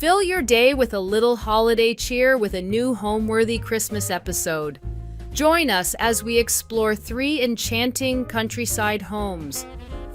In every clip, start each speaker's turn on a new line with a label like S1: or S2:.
S1: Fill your day with a little holiday cheer with a new Homeworthy Christmas episode. Join us as we explore 3 enchanting countryside homes.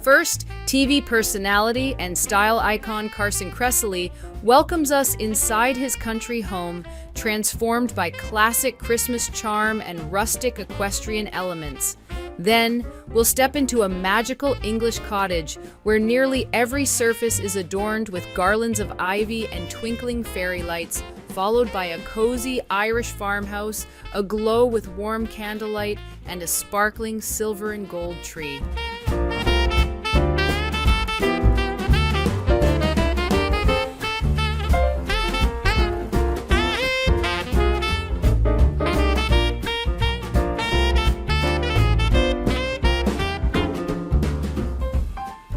S1: First, TV personality and style icon Carson Kressley welcomes us inside his country home, transformed by classic Christmas charm and rustic equestrian elements. Then, we'll step into a magical English cottage where nearly every surface is adorned with garlands of ivy and twinkling fairy lights, followed by a cozy Irish farmhouse, aglow with warm candlelight, and a sparkling silver and gold tree.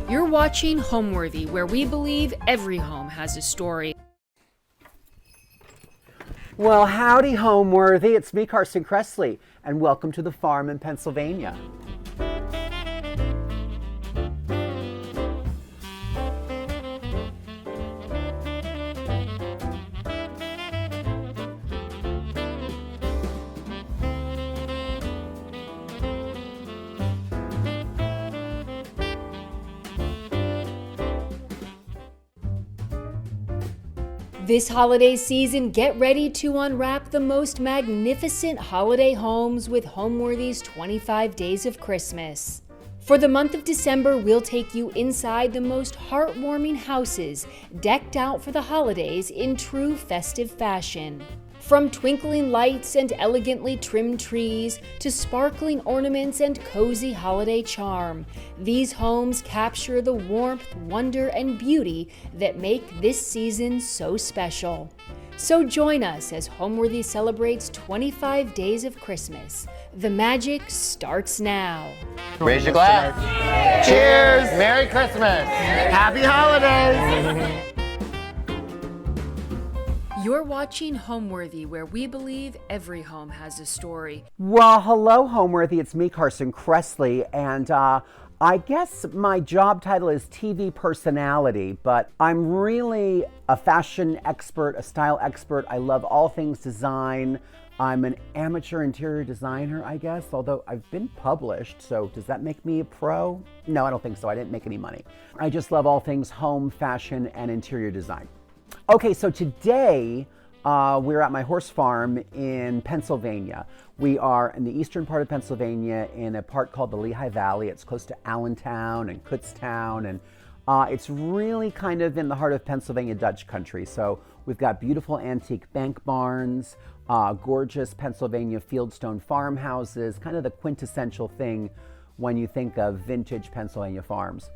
S1: You're watching Homeworthy, where we believe every home has a story.
S2: Well, howdy, Homeworthy. It's me, Carson Kressley, and welcome to the farm in Pennsylvania.
S3: This holiday season, get ready to unwrap the most magnificent holiday homes with Homeworthy's 25 Days of Christmas. For the month of December, we'll take you inside the most heartwarming houses, decked out for the holidays in true festive fashion. From twinkling lights and elegantly trimmed trees to sparkling ornaments and cozy holiday charm, these homes capture the warmth, wonder, and beauty that make this season so special. So join us as Homeworthy celebrates 25 Days of Christmas. The magic starts now.
S4: Raise your glass. Cheers! Merry Christmas! Happy holidays!
S1: You're watching Homeworthy, where we believe every home has a story.
S2: Well, hello, Homeworthy. It's me, Carson Kressley, and I guess my job title is TV personality, but I'm really a fashion expert, a style expert. I love all things design. I'm an amateur interior designer, I guess, although I've been published, so does that make me a pro? No, I don't think so. I didn't make any money. I just love all things home, fashion, and interior design. Okay, so today we're at my horse farm in Pennsylvania. We are in the eastern part of Pennsylvania in a part called the Lehigh Valley. It's close to Allentown and Kutztown, and it's really kind of in the heart of Pennsylvania Dutch country. So we've got beautiful antique bank barns, gorgeous Pennsylvania fieldstone farmhouses, kind of the quintessential thing when you think of vintage Pennsylvania farms.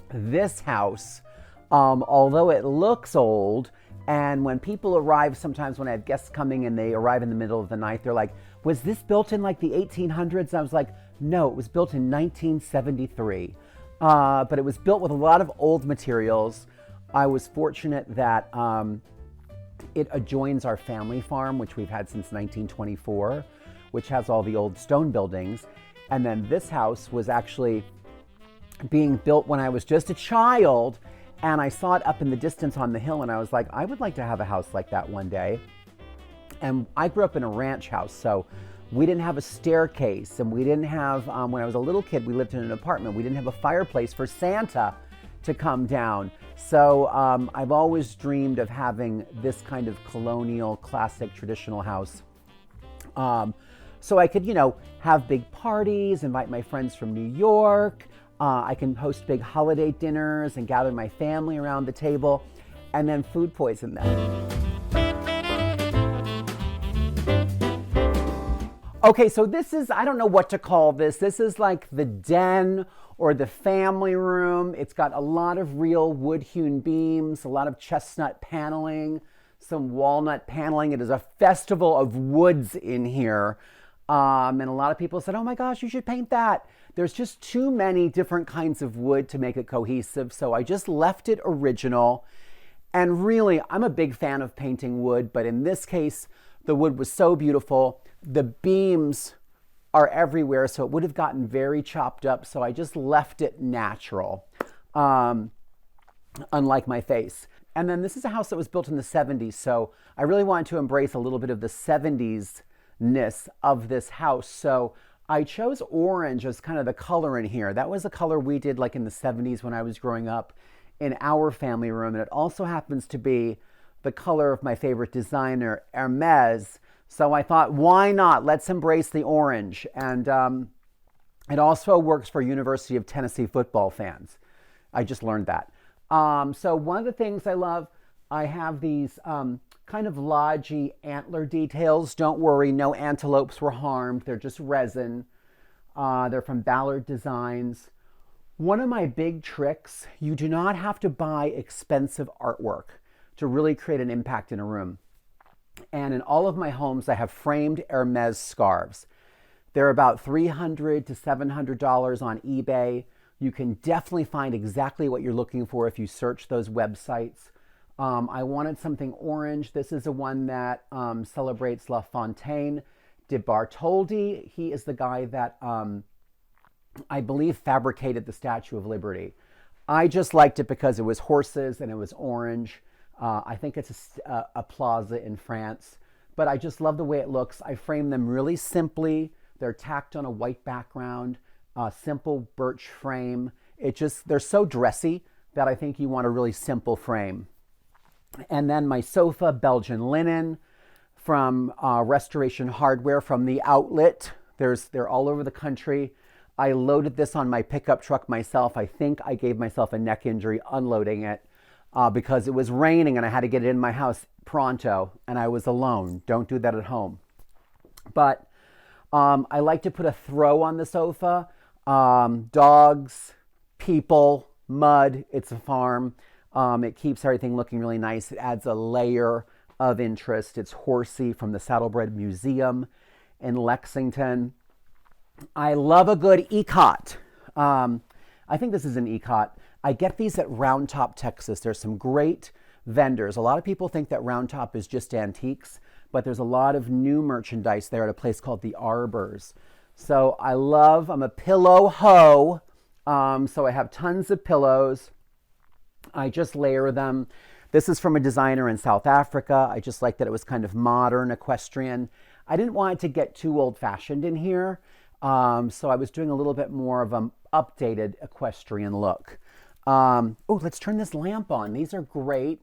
S2: This house, although it looks old, and when people arrive, sometimes when I have guests coming and they arrive in the middle of the night, they're like, was this built in like the 1800s? And I was like, no, it was built in 1973. But it was built with a lot of old materials. I was fortunate that it adjoins our family farm, which we've had since 1924, which has all the old stone buildings. And then this house was actually being built when I was just a child. And I saw it up in the distance on the hill, and I was like, I would like to have a house like that one day. And I grew up in a ranch house, so we didn't have a staircase, and we didn't have, when I was a little kid, we lived in an apartment. We didn't have a fireplace for Santa to come down. So I've always dreamed of having this kind of colonial, classic, traditional house. So I could, have big parties, invite my friends from New York. I can host big holiday dinners and gather my family around the table, and then food poison them. Okay, so this is, I don't know what to call this. This is like the den or the family room. It's got a lot of real wood-hewn beams, a lot of chestnut paneling, some walnut paneling. It is a festival of woods in here. And a lot of people said, oh my gosh, you should paint that. There's just too many different kinds of wood to make it cohesive, so I just left it original. And really, I'm a big fan of painting wood, but in this case, the wood was so beautiful. The beams are everywhere, so it would have gotten very chopped up, so I just left it natural, unlike my face. And then this is a house that was built in the 70s, so I really wanted to embrace a little bit of the 70s-ness of this house. So I chose orange as kind of the color in here. That was a color we did like in the 70s when I was growing up in our family room. And it also happens to be the color of my favorite designer, Hermes. So I thought, why not? Let's embrace the orange. And it also works for University of Tennessee football fans. I just learned that. So one of the things I love, I have these kind of lodgy antler details. Don't worry, no antelopes were harmed. They're just resin. They're from Ballard Designs. One of my big tricks, you do not have to buy expensive artwork to really create an impact in a room. And in all of my homes, I have framed Hermes scarves. They're about $300 to $700 on eBay. You can definitely find exactly what you're looking for if you search those websites. I wanted something orange. This is a one that celebrates La Fontaine de Bartholdi. He is the guy that I believe fabricated the Statue of Liberty. I just liked it because it was horses and it was orange. I think it's a plaza in France, but I just love the way it looks. I frame them really simply. They're tacked on a white background, simple birch frame. They're so dressy that I think you want a really simple frame. And then my sofa, Belgian linen from Restoration Hardware from the outlet. They're all over the country. I loaded this on my pickup truck myself. I think I gave myself a neck injury unloading it because it was raining and I had to get it in my house pronto and I was alone. Don't do that at home. But I like to put a throw on the sofa. Dogs, people, mud. It's a farm. It keeps everything looking really nice. It adds a layer of interest. It's horsey from the Saddlebred Museum in Lexington. I love a good ecot. I think this is an ecot. I get these at Round Top, Texas. There's some great vendors. A lot of people think that Round Top is just antiques, but there's a lot of new merchandise there at a place called the Arbors. So I'm a pillow hoe. So I have tons of pillows. I just layer them. This is from a designer in South Africa. I just like that it was kind of modern, equestrian. I didn't want it to get too old-fashioned in here. So I was doing a little bit more of an updated equestrian look. Let's turn this lamp on. These are great.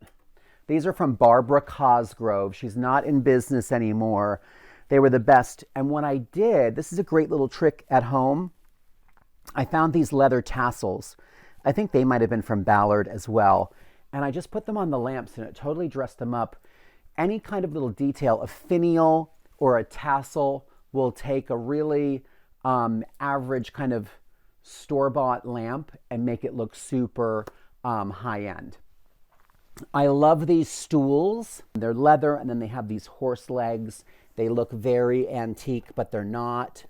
S2: These are from Barbara Cosgrove. She's not in business anymore. They were the best. And what I did, this is a great little trick at home. I found these leather tassels. I think they might have been from Ballard as well. And I just put them on the lamps and it totally dressed them up. Any kind of little detail, a finial or a tassel will take a really average kind of store-bought lamp and make it look super high-end. I love these stools. They're leather and then they have these horse legs. They look very antique, but they're not.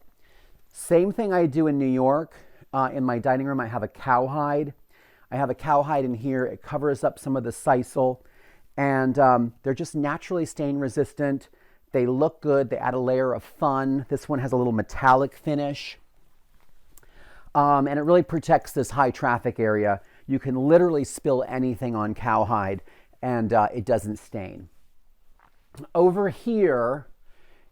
S2: Same thing I do in New York. In my dining room, I have a cowhide. I have a cowhide in here. It covers up some of the sisal. And they're just naturally stain resistant. They look good. They add a layer of fun. This one has a little metallic finish. And it really protects this high traffic area. You can literally spill anything on cowhide and it doesn't stain. Over here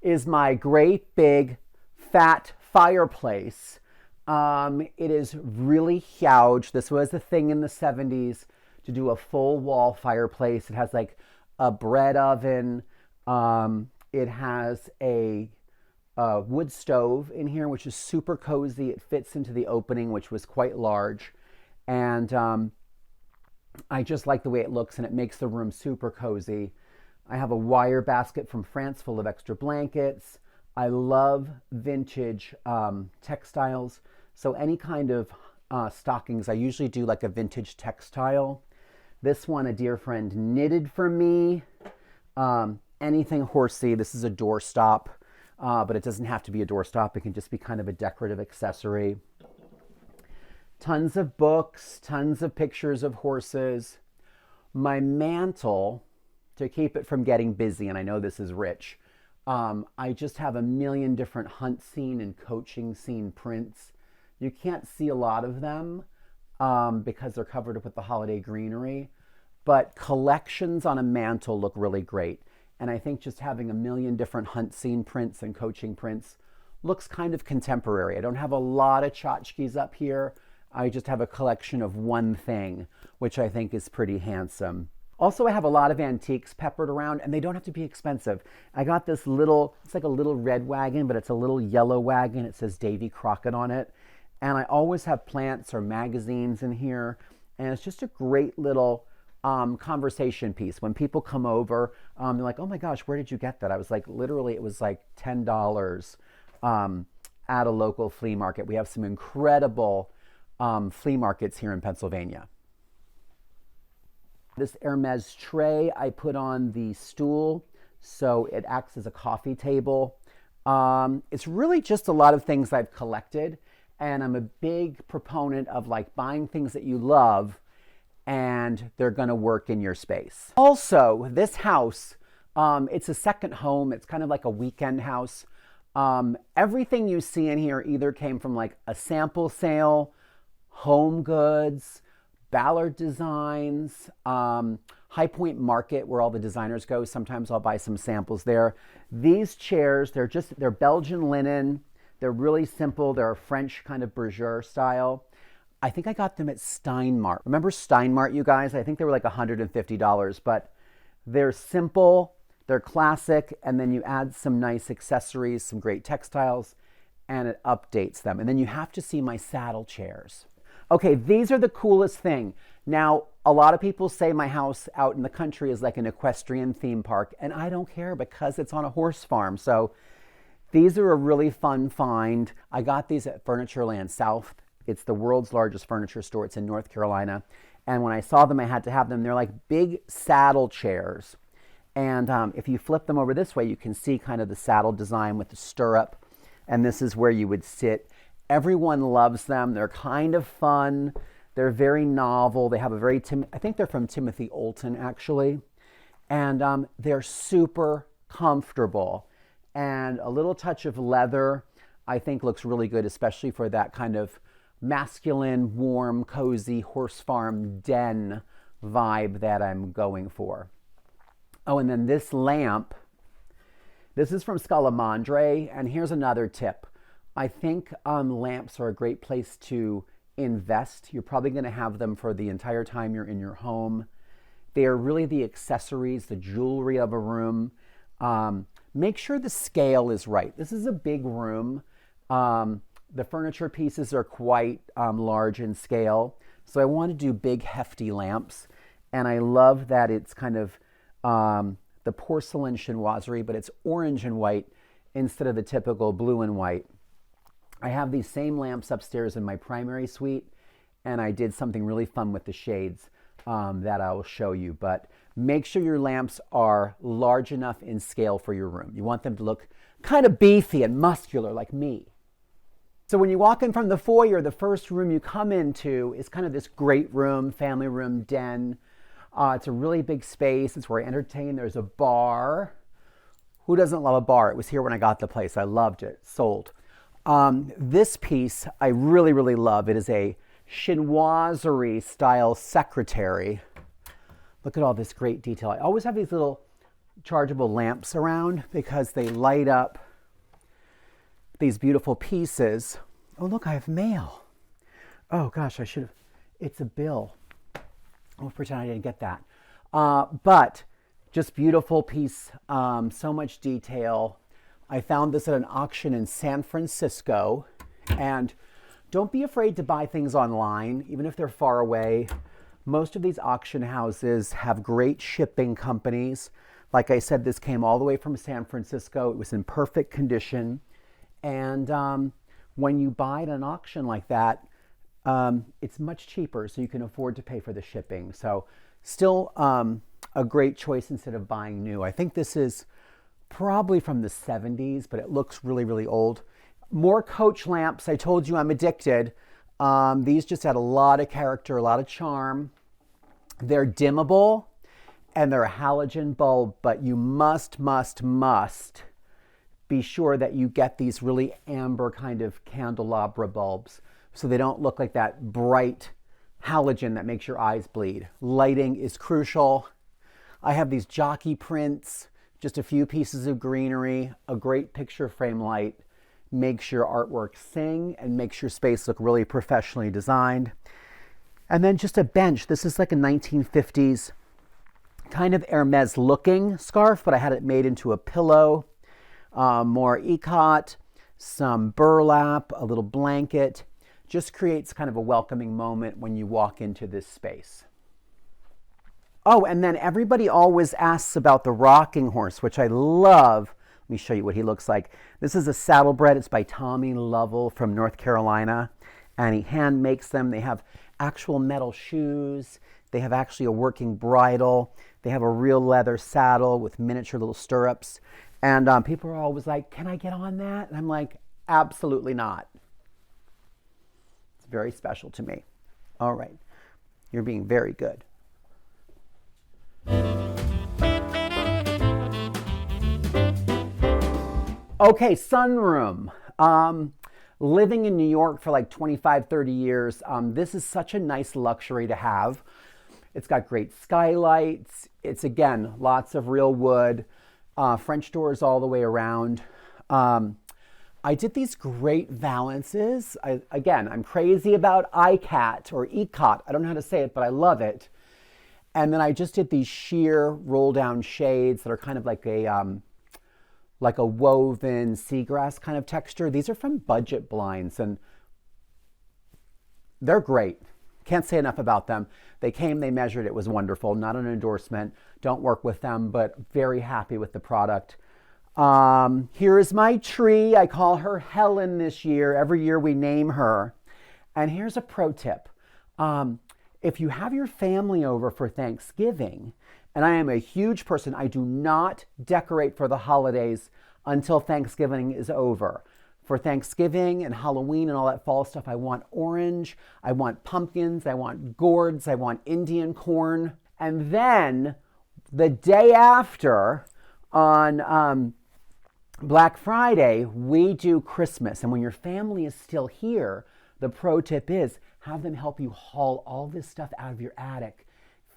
S2: is my great big fat fireplace. It is really huge. This was a thing in the 70s to do a full wall fireplace. It has like a bread oven. It has a wood stove in here, which is super cozy. It fits into the opening, which was quite large. And I just like the way it looks and it makes the room super cozy. I have a wire basket from France full of extra blankets. I love vintage textiles. So any kind of stockings, I usually do like a vintage textile. This one, a dear friend knitted for me. Anything horsey. This is a doorstop, but it doesn't have to be a doorstop. It can just be kind of a decorative accessory. Tons of books, tons of pictures of horses. My mantle, to keep it from getting busy, and I know this is rich, I just have a million different hunt scene and coaching scene prints. You can't see a lot of them because they're covered up with the holiday greenery. but collections on a mantle look really great. And I think just having a million different hunt scene prints and coaching prints looks kind of contemporary. I don't have a lot of tchotchkes up here. I just have a collection of one thing, which I think is pretty handsome. Also, I have a lot of antiques peppered around, and they don't have to be expensive. I got this little, it's like a little red wagon, but it's a little yellow wagon. It says Davy Crockett on it. And I always have plants or magazines in here. And it's just a great little conversation piece. When people come over, they're like, oh my gosh, where did you get that? I was like, literally, it was like $10 at a local flea market. We have some incredible flea markets here in Pennsylvania. This Hermes tray I put on the stool so it acts as a coffee table. It's really just a lot of things I've collected, and I'm a big proponent of like buying things that you love and they're gonna work in your space. Also, this house, it's a second home. It's kind of like a weekend house. Everything you see in here either came from like a sample sale, Home Goods, Ballard Designs, High Point Market, where all the designers go. Sometimes I'll buy some samples there. These chairs, they're Belgian linen. They're really simple. They're a French kind of bergère style. I think I got them at Steinmart. Remember Steinmart, you guys? I think they were like $150, but they're simple, they're classic, and then you add some nice accessories, some great textiles, and it updates them. And then you have to see my saddle chairs. Okay, these are the coolest thing. Now, a lot of people say my house out in the country is like an equestrian theme park, and I don't care because it's on a horse farm. So these are a really fun find. I got these at Furnitureland South. It's the world's largest furniture store. It's in North Carolina. And when I saw them, I had to have them. They're like big saddle chairs. And if you flip them over this way, you can see kind of the saddle design with the stirrup. And this is where you would sit. Everyone loves them. They're kind of fun. They're very novel. They have a very, I think they're from Timothy Oulton, actually. And they're super comfortable. And a little touch of leather, I think, looks really good, especially for that kind of masculine, warm, cozy horse farm den vibe that I'm going for. Oh, and then this lamp, this is from Scalamandre, and here's another tip. I think lamps are a great place to invest. You're probably going to have them for the entire time you're in your home. They are really the accessories, the jewelry of a room. Make sure the scale is right. This is a big room. The furniture pieces are quite large in scale. So I want to do big, hefty lamps. And I love that it's kind of the porcelain chinoiserie, but it's orange and white instead of the typical blue and white. I have these same lamps upstairs in my primary suite, and I did something really fun with the shades that I will show you. But make sure your lamps are large enough in scale for your room. You want them to look kind of beefy and muscular like me. So when you walk in from the foyer, the first room you come into is kind of this great room, family room, den. It's a really big space. It's where I entertain. There's a bar. Who doesn't love a bar? It was here when I got the place. I loved it. Sold. This piece I really, really love. It is a chinoiserie style secretary. Look at all this great detail. I always have these little chargeable lamps around because they light up these beautiful pieces. Oh, look, I have mail. Oh gosh, I should have, it's a bill. I'll pretend I didn't get that. But just beautiful piece, so much detail. I found this at an auction in San Francisco, and don't be afraid to buy things online, even if they're far away. Most of these auction houses have great shipping companies. Like I said, this came all the way from San Francisco. It was in perfect condition. And when you buy at an auction like that, it's much cheaper, so you can afford to pay for the shipping. So still a great choice instead of buying new. I think this is probably from the 70s, but it looks really, really old. More Coach lamps. I told you I'm addicted. These just add a lot of character, a lot of charm. They're dimmable and they're a halogen bulb, but you must be sure that you get these really amber kind of candelabra bulbs so they don't look like that bright halogen that makes your eyes bleed. Lighting is crucial. I have these jockey prints, just a few pieces of greenery, a great picture frame light makes your artwork sing and makes your space look really professionally designed. And then just a bench. This is like a 1950s kind of Hermes looking scarf, but I had it made into a pillow, more ikat, some burlap, a little blanket. Just creates kind of a welcoming moment when you walk into this space. Oh, and then everybody always asks about the rocking horse, which I love. Let me show you what he looks like. This is a saddlebred. It's by Tommy Lovell from North Carolina, and he hand makes them. They have actual metal shoes. They have actually a working bridle. They have a real leather saddle with miniature little stirrups. And people are always like, can I get on that? And I'm like, absolutely not. It's very special to me. All right. You're being very good. Okay, sunroom. Living in New York for like 25, 30 years, this is such a nice luxury to have. It's got great skylights. It's, again, lots of real wood, French doors all the way around. I did these great valances. I'm crazy about ICAT or ECOT. I don't know how to say it, but I love it. And then I just did these sheer roll down shades that are kind of like a woven seagrass kind of texture. These are from Budget Blinds, and they're great. Can't say enough about them. They came, they measured, it was wonderful. Not an endorsement. Don't work with them, but very happy with the product. Here is my tree. I call her Helen this year. Every year we name her. And here's a pro tip. If you have your family over for Thanksgiving, and I am a huge person, I do not decorate for the holidays until Thanksgiving is over. For Thanksgiving and Halloween and all that fall stuff, I want orange, I want pumpkins, I want gourds, I want Indian corn. And then the day after, on Black Friday, we do Christmas. And when your family is still here, the pro tip is have them help you haul all this stuff out of your attic.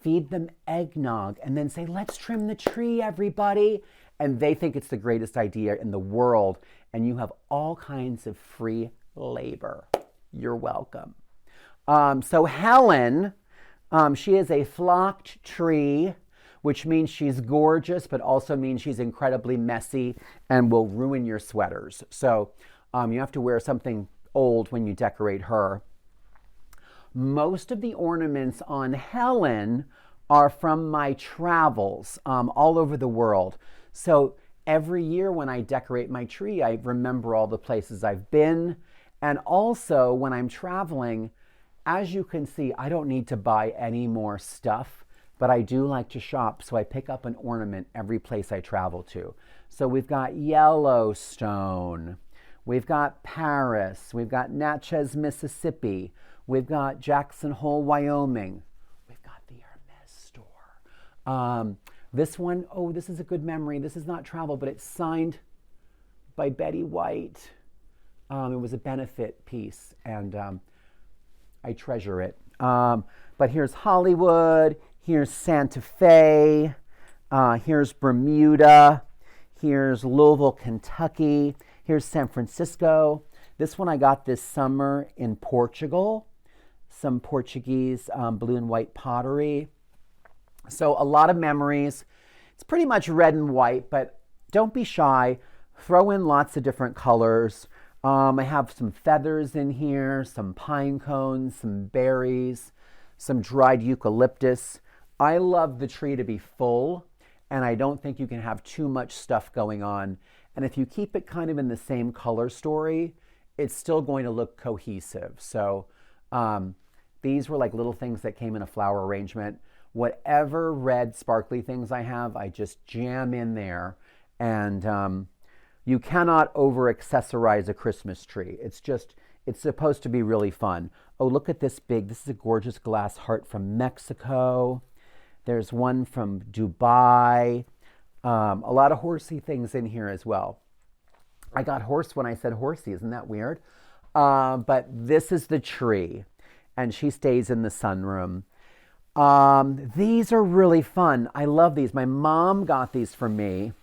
S2: Feed them eggnog and then say, let's trim the tree, everybody. And they think it's the greatest idea in the world. And you have all kinds of free labor. You're welcome. So Helen, she is a flocked tree, which means she's gorgeous, but also means she's incredibly messy and will ruin your sweaters. So you have to wear something old when you decorate her. Most of the ornaments on Helen are from my travels all over the world. So every year when I decorate my tree, I remember all the places I've been. And also when I'm traveling, as you can see, I don't need to buy any more stuff, but I do like to shop. So I pick up an ornament every place I travel to. So we've got Yellowstone, we've got Paris, we've got Natchez, Mississippi, we've got Jackson Hole, Wyoming. We've got the Hermes store. This one, oh, this is a good memory. This is not travel, but it's signed by Betty White. It was a benefit piece, and I treasure it. But here's Hollywood, here's Santa Fe, here's Bermuda, here's Louisville, Kentucky, here's San Francisco. This one I got this summer in Portugal, some Portuguese blue and white pottery. So a lot of memories. It's pretty much red and white, but don't be shy. Throw in lots of different colors. I have some feathers in here, some pine cones, some berries, some dried eucalyptus. I love the tree to be full, and I don't think you can have too much stuff going on. And if you keep it kind of in the same color story, it's still going to look cohesive. So these were like little things that came in a flower arrangement. Whatever red sparkly things I have, I just jam in there. And you cannot over accessorize a Christmas tree. It's supposed to be really fun. Oh, look at this this is a gorgeous glass heart from Mexico. There's one from Dubai. A lot of horsey things in here as well. I got horse when I said horsey, isn't that weird? But this is the tree. and she stays in the sunroom. These are really fun. I love these. My mom got these for me,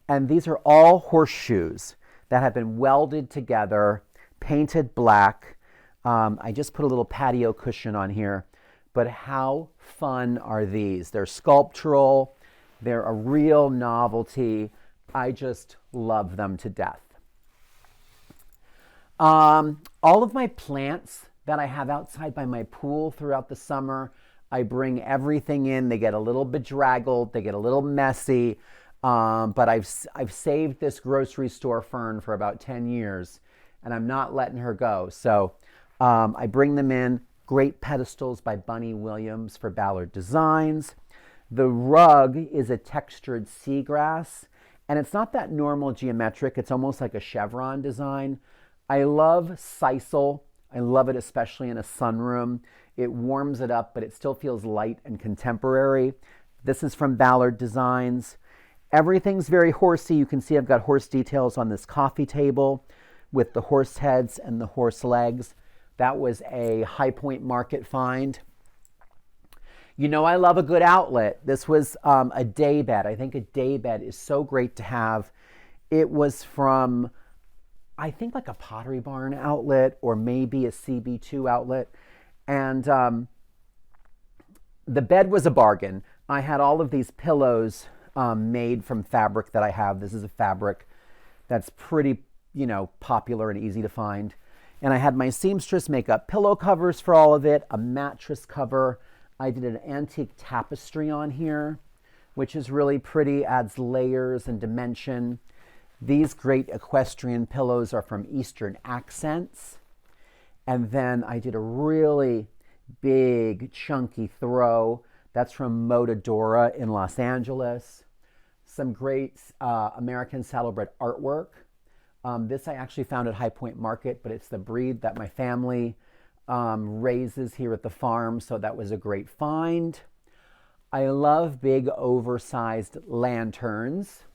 S2: and these are all horseshoes that have been welded together, painted black. I just put a little patio cushion on here, but how fun are these? They're sculptural. They're a real novelty. I just love them to death. All of my plants that I have outside by my pool throughout the summer, I bring everything in. They get a little bedraggled, they get a little messy, but I've saved this grocery store fern for about 10 years, and I'm not letting her go. So I bring them in. Great pedestals by Bunny Williams for Ballard Designs. The rug is a textured seagrass, and it's not that normal geometric. It's almost like a chevron design. I love sisal. I love it especially in a sunroom. It warms it up, but it still feels light and contemporary. This is from Ballard Designs. Everything's very horsey. You can see I've got horse details on this coffee table with the horse heads and the horse legs. That was a High Point Market find. You know I love a good outlet. This was a day bed. I think a day bed is so great to have. It was from, I think, like a Pottery Barn outlet or maybe a CB2 outlet. And the bed was a bargain. I had all of these pillows made from fabric that I have. This is a fabric that's pretty, popular and easy to find. And I had my seamstress make up pillow covers for all of it, a mattress cover. I did an antique tapestry on here, which is really pretty, adds layers and dimension. These great equestrian pillows are from Eastern Accents. And then I did a really big, chunky throw. That's from Modadora in Los Angeles. Some great American saddlebred artwork. This I actually found at High Point Market, but it's the breed that my family raises here at the farm, so that was a great find. I love big, oversized lanterns.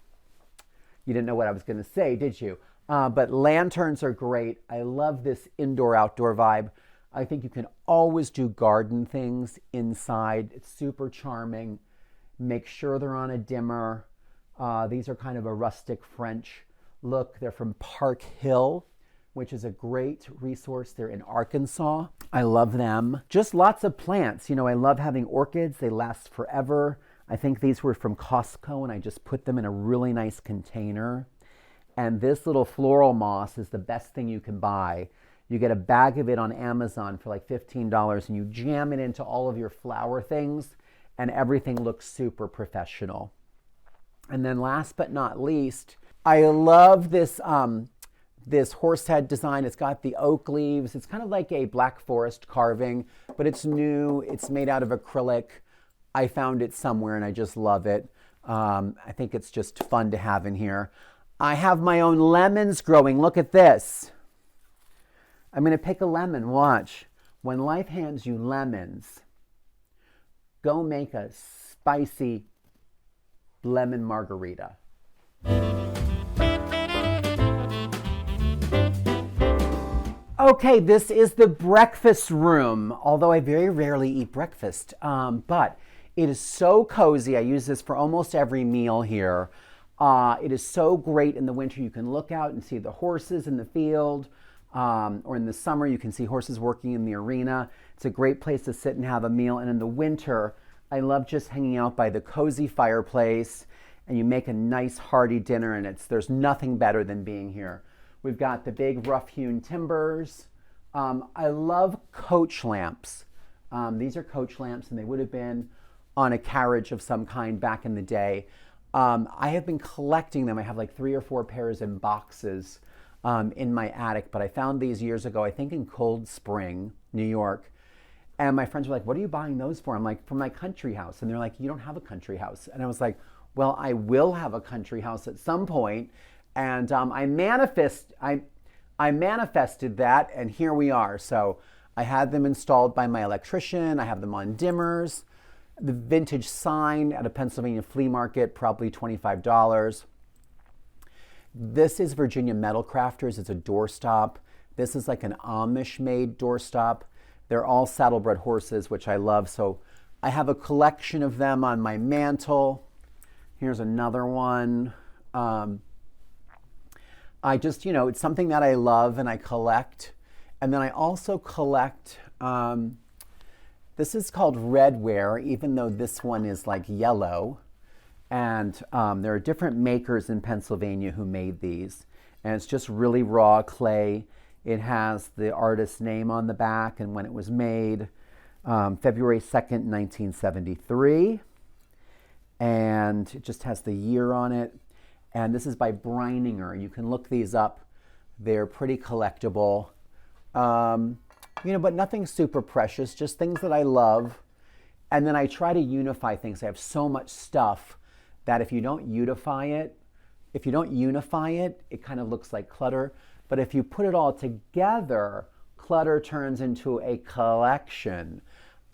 S2: You didn't know what I was going to say, did you? But lanterns are great. I love this indoor-outdoor vibe. I think you can always do garden things inside. It's super charming. Make sure they're on a dimmer. These are kind of a rustic French look. They're from Park Hill, which is a great resource. They're in Arkansas. I love them. Just lots of plants. I love having orchids. They last forever. I think these were from Costco, and I just put them in a really nice container. And this little floral moss is the best thing you can buy. You get a bag of it on Amazon for like $15, and you jam it into all of your flower things, and everything looks super professional. And then last but not least, I love this this horsehead design. It's got the oak leaves. It's kind of like a Black Forest carving, but it's new. It's made out of acrylic. I found it somewhere and I just love it. I think it's just fun to have in here. I have my own lemons growing. Look at this. I'm going to pick a lemon. Watch. When life hands you lemons, go make a spicy lemon margarita. Okay, this is the breakfast room, although I very rarely eat breakfast, but it is so cozy. I use this for almost every meal here. It is so great in the winter. You can look out and see the horses in the field, or in the summer you can see horses working in the arena. It's a great place to sit and have a meal. And in the winter, I love just hanging out by the cozy fireplace, and you make a nice hearty dinner, and there's nothing better than being here. We've got the big rough-hewn timbers. I love coach lamps. These are coach lamps, and they would have been on a carriage of some kind back in the day. I have been collecting them. I have like 3 or 4 pairs in boxes in my attic, but I found these years ago, I think in Cold Spring, New York. And my friends were like, what are you buying those for? I'm like, for my country house. And they're like, you don't have a country house. And I was like, well, I will have a country house at some point. And I manifested that, and here we are. So I had them installed by my electrician. I have them on dimmers. The vintage sign at a Pennsylvania flea market, probably $25. This is Virginia Metal Crafters. It's a doorstop. This is like an Amish-made doorstop. They're all saddlebred horses, which I love. So I have a collection of them on my mantle. Here's another one. I just, it's something that I love and I collect. And then I also collect, this is called redware, even though this one is like yellow. And there are different makers in Pennsylvania who made these. And it's just really raw clay. It has the artist's name on the back and when it was made, February 2nd, 1973. And it just has the year on it. And this is by Breininger. You can look these up. They're pretty collectible. But nothing super precious, just things that I love. And then I try to unify things. I have so much stuff that if you don't unify it, it kind of looks like clutter. But if you put it all together, clutter turns into a collection.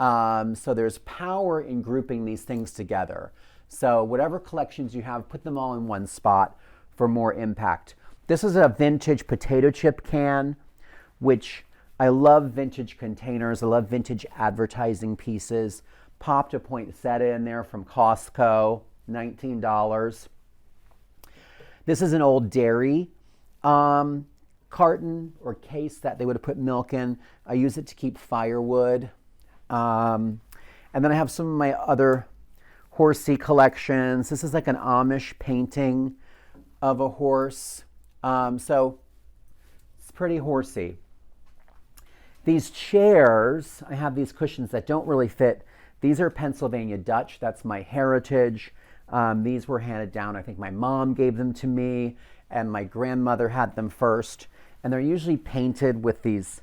S2: So there's power in grouping these things together. So whatever collections you have, put them all in one spot for more impact. This is a vintage potato chip can, which I love vintage containers. I love vintage advertising pieces. Popped a poinsettia in there from Costco, $19. This is an old dairy carton or case that they would have put milk in. I use it to keep firewood. And then I have some of my other horsey collections. This is like an Amish painting of a horse. So it's pretty horsey. These chairs, I have these cushions that don't really fit. These are Pennsylvania Dutch. That's my heritage. These were handed down. I think my mom gave them to me and my grandmother had them first. And they're usually painted with these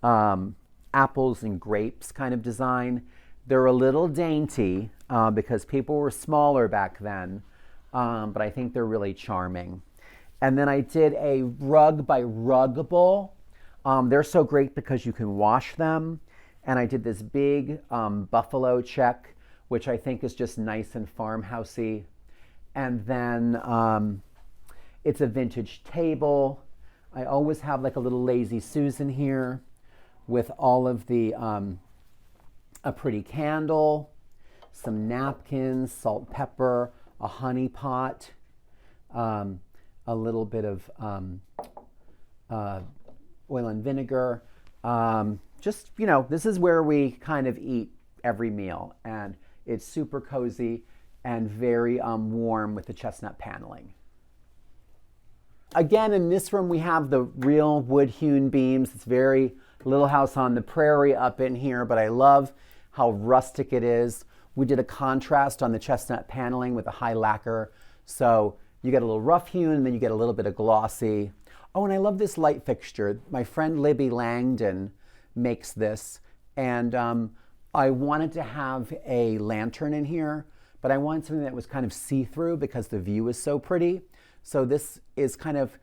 S2: apples and grapes kind of design. They're a little dainty because people were smaller back then, but I think they're really charming. And then I did a rug by Ruggable. They're so great because you can wash them. And I did this big buffalo check, which I think is just nice and farmhousey. And then it's a vintage table. I always have like a little Lazy Susan here with all of the, a pretty candle, some napkins, salt, pepper, a honey pot, a little bit of oil and vinegar. Just, this is where we kind of eat every meal. And it's super cozy and very warm with the chestnut paneling. Again, in this room, we have the real wood hewn beams. It's very Little House on the Prairie up in here, but I love how rustic it is. We did a contrast on the chestnut paneling with a high lacquer. So you get a little rough hewn and then you get a little bit of glossy. Oh, and I love this light fixture. My friend Libby Langdon makes this. And I wanted to have a lantern in here, but I wanted something that was kind of see-through because the view is so pretty. So this is kind of,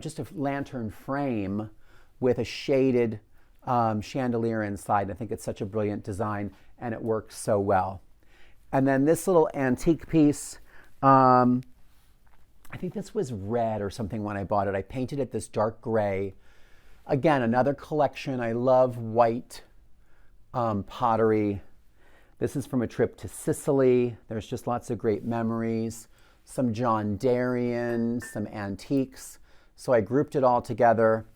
S2: just a lantern frame with a shaded chandelier inside. I think it's such a brilliant design and it works so well. And then this little antique piece, I think this was red or something when I bought it. I painted it this dark gray. Again, another collection. I love white pottery. This is from a trip to Sicily. There's just lots of great memories. Some John Darien, some antiques. So I grouped it all together.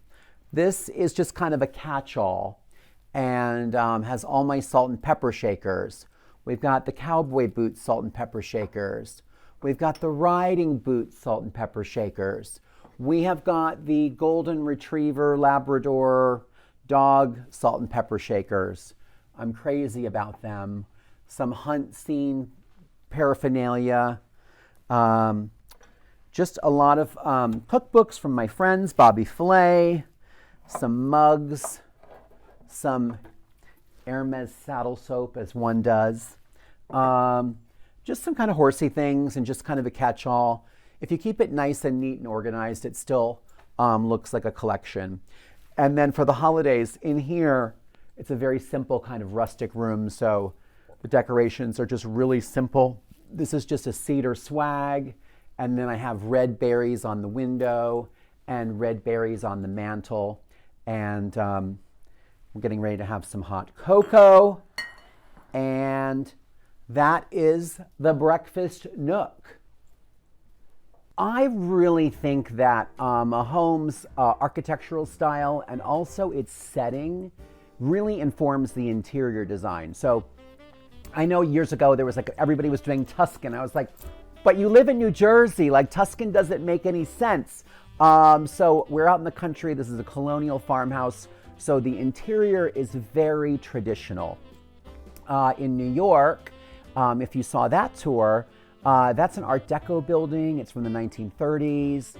S2: This is just kind of a catch-all and has all my salt and pepper shakers. We've got the cowboy boot salt and pepper shakers. We've got the riding boot salt and pepper shakers. We have got the golden retriever Labrador dog salt and pepper shakers. I'm crazy about them. Some hunt scene paraphernalia. Just a lot of cookbooks from my friends, Bobby Flay, some mugs, some Hermes saddle soap as one does. Just some kind of horsey things and just kind of a catch-all. If you keep it nice and neat and organized, it still looks like a collection. And then for the holidays, in here, it's a very simple kind of rustic room, so the decorations are just really simple. This is just a cedar swag, and then I have red berries on the window and red berries on the mantle. And We're getting ready to have some hot cocoa. And that is the breakfast nook. I really think that a home's architectural style and also its setting really informs the interior design. So I know years ago there was like everybody was doing Tuscan. I was like, but you live in New Jersey, like Tuscan doesn't make any sense. So we're out in the country. This is a colonial farmhouse. So the interior is very traditional. In New York, if you saw that tour, that's an Art Deco building. It's from the 1930s.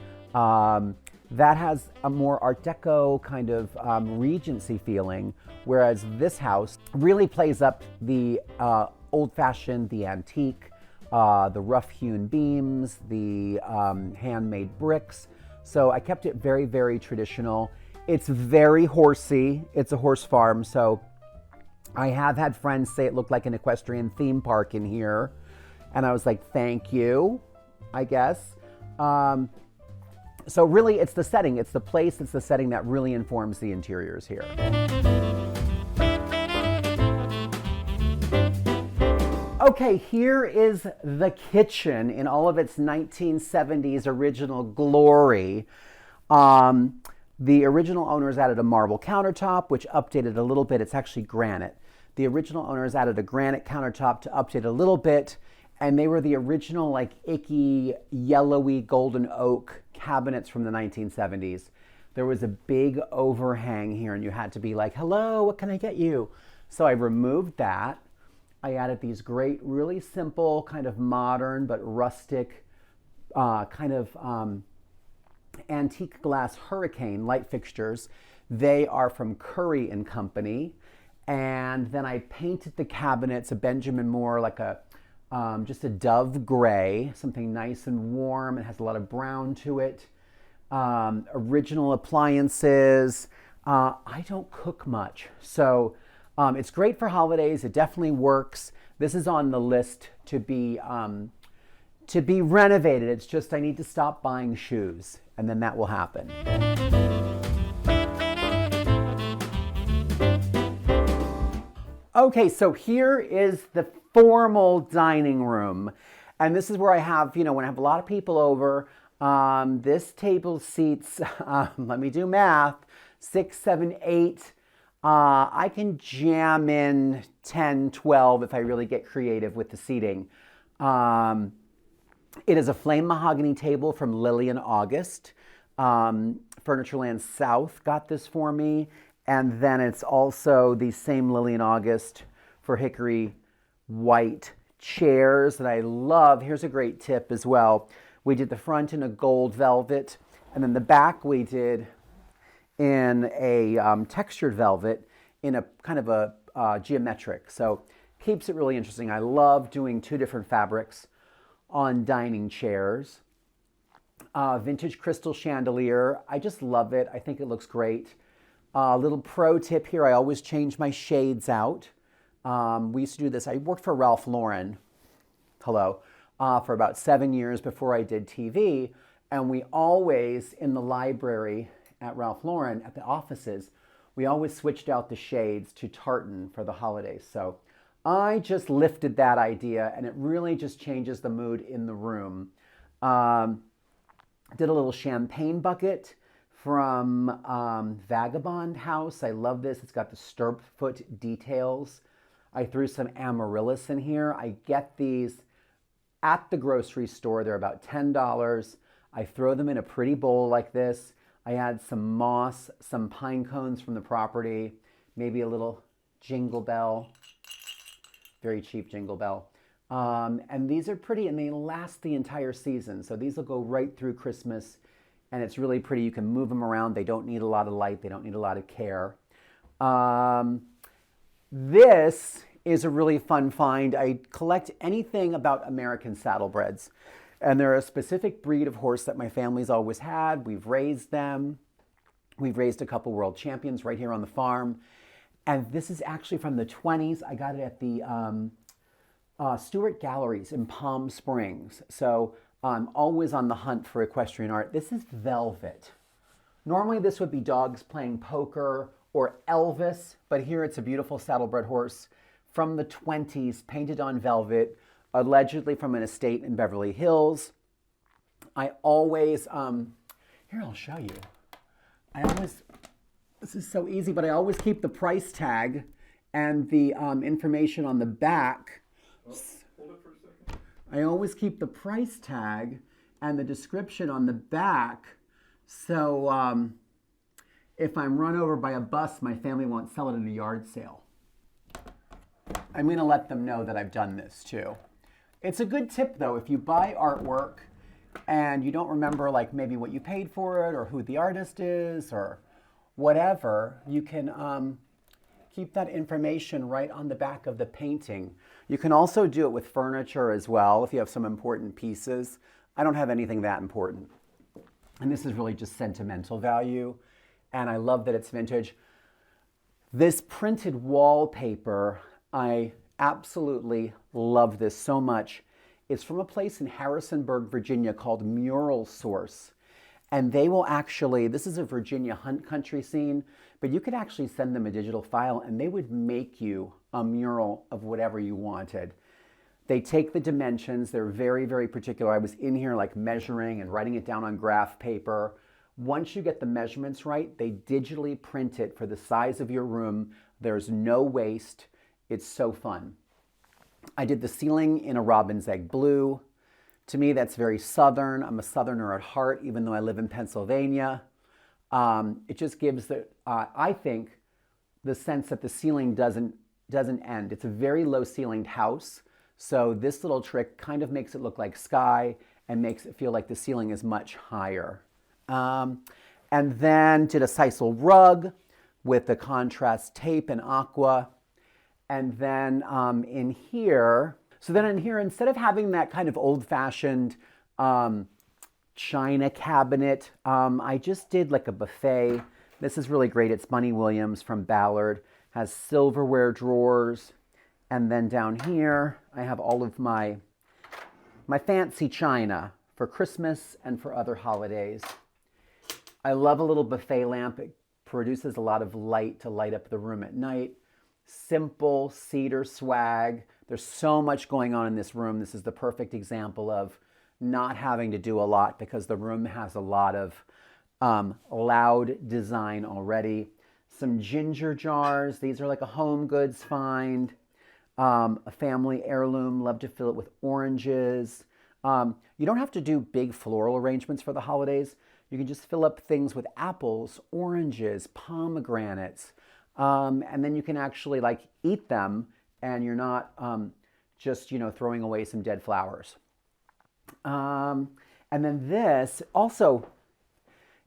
S2: That has a more Art Deco kind of Regency feeling, whereas this house really plays up the old-fashioned, the antique, the rough-hewn beams, the handmade bricks. So I kept it very, very traditional. It's very horsey. It's a horse farm, so I have had friends say it looked like an equestrian theme park in here. And I was like, thank you, I guess. So really, it's the setting, it's the place, it's the setting that really informs the interiors here. Okay, here is the kitchen in all of its 1970s original glory. The original owners added a marble countertop, which updated a little bit. It's actually granite. The original owners added a granite countertop to update a little bit, and they were the original like icky, yellowy golden oak cabinets from the 1970s. There was a big overhang here, and you had to be like, hello, what can I get you? So I removed that. I added these great, really simple, kind of modern but rustic, kind of antique glass hurricane light fixtures. They are from Curry and Company. And then I painted the cabinets a Benjamin Moore, like a just a dove gray, something nice and warm. It has a lot of brown to it. Original appliances. I don't cook much, so it's great for holidays. It definitely works. This is on the list to be renovated. It's just I need to stop buying shoes, and then that will happen. Okay, so here is the formal dining room. And this is where I have, when I have a lot of people over, this table seats, let me do math, 6, 7, 8. I can jam in 10, 12 if I really get creative with the seating. It is a flame mahogany table from Lillian August. Furnitureland South got this for me. And then it's also the same Lillian August for hickory white chairs that I love. Here's a great tip as well. We did the front in a gold velvet, and then the back we did in a textured velvet in a kind of a geometric. So keeps it really interesting. I love doing 2 different fabrics on dining chairs. Vintage crystal chandelier. I just love it. I think it looks great. Little pro tip here, I always change my shades out. We used to do this. I worked for Ralph Lauren, for about 7 years before I did TV. And we always, in the library at Ralph Lauren, at the offices, we always switched out the shades to tartan for the holidays. So I just lifted that idea, and it really just changes the mood in the room. Did a little champagne bucket from Vagabond House. I love this. It's got the stirrup foot details. I threw some amaryllis in here. I get these at the grocery store. They're about $10. I throw them in a pretty bowl like this. I add some moss, some pine cones from the property, maybe a little jingle bell, very cheap jingle bell. And these are pretty, and they last the entire season. So these will go right through Christmas. And it's really pretty. You can move them around. They don't need a lot of light. They don't need a lot of care. This is a really fun find. I collect anything about American saddlebreds. And they're a specific breed of horse that my family's always had. We've raised them. We've raised a couple world champions right here on the farm. And this is actually from the 20s. I got it at the Stewart Galleries in Palm Springs. So I'm always on the hunt for equestrian art. This is velvet. Normally this would be dogs playing poker or Elvis, but here it's a beautiful saddlebred horse from the 20s, painted on velvet, allegedly from an estate in Beverly Hills. I always, here I'll show you. This is so easy, but I always keep the price tag and the information on the back.
S5: Hold it for a second.
S2: I always keep the price tag and the description on the back, so if I'm run over by a bus, my family won't sell it in a yard sale. I'm going to let them know that I've done this too. It's a good tip though, if you buy artwork and you don't remember like maybe what you paid for it or who the artist is or whatever, you can keep that information right on the back of the painting. You can also do it with furniture as well if you have some important pieces. I don't have anything that important. And this is really just sentimental value. And I love that it's vintage. This printed wallpaper, I absolutely love this so much. It's from a place in Harrisonburg, Virginia called Mural Source. And they will actually, this is a Virginia hunt country scene, but you could actually send them a digital file and they would make you a mural of whatever you wanted. They take the dimensions, they're very, very particular. I was in here like measuring and writing it down on graph paper. Once you get the measurements right, they digitally print it for the size of your room. There's no waste. It's so fun. I did the ceiling in a robin's egg blue. To me, that's very Southern. I'm a Southerner at heart, even though I live in Pennsylvania. It just gives, I think, the sense that the ceiling doesn't end. It's a very low ceilinged house. So this little trick kind of makes it look like sky and makes it feel like the ceiling is much higher. And then did a sisal rug with the contrast tape and aqua. And then in here, instead of having that kind of old-fashioned china cabinet, I just did like a buffet. This is really great. It's Bunny Williams from Ballard. Has silverware drawers. And then down here, I have all of my fancy china for Christmas and for other holidays. I love a little buffet lamp. It produces a lot of light to light up the room at night. Simple cedar swag. There's so much going on in this room. This is the perfect example of not having to do a lot because the room has a lot of loud design already. Some ginger jars. These are like a home goods find. A family heirloom. Love to fill it with oranges. You don't have to do big floral arrangements for the holidays. You can just fill up things with apples, oranges, pomegranates, and then you can actually like eat them and you're not just, throwing away some dead flowers. And then this, also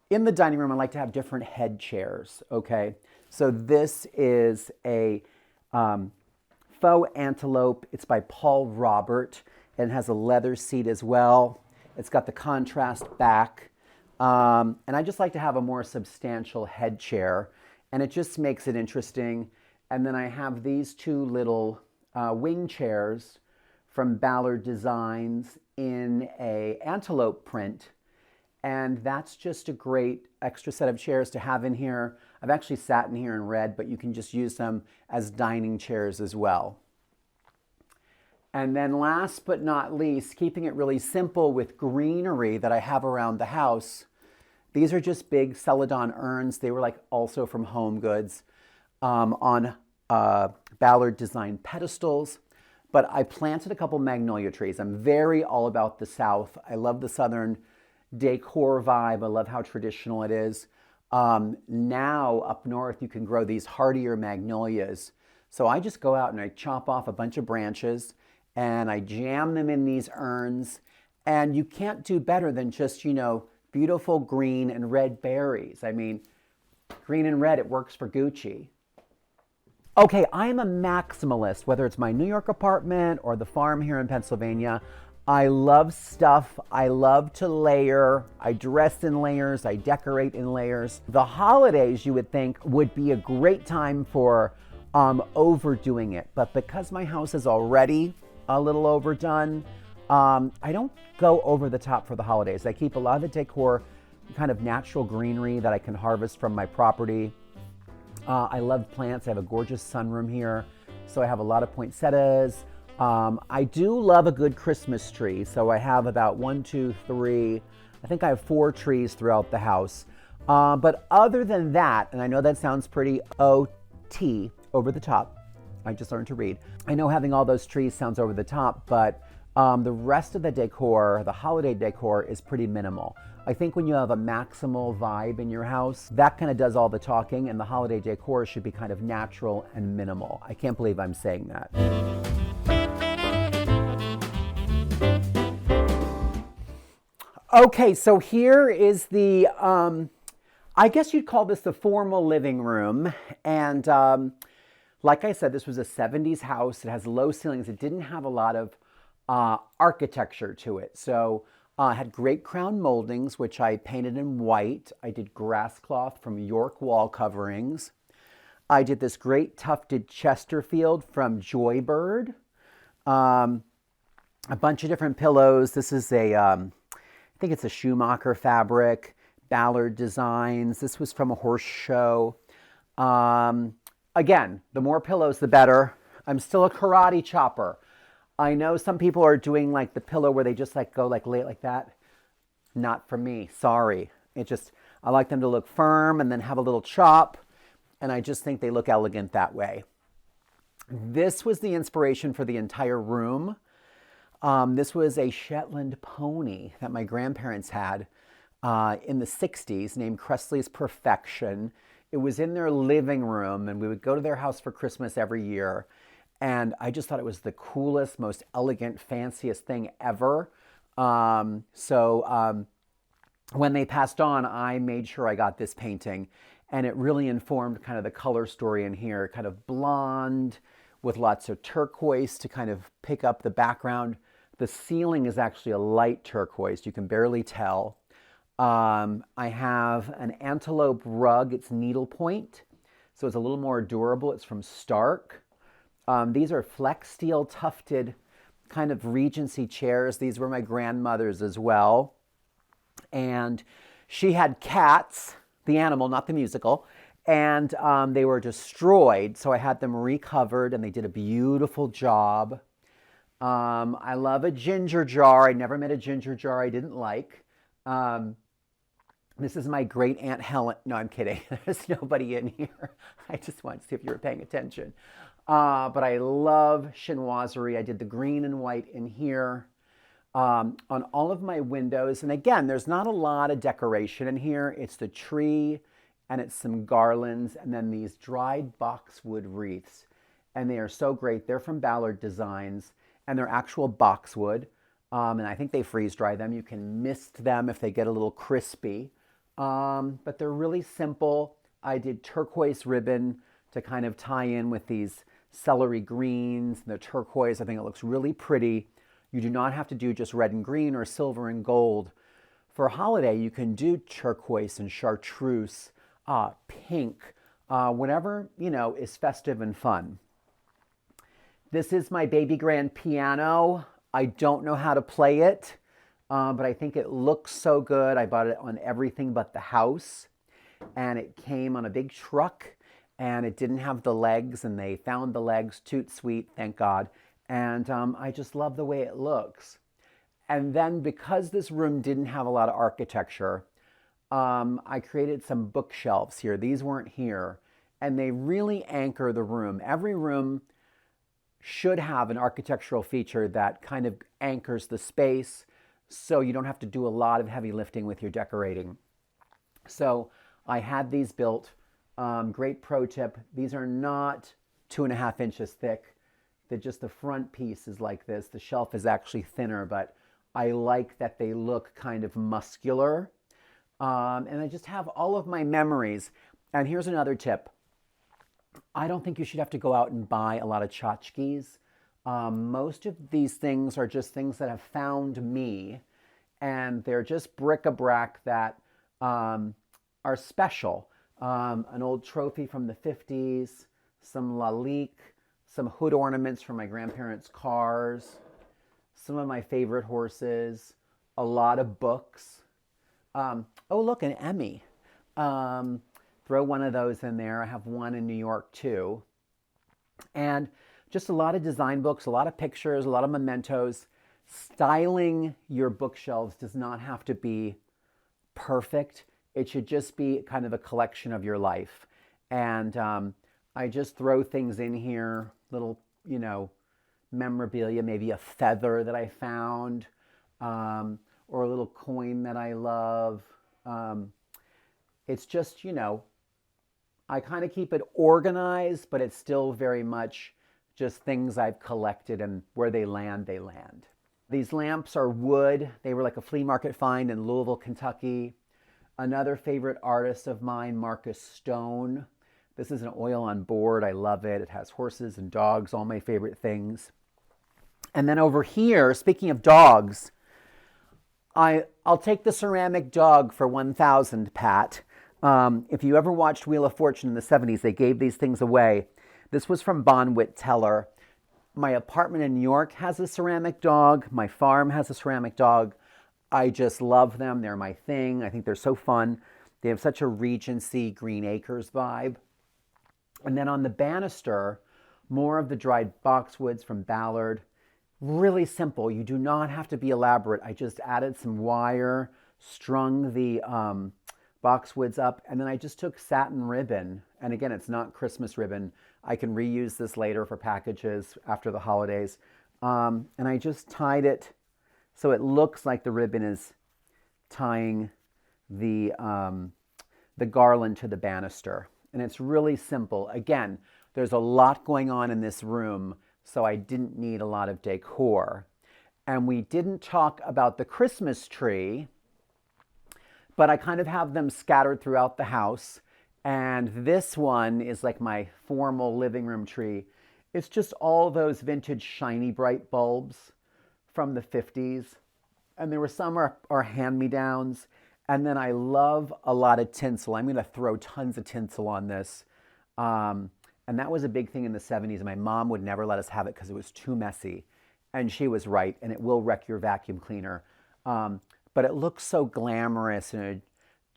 S2: in the dining room, I like to have different head chairs, okay? So this is a faux antelope. It's by Paul Robert and has a leather seat as well. It's got the contrast back. And I just like to have a more substantial head chair and it just makes it interesting. And then I have these two little wing chairs from Ballard Designs in a antelope print. And that's just a great extra set of chairs to have in here. I've actually sat in here and read, but you can just use them as dining chairs as well. And then last but not least, keeping it really simple with greenery that I have around the house. These are just big Celadon urns. They were like also from Home Goods on Ballard Design pedestals. But I planted a couple magnolia trees. I'm very all about the South. I love the Southern decor vibe. I love how traditional it is. Now up north, you can grow these hardier magnolias. So I just go out and I chop off a bunch of branches and I jam them in these urns. And you can't do better than just, beautiful green and red berries. I mean, green and red, it works for Gucci. Okay, I am a maximalist, whether it's my New York apartment or the farm here in Pennsylvania. I love stuff. I love to layer. I dress in layers. I decorate in layers. The holidays, you would think, would be a great time for overdoing it. But because my house is already a little overdone, I don't go over the top for the holidays. I keep a lot of the decor kind of natural greenery that I can harvest from my property. I love plants. I have a gorgeous sunroom here, so I have a lot of poinsettias. I do love a good Christmas tree, so I have about 1, 2, 3, I think I have 4 trees throughout the house. But other than that, and I know that sounds pretty OT, over the top. I just learned to read. I know having all those trees sounds over the top, but the rest of the decor, the holiday decor, is pretty minimal. I think when you have a maximal vibe in your house, that kind of does all the talking, and the holiday decor should be kind of natural and minimal. I can't believe I'm saying that. Okay, so here is the, I guess you'd call this the formal living room. And like I said, this was a 70s house. It has low ceilings. It didn't have a lot of architecture to it. So it had great crown moldings, which I painted in white. I did grass cloth from York wall coverings. I did this great tufted Chesterfield from Joybird. A bunch of different pillows. This is I think it's a Schumacher fabric, Ballard designs. This was from a horse show. Again, the more pillows, the better. I'm still a karate chopper. I know some people are doing like the pillow where they just like go like lay it like that. Not for me, sorry. I like them to look firm and then have a little chop. And I just think they look elegant that way. This was the inspiration for the entire room. This was a Shetland pony that my grandparents had in the 60s named Kressley's Perfection. It was in their living room, and we would go to their house for Christmas every year. And I just thought it was the coolest, most elegant, fanciest thing ever. So when they passed on, I made sure I got this painting. And it really informed kind of the color story in here, kind of blonde with lots of turquoise to kind of pick up the background. The ceiling is actually a light turquoise. You can barely tell. I have an antelope rug. It's needlepoint, so it's a little more durable. It's from Stark. These are flex steel tufted kind of Regency chairs. These were my grandmother's as well. And she had cats, the animal, not the musical, and they were destroyed. So I had them recovered, and they did a beautiful job. I love a ginger jar. I never met a ginger jar I didn't like. This is my great Aunt Helen. No, I'm kidding. There's nobody in here. I just wanted to see if you were paying attention. But I love chinoiserie. I did the green and white in here. On all of my windows. And again, there's not a lot of decoration in here. It's the tree and it's some garlands and then these dried boxwood wreaths. And they are so great. They're from Ballard Designs. And they're actual boxwood, and I think they freeze dry them. You can mist them if they get a little crispy, but they're really simple. I did turquoise ribbon to kind of tie in with these celery greens and the turquoise. I think it looks really pretty. You do not have to do just red and green or silver and gold. For a holiday, you can do turquoise and chartreuse, pink, whatever, is festive and fun. This is my baby grand piano. I don't know how to play it, but I think it looks so good. I bought it on Everything But the House, and it came on a big truck, and it didn't have the legs, and they found the legs. Toot sweet, thank God. And I just love the way it looks. And then because this room didn't have a lot of architecture, I created some bookshelves here. These weren't here, and they really anchor the room. Every room should have an architectural feature that kind of anchors the space so you don't have to do a lot of heavy lifting with your decorating. So I had these built. Great pro tip. These are not 2.5 inches thick. Just the front piece is like this. The shelf is actually thinner, but I like that they look kind of muscular. And I just have all of my memories. And here's another tip. I don't think you should have to go out and buy a lot of tchotchkes. Most of these things are just things that have found me, and they're just bric-a-brac that are special. An old trophy from the 50s, some lalique, some hood ornaments from my grandparents' cars, some of my favorite horses, a lot of books. Oh, look, an Emmy. throw one of those in there. I have one in New York too. And just a lot of design books, a lot of pictures, a lot of mementos. Styling your bookshelves does not have to be perfect. It should just be kind of a collection of your life. And I just throw things in here, little, you know, memorabilia, maybe a feather that I found, or a little coin that I love. It's just, you know, I kind of keep it organized, but it's still very much just things I've collected, and where they land, they land. These lamps are wood. They were like a flea market find in Louisville, Kentucky. Another favorite artist of mine, Marcus Stone. This is an oil on board. I love it. It has horses and dogs, all my favorite things. And then over here, speaking of dogs, I'll take the ceramic dog for 1,000, Pat. If you ever watched Wheel of Fortune in the 70s, they gave these things away. This was from Bonwit Teller. My apartment in New York has a ceramic dog. My farm has a ceramic dog. I just love them. They're my thing. I think they're so fun. They have such a Regency Green Acres vibe. And then on the banister, more of the dried boxwoods from Ballard. Really simple. You do not have to be elaborate. I just added some wire, strung the boxwoods up, and then I just took satin ribbon. And again, it's not Christmas ribbon. I can reuse this later for packages after the holidays. And I just tied it so it looks like the ribbon is tying the garland to the banister. And it's really simple. Again, there's a lot going on in this room, so I didn't need a lot of decor. And we didn't talk about the Christmas tree, but I kind of have them scattered throughout the house. And this one is like my formal living room tree. It's just all those vintage shiny bright bulbs from the 50s. And there were some are hand-me-downs. And then I love a lot of tinsel. I'm going to throw tons of tinsel on this. And that was a big thing in the 70s. My mom would never let us have it because it was too messy. And she was right. And it will wreck your vacuum cleaner. But it looks so glamorous in a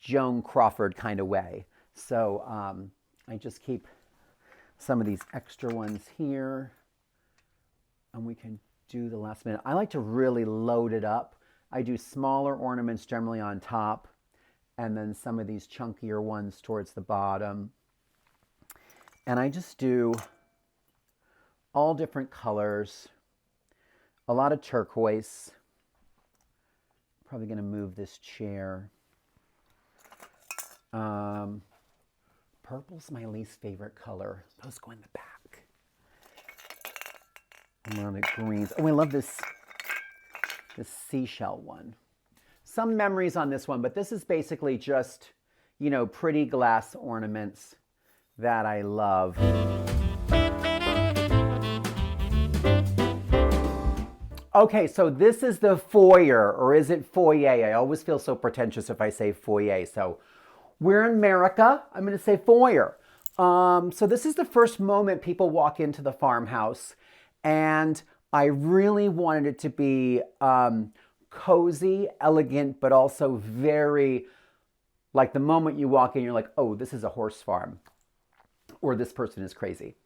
S2: Joan Crawford kind of way. So I just keep some of these extra ones here. And we can do the last minute. I like to really load it up. I do smaller ornaments generally on top, and then some of these chunkier ones towards the bottom. And I just do all different colors, a lot of turquoise. Probably going to move this chair. Purple's my least favorite color. Those go in the back. A lot of greens. Oh, I love this seashell one. Some memories on this one, but this is basically just, you know, pretty glass ornaments that I love. Okay, so this is the foyer, or is it foyer? I always feel so pretentious if I say foyer. So we're in America. I'm going to say foyer. So this is the first moment people walk into the farmhouse, and I really wanted it to be cozy, elegant, but also very, like the moment you walk in, you're like, oh, this is a horse farm, or this person is crazy.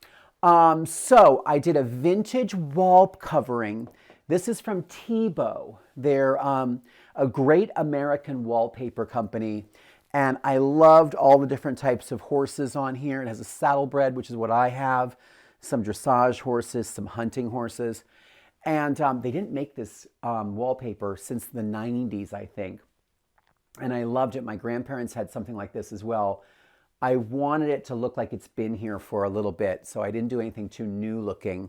S2: So I did a vintage wall covering. This is from Tebow. They're a great American wallpaper company. And I loved all the different types of horses on here. It has a saddlebred, which is what I have, some dressage horses, some hunting horses. And they didn't make this wallpaper since the 90s, I think. And I loved it. My grandparents had something like this as well. I wanted it to look like it's been here for a little bit, so I didn't do anything too new looking.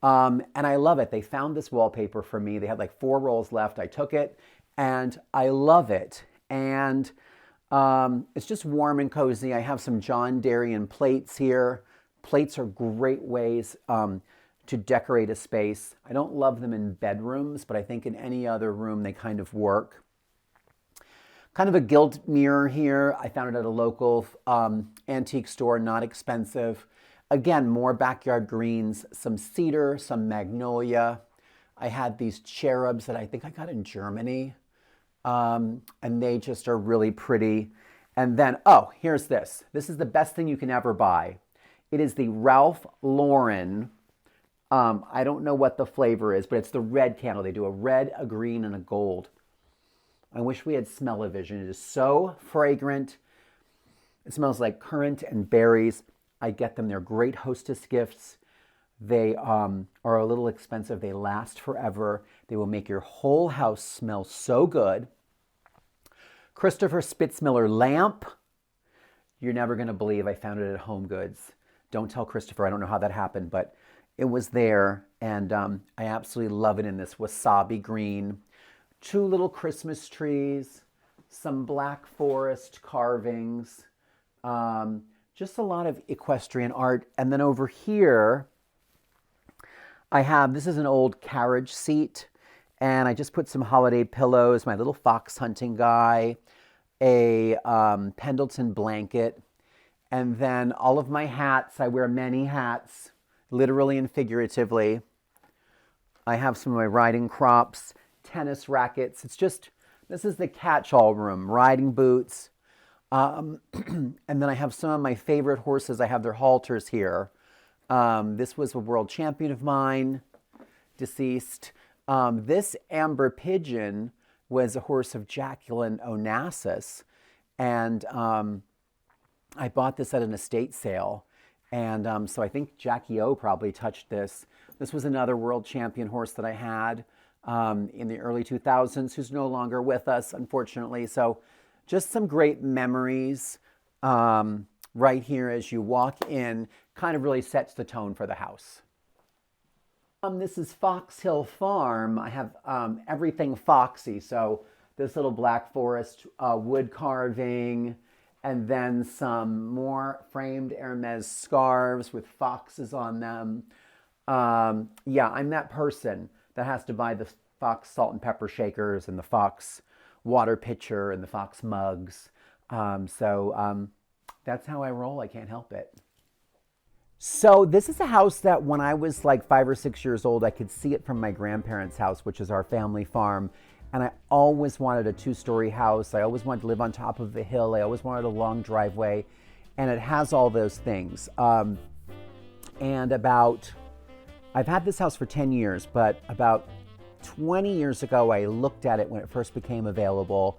S2: And I love it. They found this wallpaper for me. They had like 4 rolls left. I took it, and I love it. And it's just warm and cozy. I have some John Darien plates here. Plates are great ways to decorate a space. I don't love them in bedrooms, but I think in any other room they kind of work. Kind of a gilt mirror here. I found it at a local antique store, not expensive. Again, more backyard greens, some cedar, some magnolia. I had these cherubs that I think I got in Germany. And they just are really pretty. And then, oh, here's this. This is the best thing you can ever buy. It is the Ralph Lauren. I don't know what the flavor is, but it's the red candle. They do a red, a green, and a gold. I wish we had smell-o-vision. It is so fragrant. It smells like currant and berries. I get them. They're great hostess gifts. They are a little expensive. They last forever. They will make your whole house smell so good. Christopher Spitzmiller lamp. You're never going to believe I found it at Home Goods. Don't tell Christopher. I don't know how that happened, but it was there, and I absolutely love it in this wasabi green. 2 little Christmas trees, some black forest carvings, just a lot of equestrian art. And then over here, I have, this is an old carriage seat, and I just put some holiday pillows, my little fox hunting guy, a Pendleton blanket, and then all of my hats. I wear many hats, literally and figuratively. I have some of my riding crops, tennis rackets. It's just, this is the catch-all room, riding boots. And then I have some of my favorite horses. I have their halters here. This was a world champion of mine, deceased. This Amber Pigeon was a horse of Jacqueline Onassis. And I bought this at an estate sale. And so I think Jackie O probably touched this. This was another world champion horse that I had in the early 2000s, who's no longer with us, unfortunately. So just some great memories right here as you walk in. Kind of really sets the tone for the house. This is Fox Hill Farm. I have everything foxy. So this little black forest wood carving, and then some more framed Hermes scarves with foxes on them. Yeah, I'm that person that has to buy the Fox salt and pepper shakers and the Fox water pitcher and the Fox mugs. That's how I roll. I can't help it. So this is a house that when I was like 5 or 6 years old, I could see it from my grandparents' house, which is our family farm. And I always wanted a 2-story house. I always wanted to live on top of a hill. I always wanted a long driveway. And it has all those things. I've had this house for 10 years, but about 20 years ago, I looked at it when it first became available.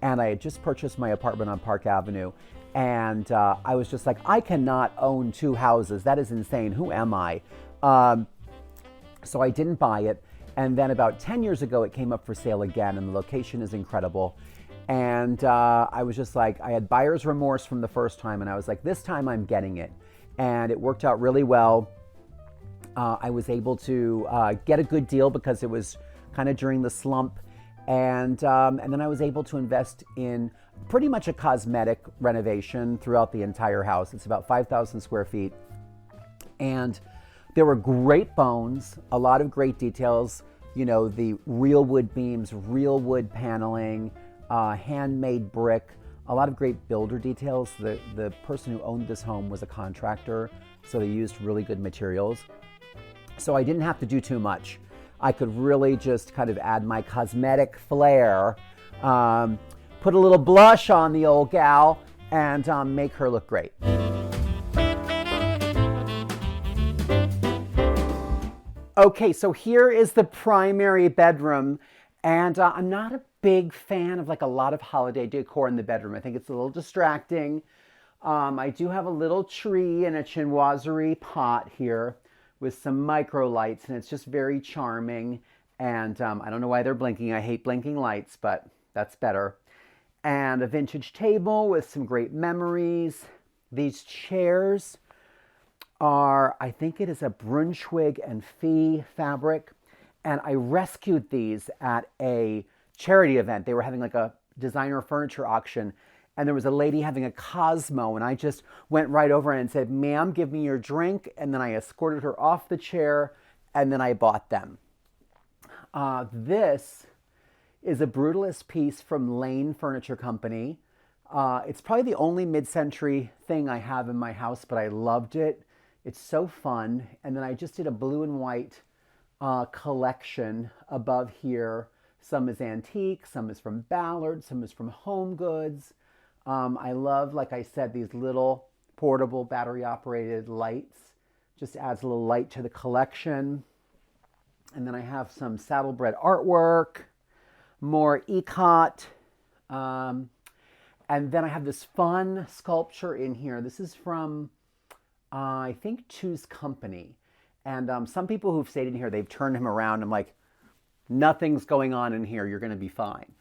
S2: And I had just purchased my apartment on Park Avenue. And I was just like, I cannot own 2 houses. That is insane. Who am I? So I didn't buy it. And then about 10 years ago, it came up for sale again, and the location is incredible. And I was just like, I had buyer's remorse from the first time, and I was like, this time I'm getting it. And it worked out really well. I was able to get a good deal because it was kind of during the slump. And then I was able to invest in pretty much a cosmetic renovation throughout the entire house. It's about 5,000 square feet. And there were great bones, a lot of great details, you know, the real wood beams, real wood paneling, handmade brick, a lot of great builder details. The person who owned this home was a contractor, so they used really good materials. So I didn't have to do too much. I could really just kind of add my cosmetic flair, put a little blush on the old gal, and make her look great. Okay, so here is the primary bedroom, and I'm not a big fan of like a lot of holiday decor in the bedroom. I think it's a little distracting. I do have a little tree and a chinoiserie pot here with some micro lights, and it's just very charming. And I don't know why they're blinking. I hate blinking lights, but that's better. And a vintage table with some great memories. These chairs are, I think it is a Brunswick and Fee fabric. And I rescued these at a charity event. They were having like a designer furniture auction. And there was a lady having a Cosmo, and I just went right over and said, ma'am, give me your drink. And then I escorted her off the chair, and then I bought them. This is a brutalist piece from Lane Furniture Company. It's probably the only mid-century thing I have in my house, but I loved it. It's so fun. And then I just did a blue and white collection above here. Some is antique, some is from Ballard, some is from Home Goods. I love, like I said, these little portable battery operated lights. Just adds a little light to the collection. And then I have some saddlebred artwork, more ecot. And then I have this fun sculpture in here. This is from, I think, Two's Company. And some people who've stayed in here, they've turned him around. I'm like, nothing's going on in here. You're going to be fine.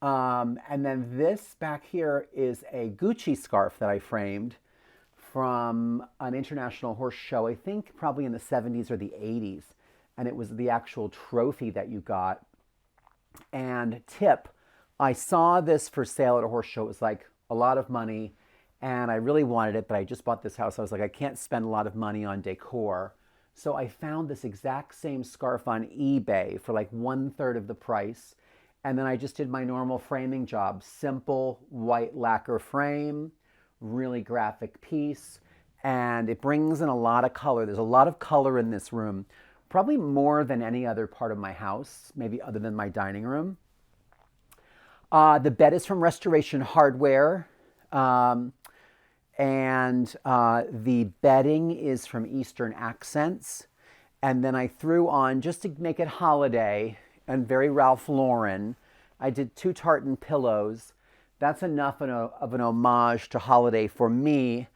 S2: And then this back here is a Gucci scarf that I framed from an international horse show, I think probably in the 70s or the 80s. And it was the actual trophy that you got. And tip, I saw this for sale at a horse show. It was like a lot of money and I really wanted it, but I just bought this house. I was like, I can't spend a lot of money on decor. So I found this exact same scarf on eBay for like 1/3 of the price. And then I just did my normal framing job. Simple white lacquer frame, really graphic piece. And it brings in a lot of color. There's a lot of color in this room, probably more than any other part of my house, maybe other than my dining room. The bed is from Restoration Hardware. The bedding is from Eastern Accents. And then I threw on, just to make it holiday and very Ralph Lauren, I did 2 tartan pillows. That's enough of an homage to holiday for me.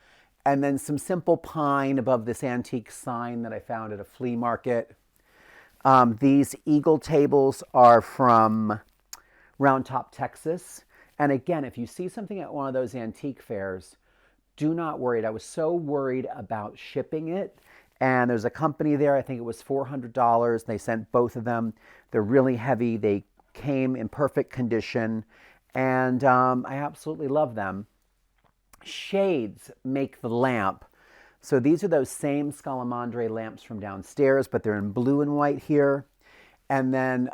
S2: And then some simple pine above this antique sign that I found at a flea market. These eagle tables are from Round Top, Texas. And again, if you see something at one of those antique fairs, do not worry. I was so worried about shipping it. And there's a company there, I think it was $400. They sent both of them. They're really heavy. They came in perfect condition. And I absolutely love them. Shades make the lamp. So these are those same Scalamandre lamps from downstairs, but they're in blue and white here. And then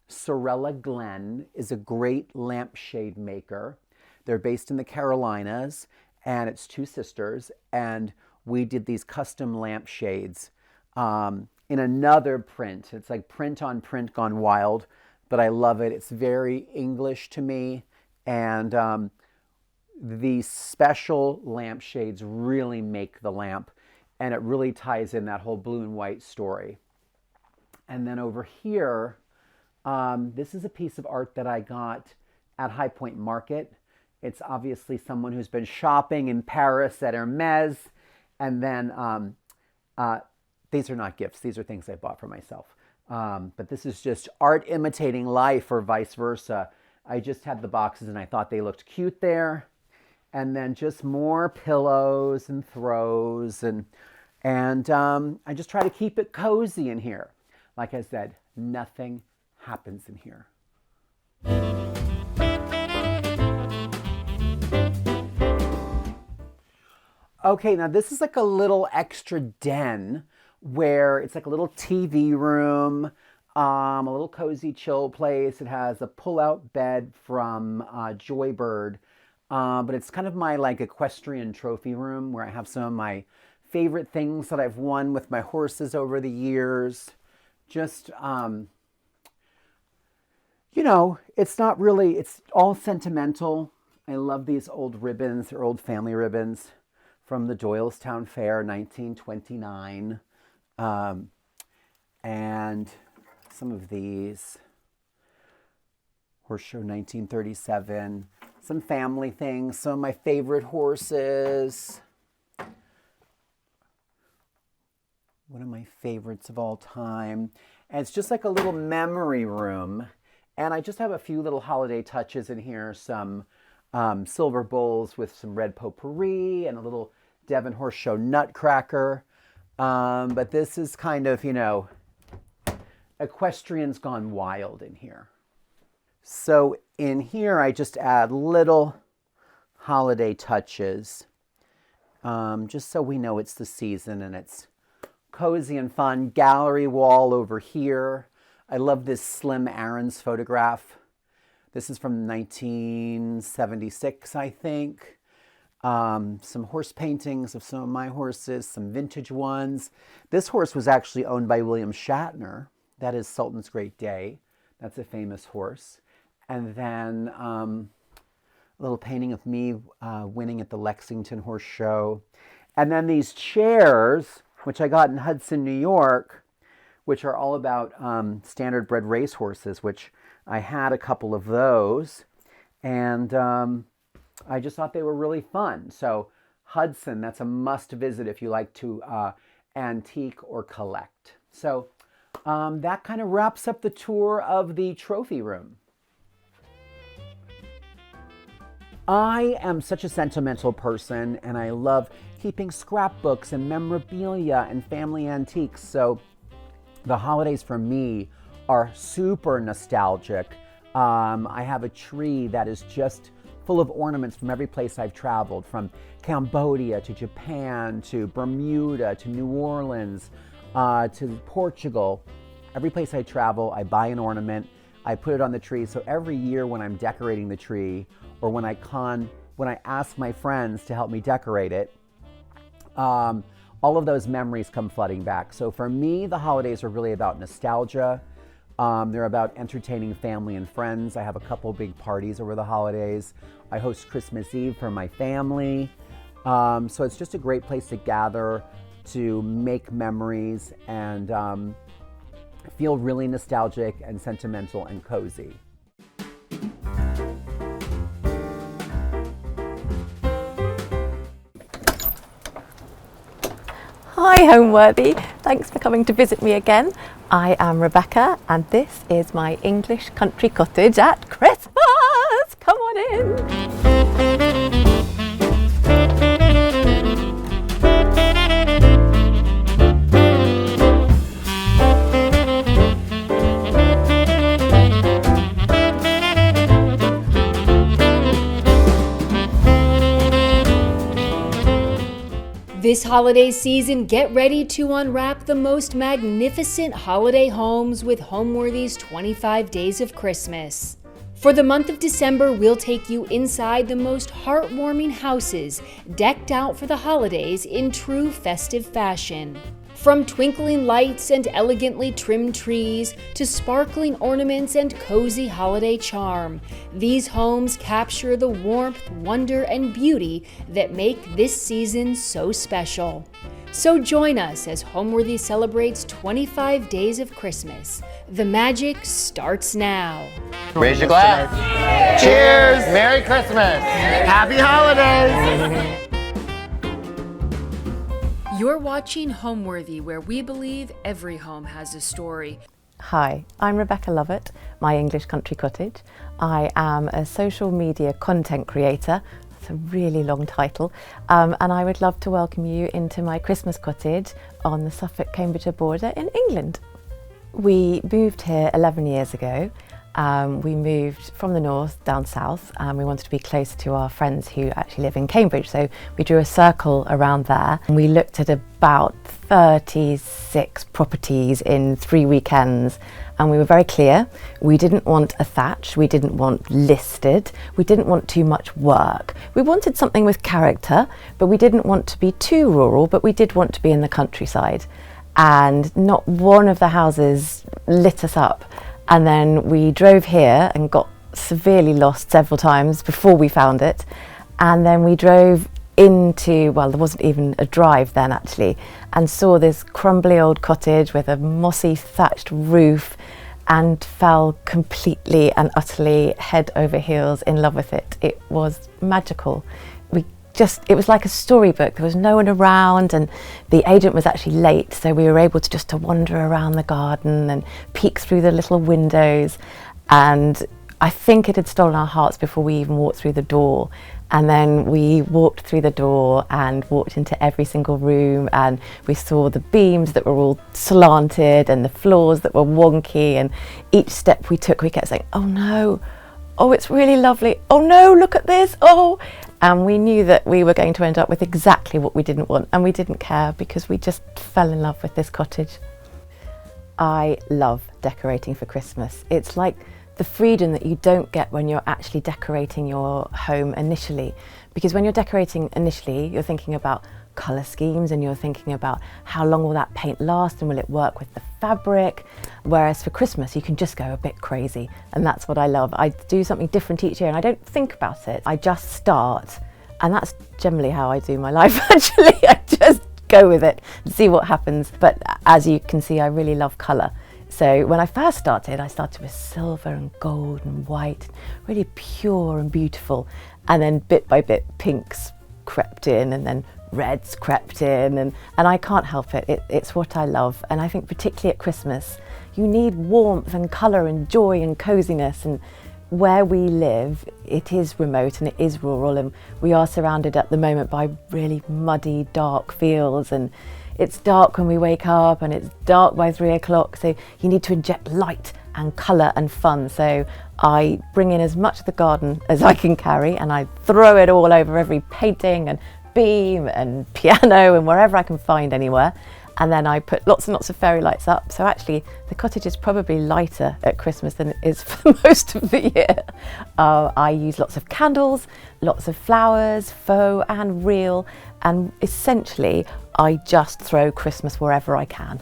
S2: Sorella Glen is a great lampshade maker. They're based in the Carolinas, and it's 2 sisters. And we did these custom lampshades in another print. It's like print on print gone wild, but I love it. It's very English to me. And these special lampshades really make the lamp, and it really ties in that whole blue and white story. And then over here, this is a piece of art that I got at High Point Market. It's obviously someone who's been shopping in Paris at Hermes. And then these are not gifts. These are things I bought for myself. But this is just art imitating life, or vice versa. I just had the boxes and I thought they looked cute there. And then just more pillows and throws. And I just try to keep it cozy in here. Like I said, nothing happens in here. Okay, now this is like a little extra den where it's like a little TV room, a little cozy chill place. It has a pull-out bed from Joybird, but it's kind of my like equestrian trophy room where I have some of my favorite things that I've won with my horses over the years. Just, you know, it's not really, it's all sentimental. I love these old ribbons. They're old family ribbons from the Doylestown Fair, 1929. And some of these, Horse Show 1937, some family things, some of my favorite horses. One of my favorites of all time. And it's just like a little memory room. And I just have a few little holiday touches in here, some silver bowls with some red potpourri and a little Devon Horse Show nutcracker. But this is kind of, you know, equestrians gone wild in here. So in here, I just add little holiday touches, just so we know it's the season and it's cozy and fun. Gallery wall over here. I love this Slim Aarons photograph. This is from 1976, I think. Some horse paintings of some of my horses, some vintage ones. This horse was actually owned by William Shatner. That is Sultan's Great Day. That's a famous horse. And then little painting of me winning at the Lexington Horse Show. And then these chairs, which I got in Hudson, New York, which are all about standard bred racehorses, which I had a couple of those. And I just thought they were really fun. So Hudson, that's a must visit if you like to antique or collect. So that kind of wraps up the tour of the trophy room. I am such a sentimental person, and I love keeping scrapbooks and memorabilia and family antiques. So the holidays for me are super nostalgic. I have a tree that is just full of ornaments from every place I've traveled, from Cambodia to Japan to Bermuda to New Orleans to Portugal. Every place I travel, I buy an ornament, I put it on the tree. So every year when I'm decorating the tree, or when I ask my friends to help me decorate it, all of those memories come flooding back. So for me, the holidays are really about nostalgia. They're about entertaining family and friends. I have a couple big parties over the holidays. I host Christmas Eve for my family. So it's just a great place to gather, to make memories, and feel really nostalgic and sentimental and cozy.
S6: Hi Homeworthy, thanks for coming to visit me again. I am Rebecca and this is my English country cottage at Christmas. Come on in.
S3: This holiday season, get ready to unwrap the most magnificent holiday homes with Homeworthy's 25 Days of Christmas. For the month of December, we'll take you inside the most heartwarming houses, decked out for the holidays in true festive fashion. From twinkling lights and elegantly trimmed trees to sparkling ornaments and cozy holiday charm, these homes capture the warmth, wonder, and beauty that make this season so special. So join us as Homeworthy celebrates 25 days of Christmas. The magic starts now.
S4: Raise your glass. Cheers! Merry Christmas! Happy holidays!
S1: You're watching Homeworthy, where we believe every home has a story.
S6: Hi, I'm Rebecca Lovett, my English country cottage. I am a social media content creator. That's a really long title. And I would love to welcome you into my Christmas cottage on the Suffolk-Cambridgeshire border in England. We moved here 11 years ago. We moved from the north down south, and we wanted to be close to our friends who actually live in Cambridge, so we drew a circle around there. And we looked at about 36 properties in 3 weekends, and we were very clear. We didn't want a thatch, we didn't want listed, we didn't want too much work. We wanted something with character, but we didn't want to be too rural, but we did want to be in the countryside. And not one of the houses lit us up. And then we drove here and got severely lost several times before we found it. And then we drove into, well, there wasn't even a drive then actually, and saw this crumbly old cottage with a mossy thatched roof, and fell completely and utterly head over heels in love with it. It was magical. It was like a storybook. There was no one around, and the agent was actually late, so we were able to just wander around the garden and peek through the little windows. And I think it had stolen our hearts before we even walked through the door. And then we walked through the door and walked into every single room, and we saw the beams that were all slanted and the floors that were wonky, and each step we took we kept saying, oh no, oh it's really lovely, oh no, look at this, oh. And we knew that we were going to end up with exactly what we didn't want, and we didn't care because we just fell in love with this cottage. I love decorating for Christmas. It's like the freedom that you don't get when you're actually decorating your home initially. Because when you're decorating initially, you're thinking about colour schemes and you're thinking about how long will that paint last and will it work with the fabric. Whereas for Christmas, you can just go a bit crazy. And that's what I love. I do something different each year and I don't think about it. I just start. And that's generally how I do my life, actually. I just go with it and see what happens. But as you can see, I really love colour. So when I first started, I started with silver and gold and white, really pure and beautiful. And then bit by bit, pinks crept in and then reds crept in. And I can't help it. It's what I love. And I think particularly at Christmas, you need warmth and colour and joy and coziness. And where we live, it is remote and it is rural, and we are surrounded at the moment by really muddy, dark fields, and it's dark when we wake up and it's dark by 3 o'clock, so you need to inject light and colour and fun. So I bring in as much of the garden as I can carry and I throw it all over every painting and beam and piano and wherever I can find anywhere. And then I put lots and lots of fairy lights up. So actually the cottage is probably lighter at Christmas than it is for most of the year. I use lots of candles, lots of flowers, faux and real. And essentially, I just throw Christmas wherever I can.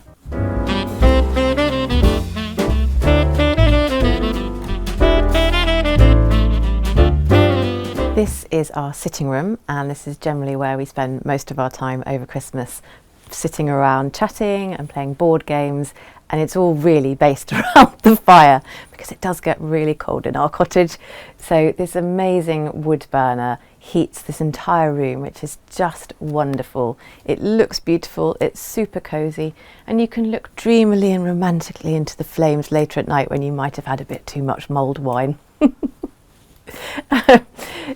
S6: This is our sitting room, and this is generally where we spend most of our time over Christmas, sitting around chatting and playing board games, and it's all really based around the fire because it does get really cold in our cottage. So this amazing wood burner heats this entire room, which is just wonderful. It looks beautiful, it's super cozy, and you can look dreamily and romantically into the flames later at night when you might have had a bit too much mulled wine.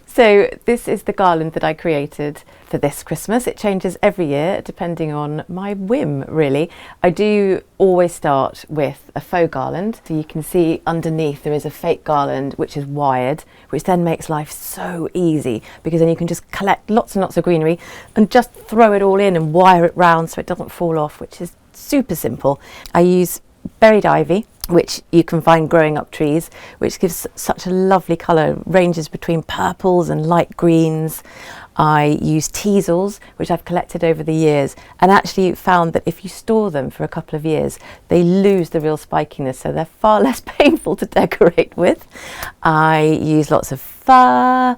S6: So this is the garland that I created for this Christmas. It changes every year depending on my whim, really. I do always start with a faux garland. So you can see underneath there is a fake garland which is wired, which then makes life so easy because then you can just collect lots and lots of greenery and just throw it all in and wire it round so it doesn't fall off, which is super simple. I use buried ivy, which you can find growing up trees, which gives such a lovely colour, ranges between purples and light greens. I use teasels, which I've collected over the years, and actually found that if you store them for a couple of years, they lose the real spikiness, so they're far less painful to decorate with. I use lots of fur.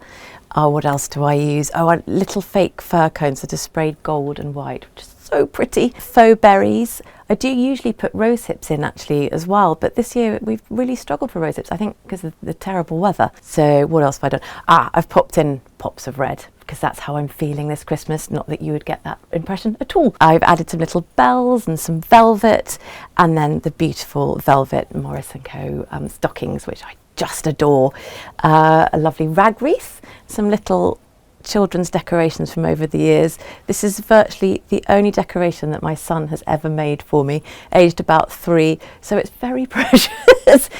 S6: What else do I use? Little fake fir cones that are sprayed gold and white, which is so pretty. Faux berries. I do usually put rose hips in actually as well, but this year we've really struggled for rose hips, I think because of the terrible weather. So what else have I done? I've popped in pops of red because that's how I'm feeling this Christmas. Not that you would get that impression at all. I've added some little bells and some velvet, and then the beautiful velvet Morris & Co. Stockings, which I just adore. A lovely rag wreath, some little children's decorations from over the years. This is virtually the only decoration that my son has ever made for me, aged about 3, so it's very precious,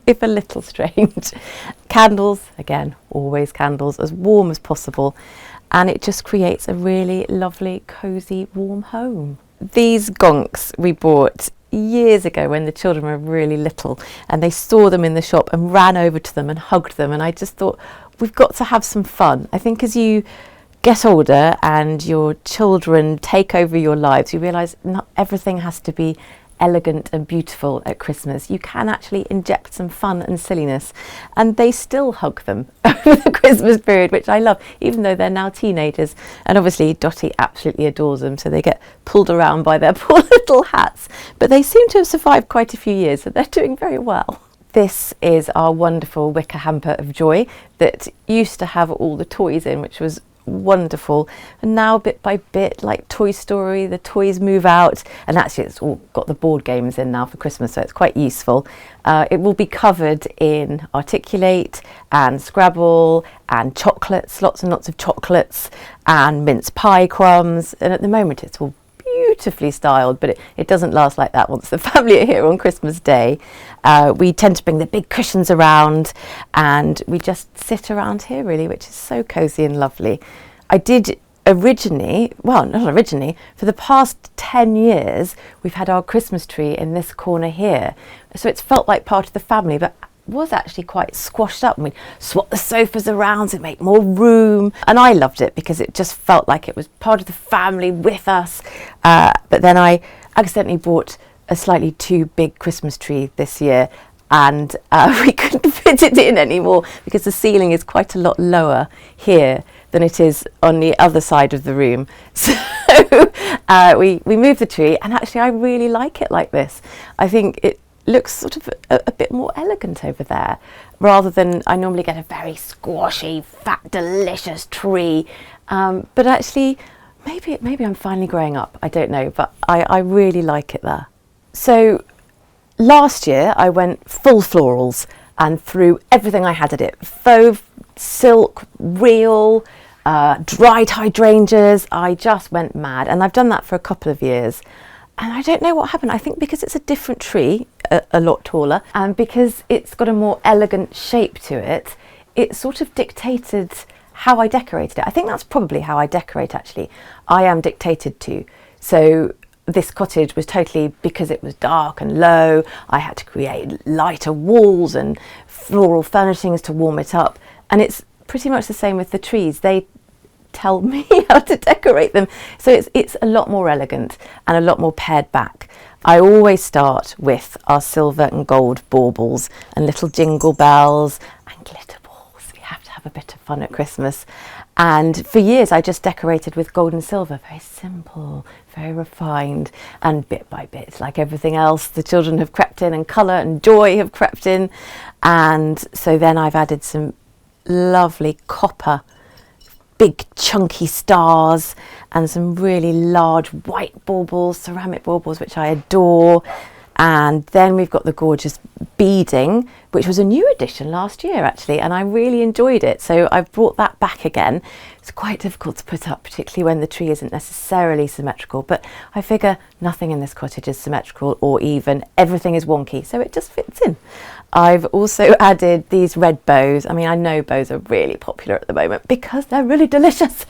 S6: if a little strange. Candles, again, always candles, as warm as possible, and it just creates a really lovely, cosy, warm home. These gonks we bought years ago when the children were really little, and they saw them in the shop and ran over to them and hugged them, and I just thought, we've got to have some fun. I think as you get older and your children take over your lives, you realise not everything has to be elegant and beautiful at Christmas. You can actually inject some fun and silliness, and they still hug them over the Christmas period, which I love, even though they're now teenagers. And obviously Dottie absolutely adores them, so they get pulled around by their poor little hats, but they seem to have survived quite a few years, so they're doing very well. This is our wonderful wicker hamper of joy that used to have all the toys in, which was wonderful, and now bit by bit, like Toy Story, the toys move out, and actually it's all got the board games in now for Christmas, so it's quite useful. It will be covered in Articulate and Scrabble and chocolates, lots and lots of chocolates and mince pie crumbs, and at the moment it's all beautifully styled, but it doesn't last like that once the family are here on Christmas Day. We tend to bring the big cushions around and we just sit around here really, which is so cosy and lovely. I did originally, well, not originally, for the past 10 years we've had our Christmas tree in this corner here, so it's felt like part of the family, but was actually quite squashed up, and we'd swap the sofas around to make more room, and I loved it because it just felt like it was part of the family with us. But then I accidentally bought a slightly too big Christmas tree this year, and we couldn't fit it in anymore because the ceiling is quite a lot lower here than it is on the other side of the room. So we moved the tree, and actually I really like it like this. I think it looks sort of a bit more elegant over there, rather than I normally get a very squashy, fat, delicious tree. But actually, maybe I'm finally growing up, I don't know, but I really like it there. So last year I went full florals and threw everything I had at it. Faux, silk, real, dried hydrangeas. I just went mad, and I've done that for a couple of years. And I don't know what happened. I think because it's a different tree, a lot taller, and because it's got a more elegant shape to it, it sort of dictated how I decorated it. I think that's probably how I decorate, actually. I am dictated to. So this cottage was totally, because it was dark and low, I had to create lighter walls and floral furnishings to warm it up. And it's pretty much the same with the trees. They tell me how to decorate them. So it's a lot more elegant and a lot more pared back. I always start with our silver and gold baubles and little jingle bells and glitter balls. You have to have a bit of fun at Christmas. And for years I just decorated with gold and silver, very simple, very refined, and bit by bit, like everything else, the children have crept in, and colour and joy have crept in. And so then I've added some lovely copper, big chunky stars, and some really large white baubles, ceramic baubles, which I adore. And then we've got the gorgeous beading, which was a new addition last year actually, and I really enjoyed it. So I've brought that back again. It's quite difficult to put up, particularly when the tree isn't necessarily symmetrical, but I figure nothing in this cottage is symmetrical or even. Everything is wonky, so it just fits in. I've also added these red bows. I mean, I know bows are really popular at the moment because they're really delicious,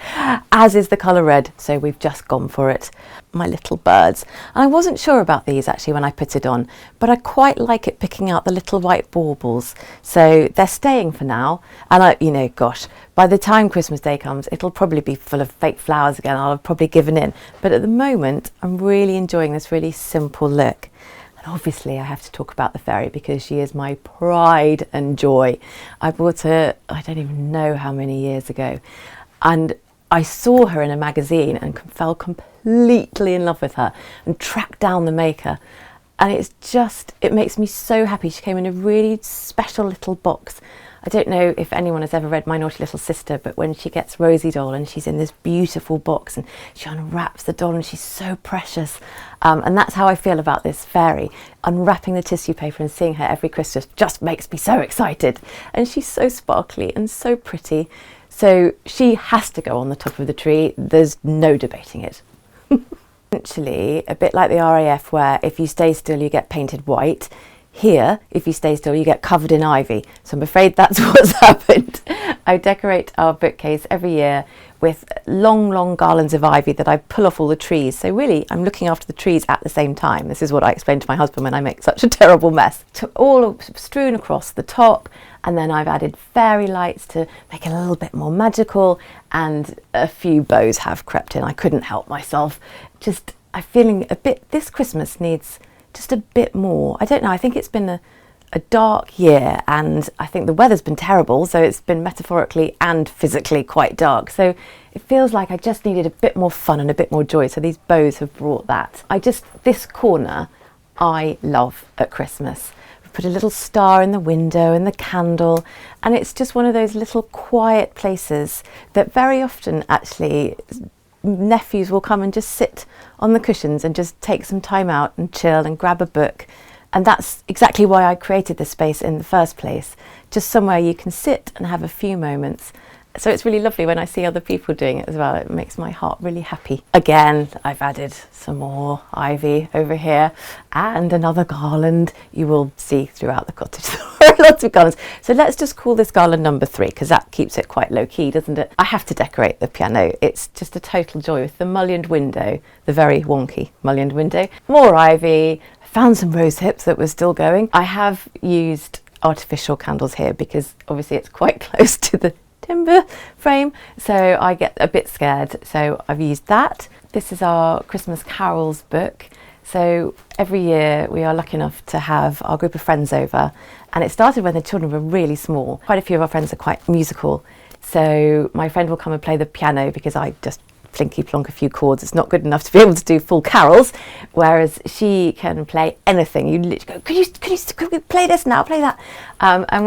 S6: as is the colour red, so we've just gone for it. My little birds. And I wasn't sure about these actually when I put it on, but I quite like it picking out the little white baubles. So they're staying for now. And gosh, by the time Christmas Day comes, it'll probably be full of fake flowers again. I'll have probably given in. But at the moment, I'm really enjoying this really simple look. And obviously I have to talk about the fairy because she is my pride and joy. I bought her, I don't even know how many years ago. And I saw her in a magazine and fell completely in love with her and tracked down the maker. And it makes me so happy. She came in a really special little box. I don't know if anyone has ever read My Naughty Little Sister, but when she gets Rosie doll and she's in this beautiful box and she unwraps the doll and she's so precious. And that's how I feel about this fairy. Unwrapping the tissue paper and seeing her every Christmas just makes me so excited. And she's so sparkly and so pretty. So she has to go on the top of the tree. There's no debating it. Essentially, a bit like the RAF, where if you stay still you get painted white. Here, if you stay still, you get covered in ivy. So I'm afraid that's what's happened. I decorate our bookcase every year with long garlands of ivy that I pull off all the trees. So really, I'm looking after the trees at the same time. This is what I explain to my husband when I make such a terrible mess. All strewn across the top, and then I've added fairy lights to make it a little bit more magical, and a few bows have crept in. I couldn't help myself. I'm feeling a bit, this Christmas needs just a bit more. I don't know, I think it's been a dark year, and I think the weather's been terrible, so it's been metaphorically and physically quite dark. So it feels like I just needed a bit more fun and a bit more joy, so these bows have brought that. This corner I love at Christmas. We've put a little star in the window and the candle, and it's just one of those little quiet places that very often actually nephews will come and just sit on the cushions and just take some time out and chill and grab a book. And that's exactly why I created this space in the first place, just somewhere you can sit and have a few moments. So it's really lovely when I see other people doing it as well. It makes my heart really happy. Again, I've added some more ivy over here and another garland. You will see throughout the cottage there are lots of garlands. So let's just call this garland number 3, because that keeps it quite low key, doesn't it? I have to decorate the piano. It's just a total joy with the mullioned window, the very wonky mullioned window. More ivy. I found some rose hips that were still going. I have used artificial candles here because obviously it's quite close to the timber frame, so I get a bit scared, so I've used that. This is our Christmas carols book. So every year we are lucky enough to have our group of friends over, and it started when the children were really small. Quite a few of our friends are quite musical, so my friend will come and play the piano because I just plinky plonk a few chords. It's not good enough to be able to do full carols, whereas she can play anything. You literally go, could you play this now, play that? And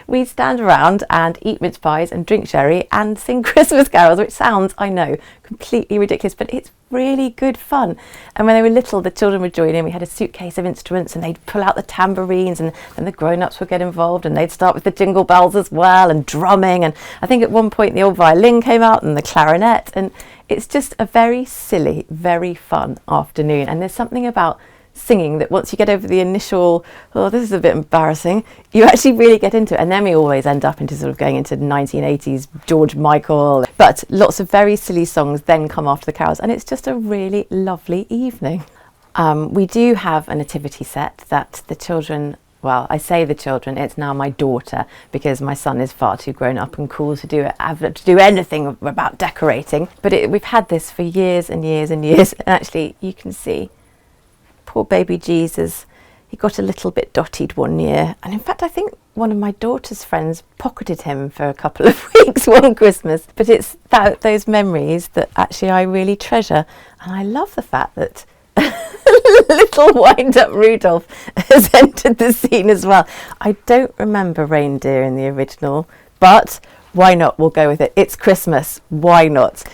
S6: we stand around and eat mince pies and drink sherry and sing Christmas carols, which sounds, I know, completely ridiculous, but it's really good fun. And when they were little, the children would join in. We had a suitcase of instruments and they'd pull out the tambourines, and then the grown-ups would get involved and they'd start with the jingle bells as well, and drumming, and I think at one point the old violin came out and the clarinet, and it's just a very silly, very fun afternoon. And there's something about singing that once you get over the initial, oh, this is a bit embarrassing, you actually really get into it. And then we always end up into sort of going into 1980s George Michael. But lots of very silly songs then come after the carols, and it's just a really lovely evening. We do have a nativity set that the children, well, I say the children, it's now my daughter, because my son is far too grown up and cool to do anything about decorating. But we've had this for years and years and years, and actually you can see poor baby Jesus, he got a little bit dotted one year, and in fact I think one of my daughter's friends pocketed him for a couple of weeks one Christmas. But it's those memories that actually I really treasure, and I love the fact that little wind-up Rudolph has entered the scene as well. I don't remember reindeer in the original, but why not? We'll go with it. It's Christmas. Why not?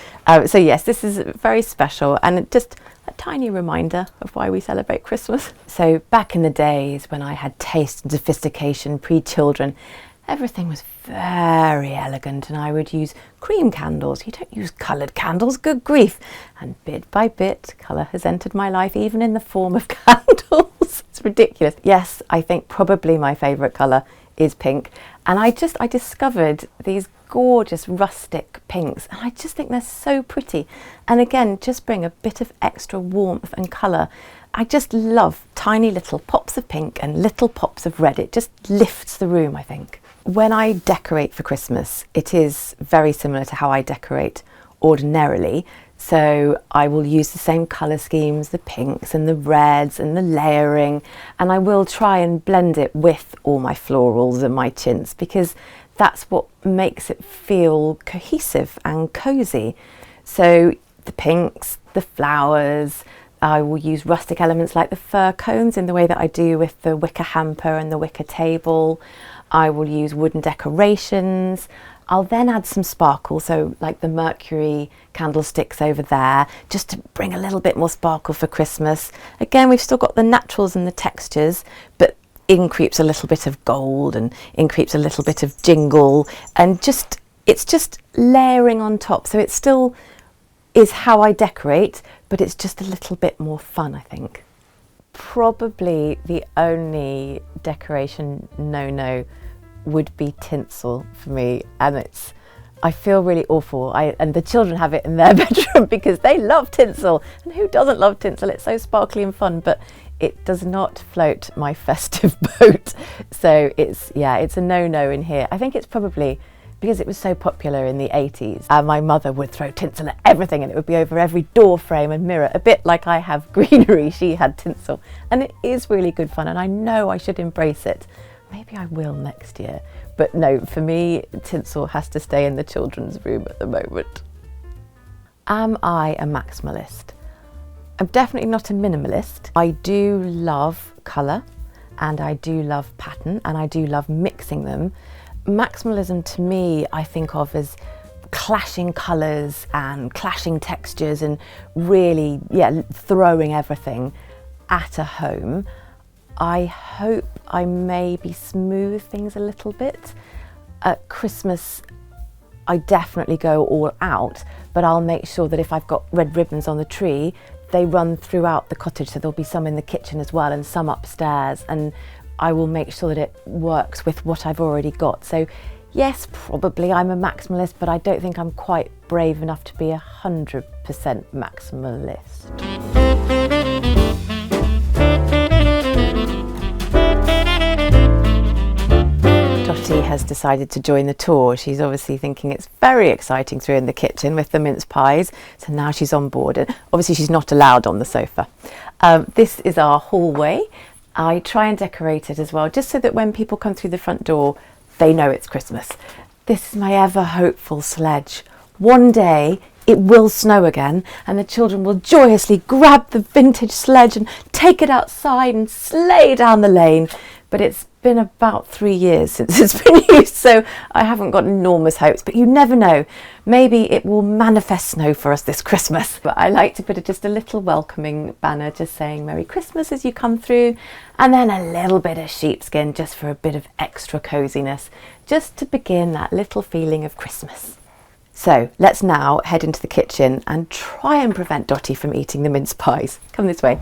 S6: So yes, this is very special, and just a tiny reminder of why we celebrate Christmas. So back in the days when I had taste and sophistication, pre-children, everything was very elegant, and I would use cream candles. You don't use coloured candles, good grief. And bit by bit, colour has entered my life, even in the form of candles. It's ridiculous. Yes, I think probably my favourite colour is pink. And I discovered these gorgeous rustic pinks, and I just think they're so pretty. And again, just bring a bit of extra warmth and colour. I just love tiny little pops of pink and little pops of red. It just lifts the room, I think. When I decorate for Christmas, it is very similar to how I decorate ordinarily. So I will use the same colour schemes, the pinks and the reds and the layering, and I will try and blend it with all my florals and my chintz, because that's what makes it feel cohesive and cosy. So the pinks, the flowers, I will use rustic elements like the fir cones in the way that I do with the wicker hamper and the wicker table. I will use wooden decorations. I'll then add some sparkle, so like the Mercury candlesticks over there, just to bring a little bit more sparkle for Christmas. Again, we've still got the naturals and the textures, but in creeps a little bit of gold, and in creeps a little bit of jingle, and it's just layering on top. So it still is how I decorate, but it's just a little bit more fun, I think. Probably the only decoration no-no would be tinsel for me, and I feel really awful. And the children have it in their bedroom because they love tinsel, and who doesn't love tinsel? It's so sparkly and fun, but it does not float my festive boat. So it's a no-no in here. I think it's probably because it was so popular in the 80s. My mother would throw tinsel at everything, and it would be over every door frame and mirror, a bit like I have greenery. She had tinsel, and it is really good fun, and I know I should embrace it. Maybe I will next year, but no, for me, tinsel has to stay in the children's room at the moment. Am I a maximalist? I'm definitely not a minimalist. I do love colour, and I do love pattern, and I do love mixing them. Maximalism to me, I think of as clashing colours and clashing textures, and really, throwing everything at a home. I hope I maybe smooth things a little bit. At Christmas, I definitely go all out, but I'll make sure that if I've got red ribbons on the tree, they run throughout the cottage, so there'll be some in the kitchen as well and some upstairs, and I will make sure that it works with what I've already got. So yes, probably I'm a maximalist, but I don't think I'm quite brave enough to be 100% maximalist. Dottie has decided to join the tour. She's obviously thinking it's very exciting through in the kitchen with the mince pies. So now she's on board, and obviously she's not allowed on the sofa. This is our hallway. I try and decorate it as well, just so that when people come through the front door, they know it's Christmas. This is my ever hopeful sledge. One day it will snow again and the children will joyously grab the vintage sledge and take it outside and sleigh down the lane. But it's been about 3 years since it's been used, so I haven't got enormous hopes, but you never know. Maybe it will manifest snow for us this Christmas. But I like to put just a little welcoming banner just saying Merry Christmas as you come through, and then a little bit of sheepskin just for a bit of extra coziness, just to begin that little feeling of Christmas. So let's now head into the kitchen and try and prevent Dottie from eating the mince pies. Come this way.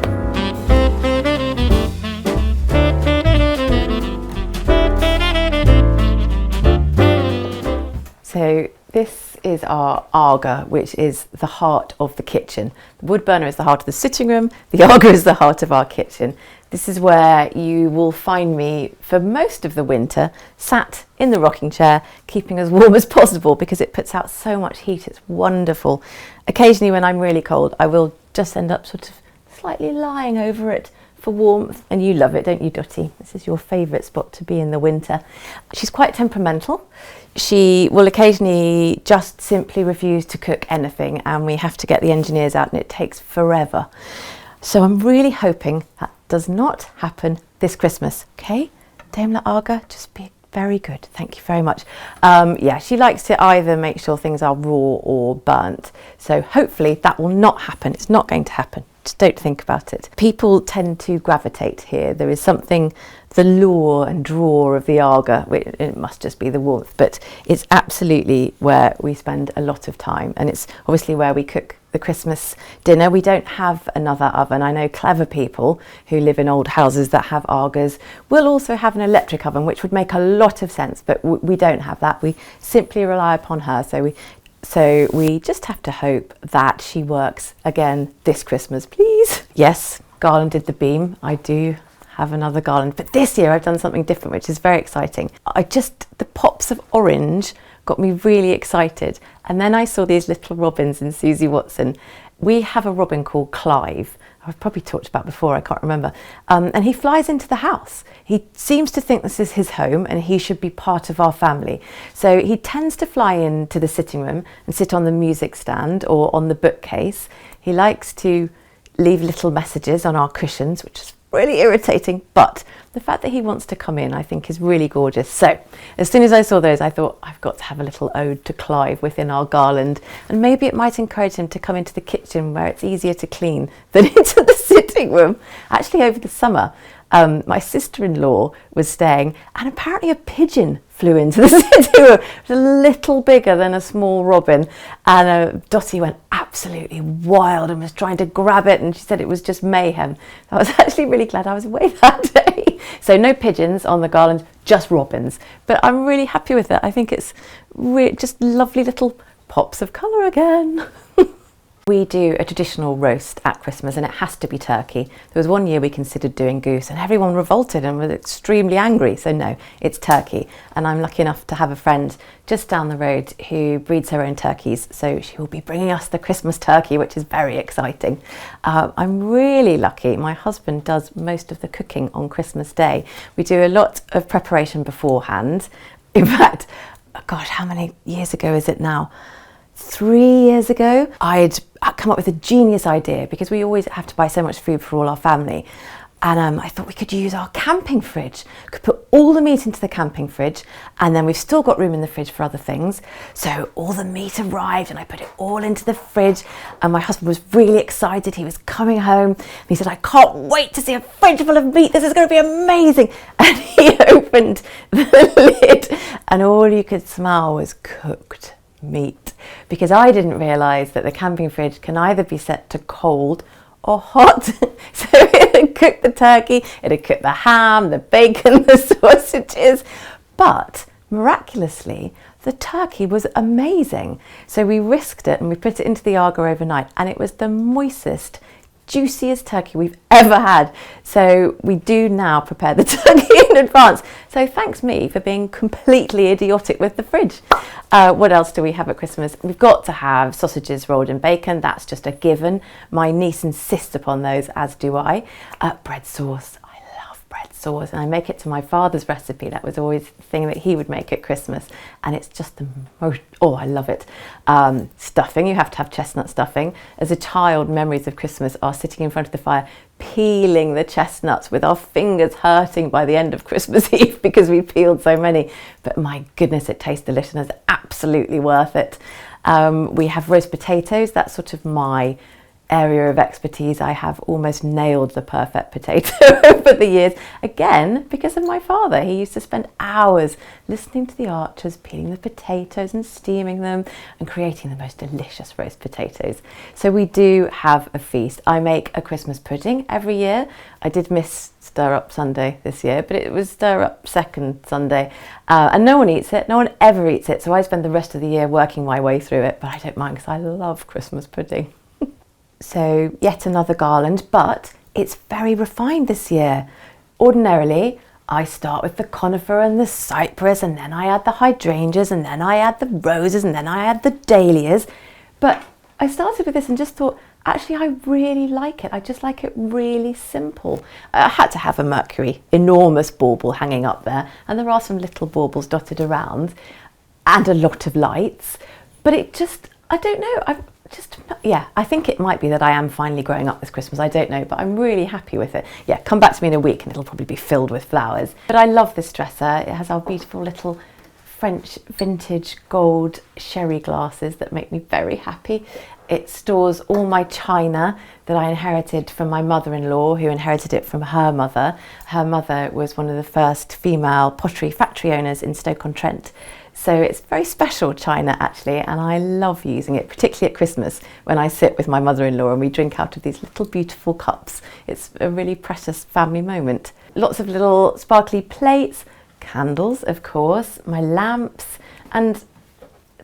S6: So this is our Aga, which is the heart of the kitchen. The wood burner is the heart of the sitting room. The Aga is the heart of our kitchen. This is where you will find me for most of the winter, sat in the rocking chair, keeping as warm as possible because it puts out so much heat. It's wonderful. Occasionally when I'm really cold, I will just end up sort of slightly lying over it for warmth, and you love it, don't you, Dottie? This is your favourite spot to be in the winter. She's quite temperamental. She will occasionally just simply refuse to cook anything, and we have to get the engineers out and it takes forever. So I'm really hoping that does not happen this Christmas. Okay, Daimler Aga, just be very good. Thank you very much. Yeah, she likes to either make sure things are raw or burnt. So hopefully that will not happen. It's not going to happen. Just don't think about it. People tend to gravitate here. There is something, the lure and draw of the Aga, it must just be the warmth, but it's absolutely where we spend a lot of time, and it's obviously where we cook the Christmas dinner. We don't have another oven. I know clever people who live in old houses that have Agas will also have an electric oven, which would make a lot of sense, but we don't have that. We simply rely upon her, so we just have to hope that she works again this Christmas, please. Yes, garlanded the beam. I do have another garland, but this year I've done something different, which is very exciting. The pops of orange got me really excited. And then I saw these little robins in Susie Watson. We have a robin called Clive. I've probably talked about before, I can't remember. And he flies into the house. He seems to think this is his home and he should be part of our family. So he tends to fly into the sitting room and sit on the music stand or on the bookcase. He likes to leave little messages on our cushions, which is really irritating, but the fact that he wants to come in I think is really gorgeous. So as soon as I saw those, I thought I've got to have a little ode to Clive within our garland, and maybe it might encourage him to come into the kitchen where it's easier to clean than into the sitting room. Actually, over the summer my sister-in-law was staying and apparently a pigeon flew into the sitting room. It was a little bigger than a small robin, and Dottie went absolutely wild and was trying to grab it, and she said it was just mayhem. I was actually really glad I was away that day. So no pigeons on the garland, just robins, but I'm really happy with it. I think it's just lovely little pops of colour again. We do a traditional roast at Christmas and it has to be turkey. There was one year we considered doing goose and everyone revolted and was extremely angry. So no, it's turkey. And I'm lucky enough to have a friend just down the road who breeds her own turkeys. So she will be bringing us the Christmas turkey, which is very exciting. I'm really lucky. My husband does most of the cooking on Christmas Day. We do a lot of preparation beforehand. In fact, gosh, how many years ago is it now? 3 years ago, I'd come up with a genius idea because we always have to buy so much food for all our family. And I thought we could use our camping fridge. Could put all the meat into the camping fridge, and then we've still got room in the fridge for other things. So all the meat arrived and I put it all into the fridge, and my husband was really excited. He was coming home and he said, I can't wait to see a fridge full of meat. This is going to be amazing. And he opened the lid and all you could smell was cooked meat, because I didn't realise that the camping fridge can either be set to cold or hot. So it had cooked the turkey, it had cooked the ham, the bacon, the sausages, but miraculously the turkey was amazing. So we risked it and we put it into the Aga overnight, and it was the moistest, juiciest turkey we've ever had. So we do now prepare the turkey in advance. So thanks me for being completely idiotic with the fridge. What else do we have at Christmas? We've got to have sausages rolled in bacon. That's just a given. My niece insists upon those, as do I. Bread sauce. Bread sauce, and I make it to my father's recipe. That was always the thing that he would make at Christmas, and it's just the most, oh, I love it. Stuffing, you have to have chestnut stuffing. As a child, memories of Christmas are sitting in front of the fire peeling the chestnuts with our fingers hurting by the end of Christmas Eve because we peeled so many, but my goodness, it tastes delicious and it's absolutely worth it. We have roast potatoes. That's sort of my area of expertise. I have almost nailed the perfect potato over the years, again because of my father. He used to spend hours listening to the archers, peeling the potatoes and steaming them and creating the most delicious roast potatoes. So we do have a feast. I make a Christmas pudding every year. I did miss Stir Up Sunday this year, but it was Stir Up second Sunday, and no one eats it. No one ever eats it, so I spend the rest of the year working my way through it, but I don't mind because I love Christmas pudding. So yet another garland, but it's very refined this year. Ordinarily, I start with the conifer and the cypress, and then I add the hydrangeas, and then I add the roses, and then I add the dahlias. But I started with this and just thought, actually, I really like it. I just like it really simple. I had to have a Mercury, enormous bauble hanging up there, and there are some little baubles dotted around, and a lot of lights. But it just, I don't know, I think it might be that I am finally growing up this Christmas. I don't know, but I'm really happy with it. Yeah, come back to me in a week and it'll probably be filled with flowers. But I love this dresser. It has our beautiful little French vintage gold sherry glasses that make me very happy. It stores all my china that I inherited from my mother-in-law, who inherited it from her mother. Her mother was one of the first female pottery factory owners in Stoke-on-Trent. So it's very special china actually, and I love using it, particularly at Christmas when I sit with my mother-in-law and we drink out of these little beautiful cups. It's a really precious family moment. Lots of little sparkly plates, candles of course, my lamps, and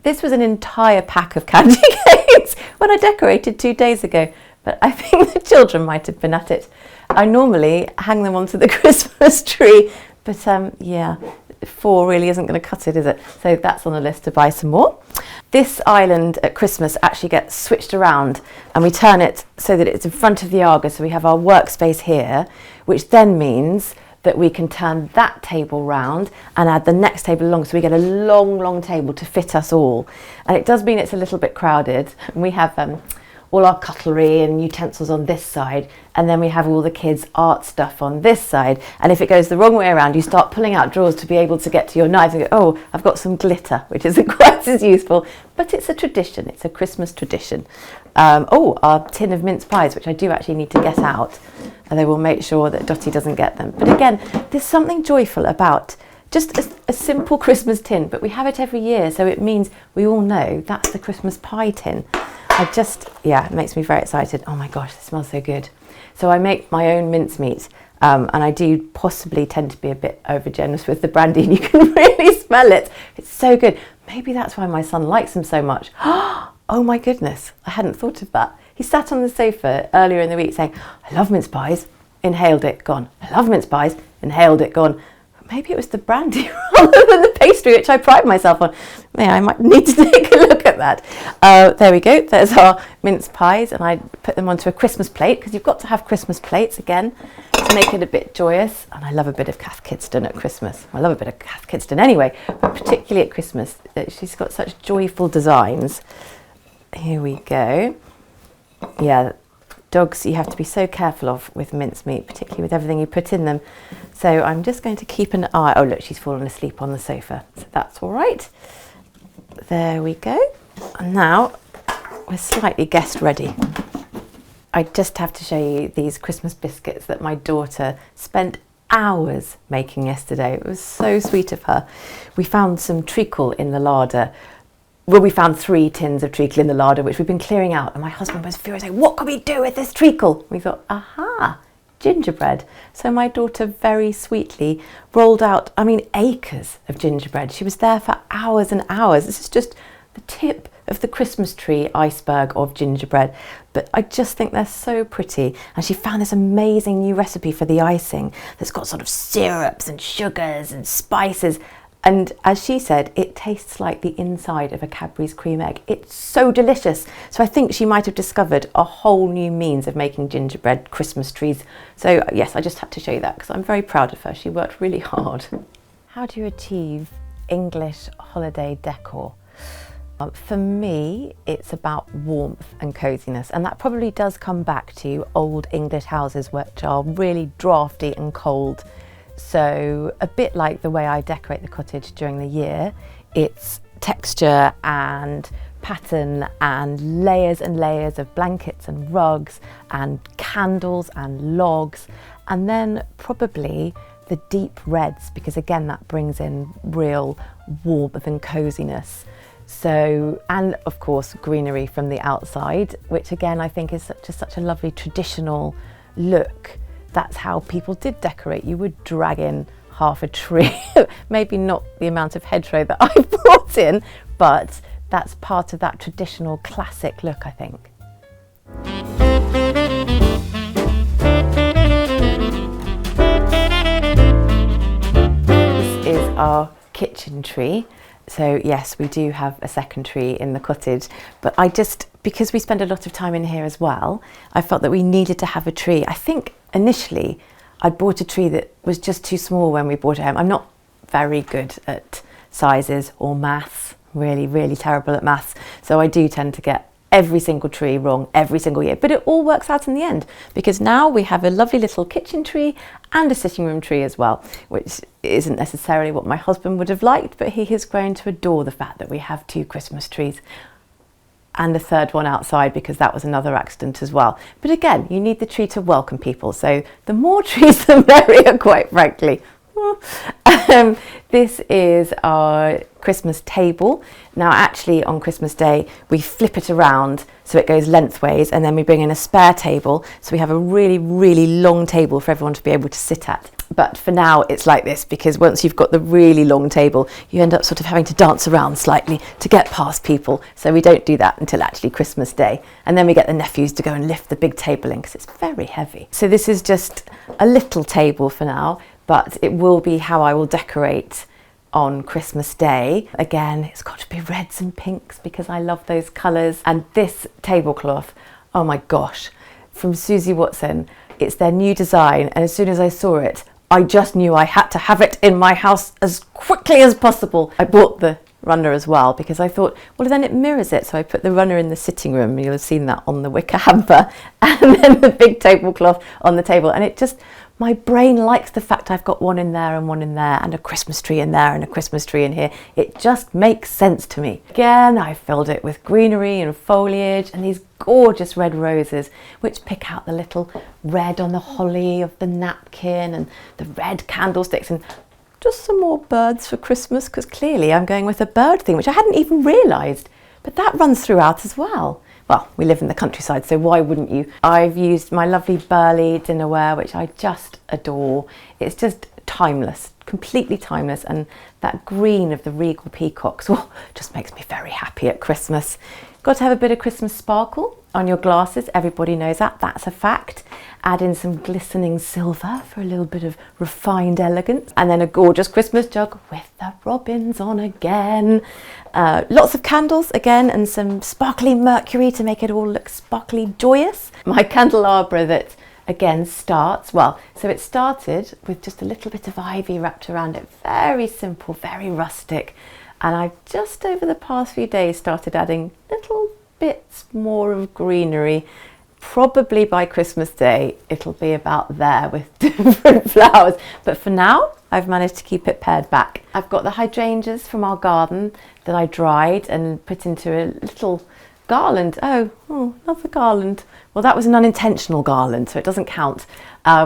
S6: this was an entire pack of candy canes when I decorated 2 days ago, but I think the children might have been at it. I normally hang them onto the Christmas tree, but yeah, 4 really isn't going to cut it, is it? So that's on the list to buy some more. This island at Christmas actually gets switched around and we turn it so that it's in front of the Arga, so we have our workspace here, which then means that we can turn that table round and add the next table along, so we get a long table to fit us all. And it does mean it's a little bit crowded, and we have all our cutlery and utensils on this side, and then we have all the kids' art stuff on this side. And if it goes the wrong way around, you start pulling out drawers to be able to get to your knives and go, oh, I've got some glitter, which isn't quite as useful, but it's a tradition, it's a Christmas tradition. Our tin of mince pies, which I do actually need to get out, and they will make sure that Dottie doesn't get them. But again, there's something joyful about just a simple Christmas tin, but we have it every year, so it means we all know that's the Christmas pie tin. It makes me very excited. Oh my gosh, it smells so good. So I make my own mincemeat, and I do possibly tend to be a bit over generous with the brandy, and you can really smell it. It's so good. Maybe that's why my son likes them so much. Oh my goodness, I hadn't thought of that. He sat on the sofa earlier in the week saying, I love mince pies, inhaled it, gone. I love mince pies, inhaled it, gone. Maybe it was the brandy rather than the pastry, which I pride myself on. Yeah, I might need to take a look at that. There we go. There's our mince pies, and I put them onto a Christmas plate, because you've got to have Christmas plates again to make it a bit joyous. And I love a bit of Kath Kidston at Christmas. I love a bit of Kath Kidston anyway, but particularly at Christmas. She's got such joyful designs. Here we go. Yeah. Dogs you have to be so careful of with mincemeat, particularly with everything you put in them. So I'm just going to keep an eye. Oh look, she's fallen asleep on the sofa, so that's all right. There we go. And now we're slightly guest ready. I just have to show you these Christmas biscuits that my daughter spent hours making yesterday. It was so sweet of her. We found some treacle in the larder. Well, we found 3 tins of treacle in the larder, which we've been clearing out, and my husband was furious, like, what can we do with this treacle? We thought, aha, gingerbread. So my daughter very sweetly rolled out, acres of gingerbread. She was there for hours and hours. This is just the tip of the Christmas tree iceberg of gingerbread, but I just think they're so pretty. And she found this amazing new recipe for the icing that's got sort of syrups and sugars and spices. And as she said, it tastes like the inside of a Cadbury's cream egg. It's so delicious. So I think she might have discovered a whole new means of making gingerbread Christmas trees. So yes, I just had to show you that because I'm very proud of her. She worked really hard. How do you achieve English holiday decor? For me, it's about warmth and coziness, and that probably does come back to old English houses which are really drafty and cold. So a bit like the way I decorate the cottage during the year, it's texture and pattern and layers of blankets and rugs and candles and logs, and then probably the deep reds, because again that brings in real warmth and coziness. So, and of course greenery from the outside, which again I think is such a lovely traditional look. That's how people did decorate. You would drag in half a tree, maybe not the amount of hedgerow that I brought in, but that's part of that traditional classic look, I think. This is our kitchen tree. So yes, we do have a second tree in the cottage, but because we spend a lot of time in here as well, I felt that we needed to have a tree. I think initially I bought a tree that was just too small when we bought it home. I'm not very good at sizes or maths, really terrible at maths. So I do tend to get every single tree wrong every single year, but it all works out in the end because now we have a lovely little kitchen tree and a sitting room tree as well, which isn't necessarily what my husband would have liked, but he has grown to adore the fact that we have 2 Christmas trees and a third one outside because that was another accident as well. But again, you need the tree to welcome people, so the more trees the merrier, quite frankly. This is our Christmas table. Now actually on Christmas Day we flip it around so it goes lengthways, and then we bring in a spare table so we have a really long table for everyone to be able to sit at. But for now it's like this because once you've got the really long table you end up sort of having to dance around slightly to get past people, so we don't do that until actually Christmas Day, and then we get the nephews to go and lift the big table in because it's very heavy. So this is just a little table for now, but it will be how I will decorate on Christmas Day. Again, it's got to be reds and pinks because I love those colours. And this tablecloth, oh my gosh, from Susie Watson, it's their new design, and as soon as I saw it, I just knew I had to have it in my house as quickly as possible. I bought the runner as well because I thought, well then it mirrors it, so I put the runner in the sitting room, you'll have seen that on the wicker hamper, and then the big tablecloth on the table, and it just, my brain likes the fact I've got one in there and one in there and a Christmas tree in there and a Christmas tree in here. It just makes sense to me. Again, I filled it with greenery and foliage and these gorgeous red roses which pick out the little red on the holly of the napkin and the red candlesticks, and just some more birds for Christmas because clearly I'm going with a bird theme, which I hadn't even realised, but that runs throughout as well. Well, we live in the countryside, so why wouldn't you? I've used my lovely Burley dinnerware, which I just adore. It's just timeless, completely timeless, and that green of the regal peacocks just makes me very happy at Christmas. Got to have a bit of Christmas sparkle on your glasses, everybody knows that, that's a fact. Add in some glistening silver for a little bit of refined elegance, and then a gorgeous Christmas jug with the robins on again. Lots of candles again, and some sparkly mercury to make it all look sparkly joyous. My candelabra that again starts, well, so it started with just a little bit of ivy wrapped around it, very simple, very rustic, and I've just over the past few days started adding little bits more of greenery. Probably by Christmas Day it'll be about there with different flowers, but for now I've managed to keep it pared back. I've got the hydrangeas from our garden that I dried and put into a little garland. Oh, another garland. Well, that was an unintentional garland, so it doesn't count,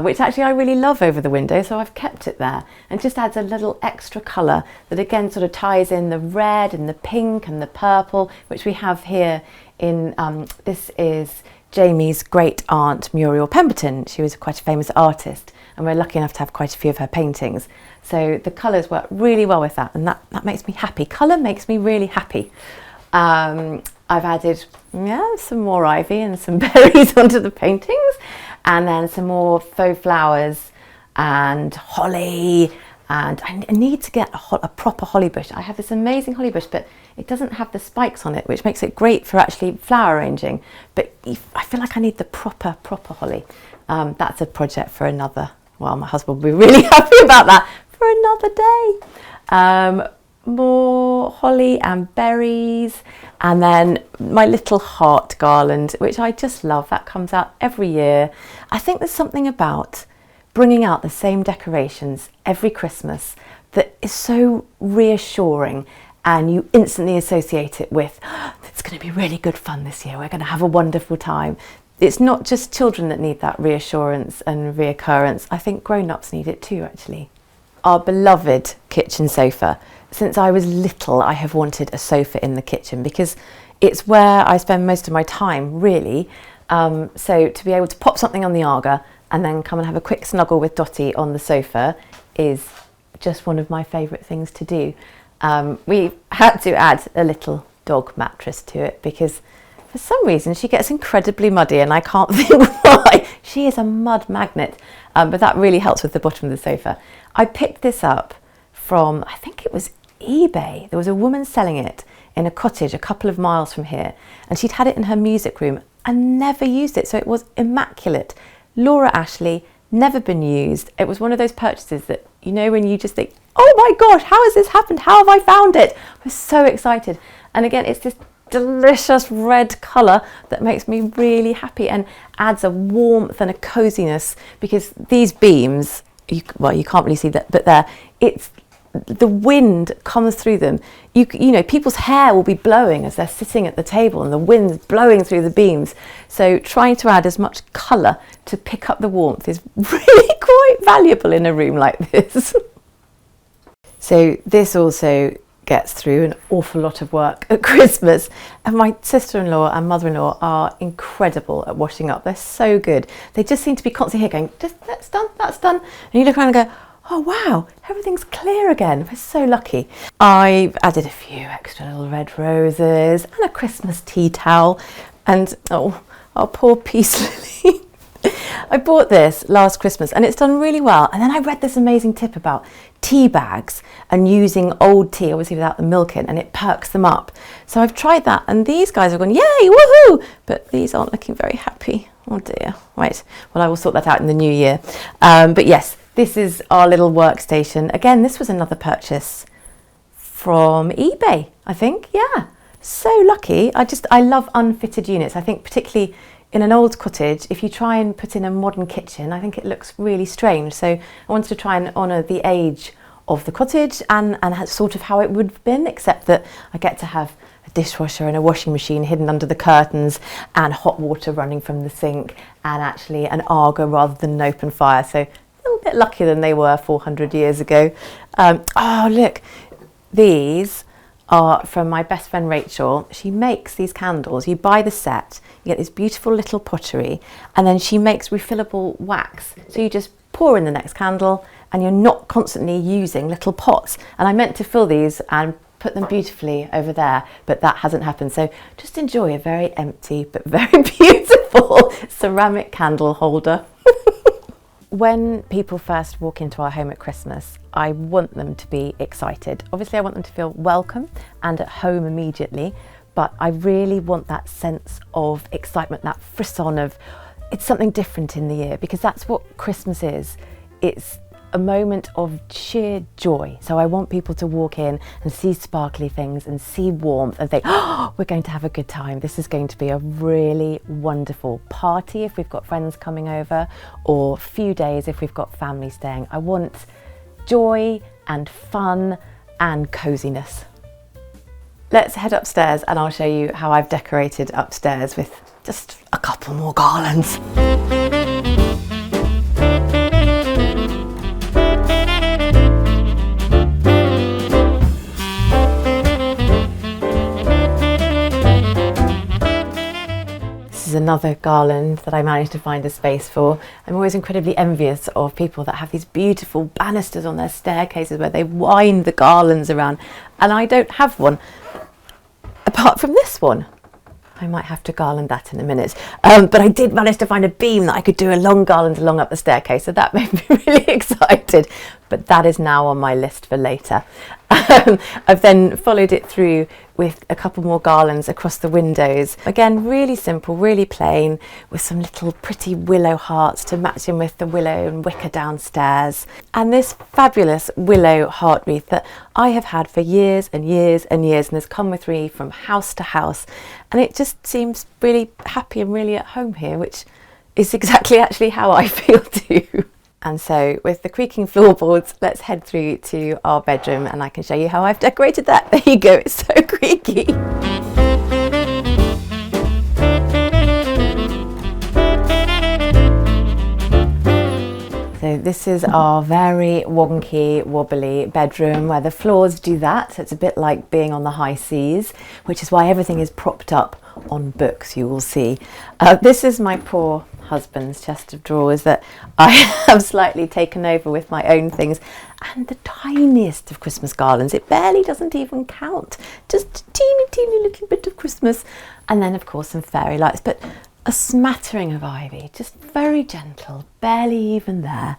S6: which actually I really love over the window, so I've kept it there, and just adds a little extra colour that again sort of ties in the red and the pink and the purple, which we have here in, this is Jamie's great aunt Muriel Pemberton. She was quite a famous artist, and we're lucky enough to have quite a few of her paintings. So the colours work really well with that, and that makes me happy. Colour makes me really happy. I've added some more ivy and some berries onto the paintings, and then some more faux flowers and holly, and I need to get a proper holly bush. I have this amazing holly bush, but it doesn't have the spikes on it, which makes it great for actually flower arranging, but I feel like I need the proper holly. That's a project for another, well, my husband will be really happy about that, for another day. More holly and berries, and then my little heart garland, which I just love. That comes out every year. I think there's something about bringing out the same decorations every Christmas that is so reassuring, and you instantly associate it with, it's going to be really good fun this year, we're going to have a wonderful time. It's not just children that need that reassurance and reoccurrence. I think grown-ups need it too, actually. Our beloved kitchen sofa. Since I was little, I have wanted a sofa in the kitchen because it's where I spend most of my time, really. So to be able to pop something on the Aga and then come and have a quick snuggle with Dottie on the sofa is just one of my favourite things to do. We had to add a little dog mattress to it because for some reason she gets incredibly muddy and I can't think why. She is a mud magnet, but that really helps with the bottom of the sofa. I picked this up from, I think it was eBay. There was a woman selling it in a cottage a couple of miles from here, and she'd had it in her music room and never used it, so it was immaculate. Laura Ashley, never been used. It was one of those purchases that, you know, when you just think, oh my gosh, how has this happened? How have I found it? I was so excited. And again, it's this delicious red colour that makes me really happy and adds a warmth and a coziness, because these beams, you can't really see that, but the wind comes through them. You know, people's hair will be blowing as they're sitting at the table and the wind's blowing through the beams. So trying to add as much colour to pick up the warmth is really quite valuable in a room like this. So this also gets through an awful lot of work at Christmas, and my sister-in-law and mother-in-law are incredible at washing up. They're so good. They just seem to be constantly here going, just that's done. And you look around and go, oh wow, everything's clear again. We're so lucky. I've added a few extra little red roses and a Christmas tea towel, and oh, our poor peace lily. I bought this last Christmas and it's done really well, and then I read this amazing tip about tea bags and using old tea, obviously without the milk in, and it perks them up. So I've tried that, and these guys are going, yay, woohoo, but these aren't looking very happy. Oh dear. Right, well, I will sort that out in the new year. But yes, this is our little workstation. Again, this was another purchase from eBay, I think. Yeah, so lucky. I love unfitted units. I think particularly in an old cottage, if you try and put in a modern kitchen, I think it looks really strange. So I wanted to try and honour the age of the cottage and sort of how it would have been, except that I get to have a dishwasher and a washing machine hidden under the curtains and hot water running from the sink and actually an Aga rather than an open fire. So a little bit luckier than they were 400 years ago. Oh, look, these are from my best friend Rachel. She makes these candles. You buy the set, you get this beautiful little pottery, and then she makes refillable wax. So you just pour in the next candle and you're not constantly using little pots. And I meant to fill these and put them beautifully over there, but that hasn't happened. So just enjoy a very empty but very beautiful ceramic candle holder. When people first walk into our home at Christmas, I want them to be excited. Obviously, I want them to feel welcome and at home immediately, but I really want that sense of excitement, that frisson of it's something different in the year, because that's what Christmas is. It's a moment of sheer joy. So I want people to walk in and see sparkly things and see warmth and think, oh, we're going to have a good time. This is going to be a really wonderful party if we've got friends coming over, or few days if we've got family staying. I want joy and fun and coziness. Let's head upstairs and I'll show you how I've decorated upstairs with just a couple more garlands. Is another garland that I managed to find a space for. I'm always incredibly envious of people that have these beautiful banisters on their staircases where they wind the garlands around, and I don't have one apart from this one. I might have to garland that in a minute. But I did manage to find a beam that I could do a long garland along up the staircase, so that made me really excited. But that is now on my list for later. I've then followed it through with a couple more garlands across the windows. Again, really simple, really plain, with some little pretty willow hearts to match in with the willow and wicker downstairs. And this fabulous willow heart wreath that I have had for years and years and years, and has come with me from house to house. And it just seems really happy and really at home here, which is exactly actually how I feel too. And so with the creaking floorboards, let's head through to our bedroom and I can show you how I've decorated that. There you go, it's so creaky. So this is our very wonky, wobbly bedroom where the floors do that. So it's a bit like being on the high seas, which is why everything is propped up on books, you will see. This is my poor husband's chest of drawers that I have slightly taken over with my own things, and the tiniest of Christmas garlands. It barely doesn't even count, just a teeny little bit of Christmas, and then of course some fairy lights, but a smattering of ivy, just very gentle, barely even there,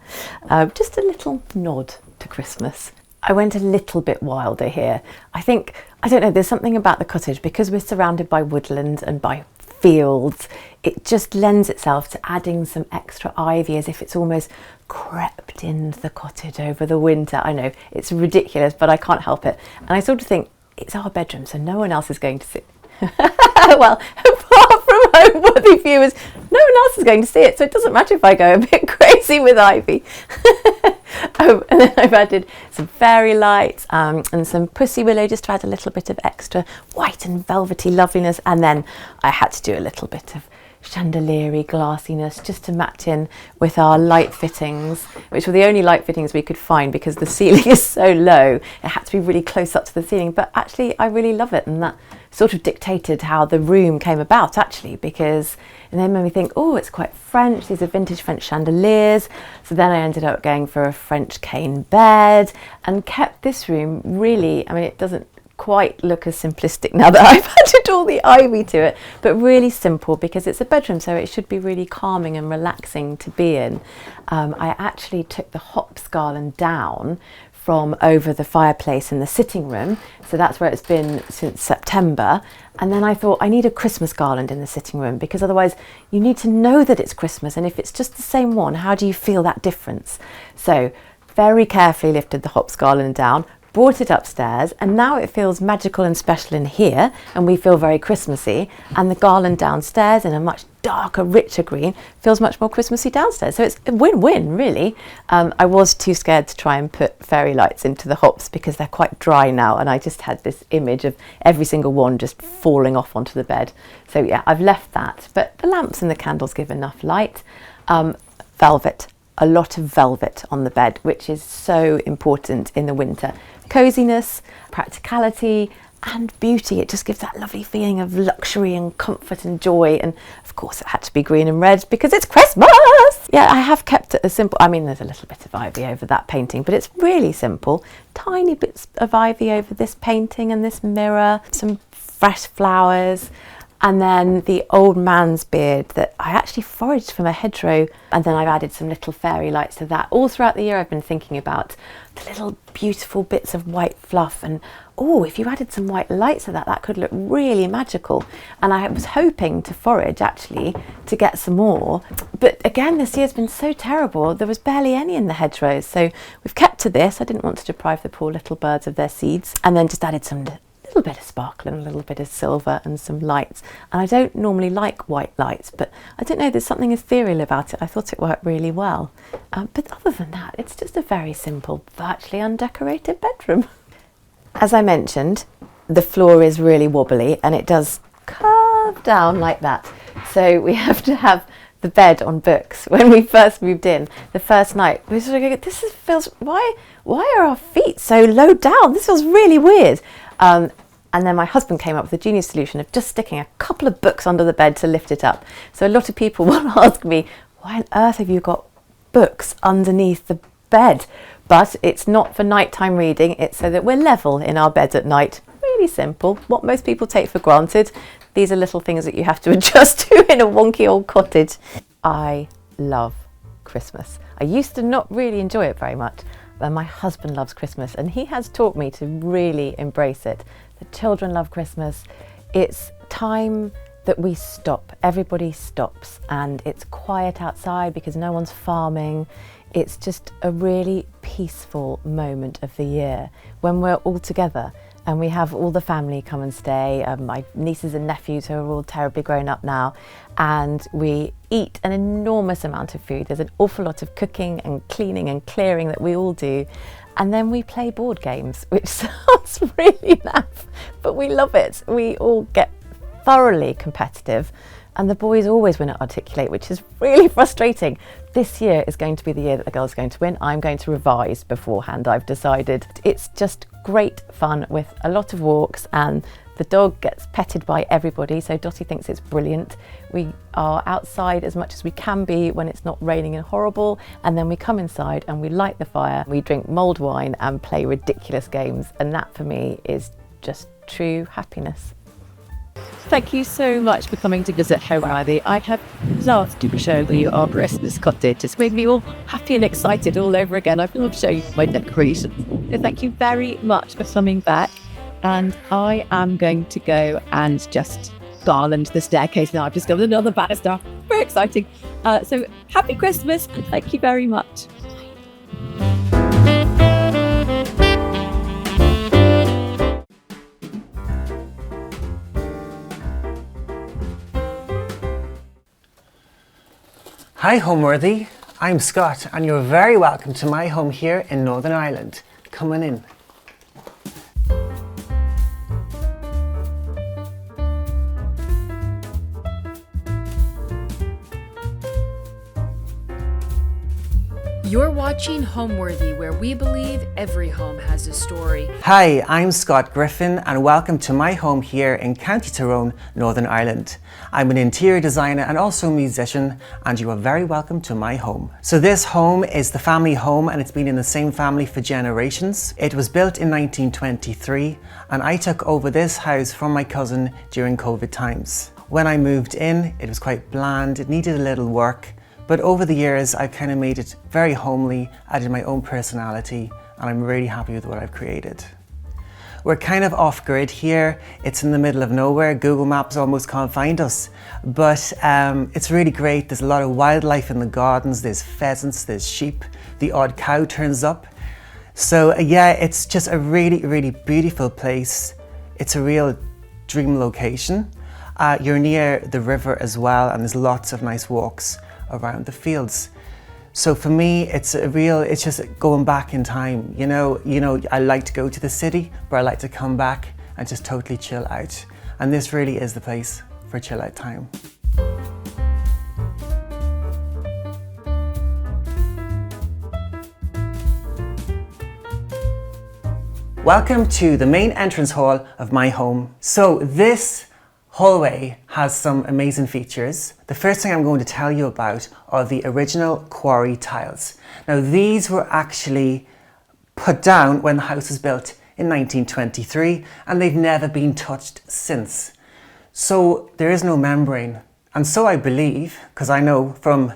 S6: just a little nod to Christmas. I went a little bit wilder here. I don't know, there's something about the cottage, because we're surrounded by woodland and by fields, it just lends itself to adding some extra ivy, as if it's almost crept into the cottage over the winter. I know, it's ridiculous, but I can't help it. And I sort of think, it's our bedroom, so no one else is going to see. Well, apart from Homeworthy viewers, no one else is going to see it, so it doesn't matter if I go a bit crazy with ivy. Oh, and then I've added some fairy lights and some pussy willow, just to add a little bit of extra white and velvety loveliness. And then I had to do a little bit of chandelier-y glassiness just to match in with our light fittings, which were the only light fittings we could find because the ceiling is so low. It had to be really close up to the ceiling, but actually I really love it, and that sort of dictated how the room came about actually, because and then made me think, oh, it's quite French, these are vintage French chandeliers. So then I ended up going for a French cane bed and kept this room really, I mean, it doesn't quite look as simplistic now that I've added all the ivy to it, but really simple because it's a bedroom, so it should be really calming and relaxing to be in. I actually took the hops garland down from over the fireplace in the sitting room, so that's where it's been since September. And then I thought I need a Christmas garland in the sitting room, because otherwise you need to know that it's Christmas, and if it's just the same one, how do you feel that difference? So very carefully lifted the hops garland down, brought it upstairs, and now it feels magical and special in here, and we feel very Christmassy, and the garland downstairs in a much darker, richer green feels much more Christmassy downstairs. So it's a win-win, really. I was too scared to try and put fairy lights into the hops because they're quite dry now, and I just had this image of every single one just falling off onto the bed. So yeah, I've left that, but the lamps and the candles give enough light. Velvet. A lot of velvet on the bed, which is so important in the winter. Coziness, practicality, and beauty. It just gives that lovely feeling of luxury and comfort and joy. And of course it had to be green and red because it's Christmas. Yeah, I have kept it as simple. I mean, there's a little bit of ivy over that painting, but it's really simple. Tiny bits of ivy over this painting and this mirror, some fresh flowers. And then the old man's beard that I actually foraged from a hedgerow, and then I've added some little fairy lights to that. All throughout the year I've been thinking about the little beautiful bits of white fluff, and oh, if you added some white lights to that, that could look really magical. And I was hoping to forage actually to get some more, but again this year's been so terrible, there was barely any in the hedgerows, so we've kept to this. I didn't want to deprive the poor little birds of their seeds, and then just added some little bit of sparkle and a little bit of silver and some lights. And I don't normally like white lights, but I don't know, there's something ethereal about it. I thought it worked really well. But other than that, it's just a very simple, virtually undecorated bedroom. As I mentioned, the floor is really wobbly and it does curve down like that. So we have to have the bed on books. When we first moved in, the first night, we sort of go, why are our feet so low down? This feels really weird. And then my husband came up with a genius solution of just sticking a couple of books under the bed to lift it up. So a lot of people will ask me, why on earth have you got books underneath the bed? But it's not for nighttime reading, it's so that we're level in our beds at night. really simple, what most people take for granted. These are little things that you have to adjust to in a wonky old cottage. I love Christmas. I used to not really enjoy it very much, but my husband loves Christmas and he has taught me to really embrace it. The children love Christmas. It's time that we stop. Everybody stops and it's quiet outside because no one's farming. It's just a really peaceful moment of the year when we're all together and we have all the family come and stay, my nieces and nephews who are all terribly grown up now, and we eat an enormous amount of food. There's an awful lot of cooking and cleaning and clearing that we all do, and then we play board games, which sounds really naff, but we love it. We all get thoroughly competitive and the boys always win at Articulate, which is really frustrating. This year is going to be the year that the girls are going to win. I'm going to revise beforehand, I've decided. It's just great fun with a lot of walks, and the dog gets petted by everybody, so Dottie thinks it's brilliant. We are outside as much as we can be when it's not raining and horrible, and then we come inside and we light the fire, we drink mulled wine and play ridiculous games, and that for me is just true happiness.
S7: Thank you so much for coming to visit Homeworthy. I have loved to show you our Christmas cottage. It's made me all happy and excited all over again. I've loved showing you my decorations. So thank you very much for coming back. And I am going to go and just garland the staircase now. I've discovered another banister. Very exciting. So happy Christmas and thank you very much.
S8: Hi Homeworthy, I'm Scott and you're very welcome to my home here in Northern Ireland. Come on in.
S1: You're watching Homeworthy, where we believe every home has a story.
S8: Hi, I'm Scott Griffin and welcome to my home here in County Tyrone, Northern Ireland. I'm an interior designer and also a musician, and you are very welcome to my home. So this home is the family home and it's been in the same family for generations. It was built in 1923 and I took over this house from my cousin during COVID times. When I moved in, it was quite bland, it needed a little work. But over the years, I've kind of made it very homely, added my own personality, and I'm really happy with what I've created. We're kind of off grid here. It's in the middle of nowhere. Google Maps almost can't find us. But it's really great. There's a lot of wildlife in the gardens. There's pheasants, there's sheep. The odd cow turns up. So yeah, it's just a really, really beautiful place. It's a real dream location. You're near the river as well, and there's lots of nice walks around the fields. So for me, it's just going back in time. You know, I like to go to the city, but I like to come back and just totally chill out. And this really is the place for chill out time. Welcome to the main entrance hall of my home. So this hallway has some amazing features. The first thing I'm going to tell you about are the original quarry tiles. Now these were actually put down when the house was built in 1923 and they've never been touched since. So there is no membrane. And so I believe, because I know from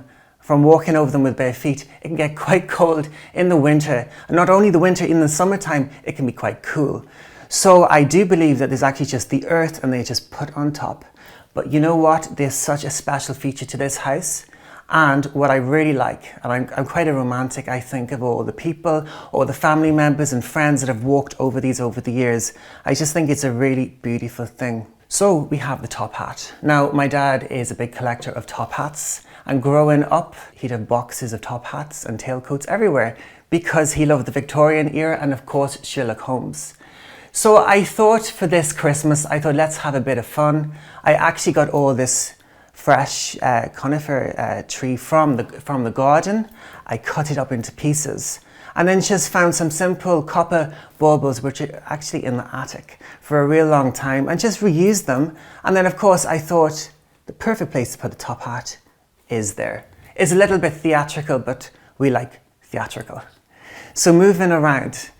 S8: walking over them with bare feet, it can get quite cold in the winter. And not only the winter, in the summertime, it can be quite cool. So I do believe that there's actually just the earth and they just put on top. But you know what? There's such a special feature to this house. And what I really like, and I'm quite a romantic, I think, of all the people or the family members and friends that have walked over these over the years. I just think it's a really beautiful thing. So we have the top hat. Now, my dad is a big collector of top hats. And growing up, he'd have boxes of top hats and tailcoats everywhere because he loved the Victorian era and, of course, Sherlock Holmes. So I thought for this Christmas, let's have a bit of fun. I actually got all this fresh conifer tree from the garden. I cut it up into pieces and then just found some simple copper baubles which are actually in the attic for a real long time and just reused them. And then of course I thought the perfect place to put the top hat is there. It's a little bit theatrical, but we like theatrical. So moving around.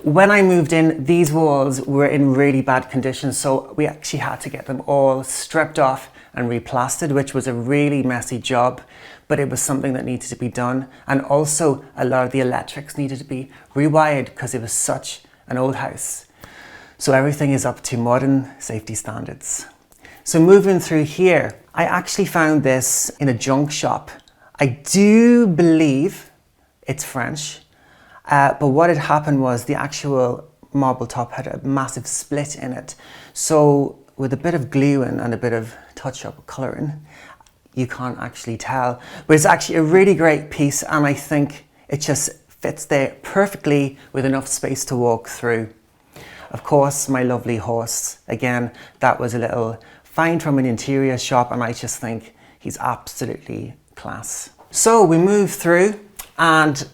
S8: When I moved in, these walls were in really bad condition, so we actually had to get them all stripped off and replastered, which was a really messy job, but it was something that needed to be done. And also a lot of the electrics needed to be rewired because it was such an old house. So everything is up to modern safety standards. So moving through here, I actually found this in a junk shop. I do believe it's French, but what had happened was the actual marble top had a massive split in it. So with a bit of glue and a bit of touch-up colouring, you can't actually tell. But it's actually a really great piece, and I think it just fits there perfectly with enough space to walk through. Of course, my lovely horse, again, that was a little find from an interior shop, and I just think he's absolutely class. So we move through, and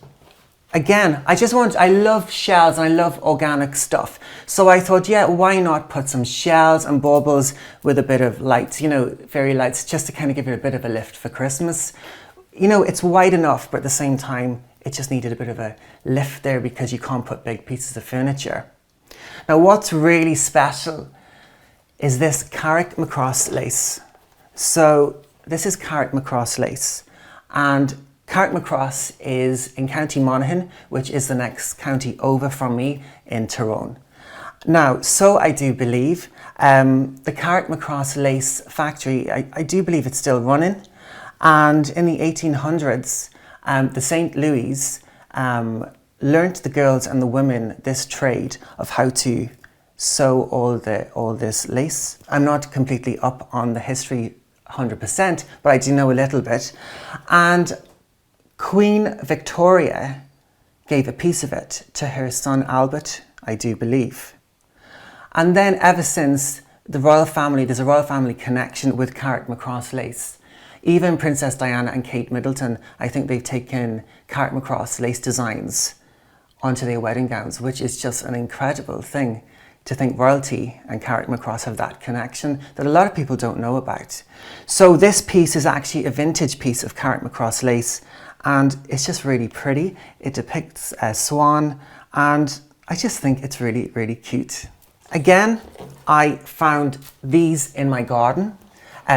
S8: again, I love shells and I love organic stuff. So I thought, yeah, why not put some shells and baubles with a bit of lights, you know, fairy lights, just to kind of give it a bit of a lift for Christmas. You know, it's wide enough, but at the same time, it just needed a bit of a lift there because you can't put big pieces of furniture. Now, what's really special is this Carrick Macross lace. So this is Carrick Macross lace, and Carrick Macross is in County Monaghan, which is the next county over from me in Tyrone. Now, so I do believe the Carrick Macross lace factory, I do believe it's still running. And in the 1800s, the St. Louis learnt the girls and the women this trade of how to sew all this lace. I'm not completely up on the history 100%, but I do know a little bit. And Queen Victoria gave a piece of it to her son Albert, I do believe. And then ever since, the royal family, there's a royal family connection with Carrick Macross lace. Even Princess Diana and Kate Middleton, I think they've taken Carrick Macross lace designs onto their wedding gowns, which is just an incredible thing to think royalty and Carrick Macross have that connection that a lot of people don't know about. So this piece is actually a vintage piece of Carrick Macross lace, and it's just really pretty. It depicts a swan, and I just think it's really, really cute. Again, I found these in my garden.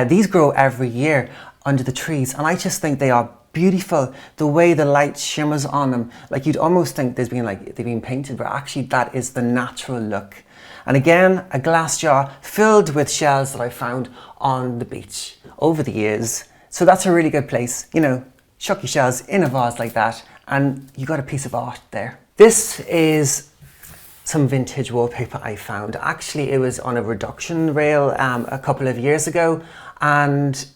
S8: These grow every year under the trees, and I just think they are beautiful. The way the light shimmers on them, like you'd almost think they've been painted, but actually that is the natural look. And again, a glass jar filled with shells that I found on the beach over the years. So that's a really good place, you know, chuck your shells in a vase like that, and you got a piece of art there. This is some vintage wallpaper I found. Actually, it was on a reduction rail a couple of years ago, and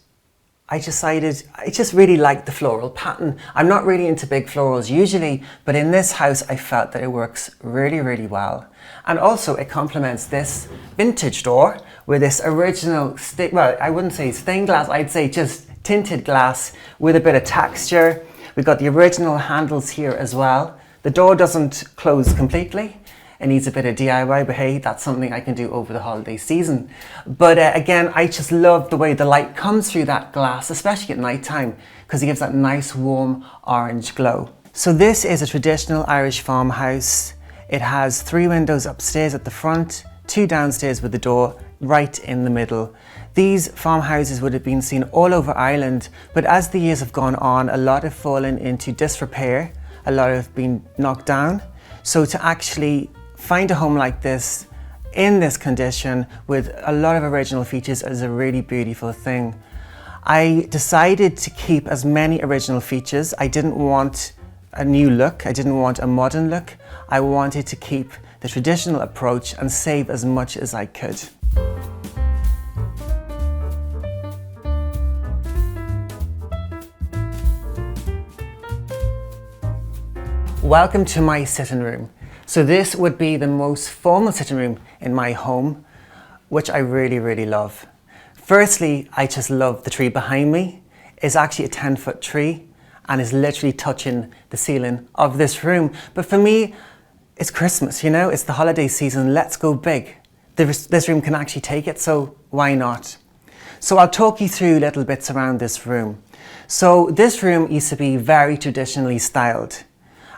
S8: I decided I just really liked the floral pattern. I'm not really into big florals usually, but in this house I felt that it works really, really well. And also it complements this vintage door with this original, well, I wouldn't say stained glass, I'd say just tinted glass with a bit of texture. We've got the original handles here as well. The door doesn't close completely. It needs a bit of DIY, but hey, that's something I can do over the holiday season. But again, I just love the way the light comes through that glass, especially at night time, because it gives that nice warm orange glow. So this is a traditional Irish farmhouse. It has 3 windows upstairs at the front, 2 downstairs with the door right in the middle. These farmhouses would have been seen all over Ireland, but as the years have gone on, a lot have fallen into disrepair, a lot have been knocked down. So to actually find a home like this, in this condition, with a lot of original features is a really beautiful thing. I decided to keep as many original features. I didn't want a new look, I didn't want a modern look. I wanted to keep the traditional approach and save as much as I could. Welcome to my sitting room. So this would be the most formal sitting room in my home, which I really, really love. Firstly, I just love the tree behind me. It's actually a 10-foot tree and is literally touching the ceiling of this room. But for me, it's Christmas, you know, it's the holiday season, let's go big. This room can actually take it, so why not? So I'll talk you through little bits around this room. So this room used to be very traditionally styled.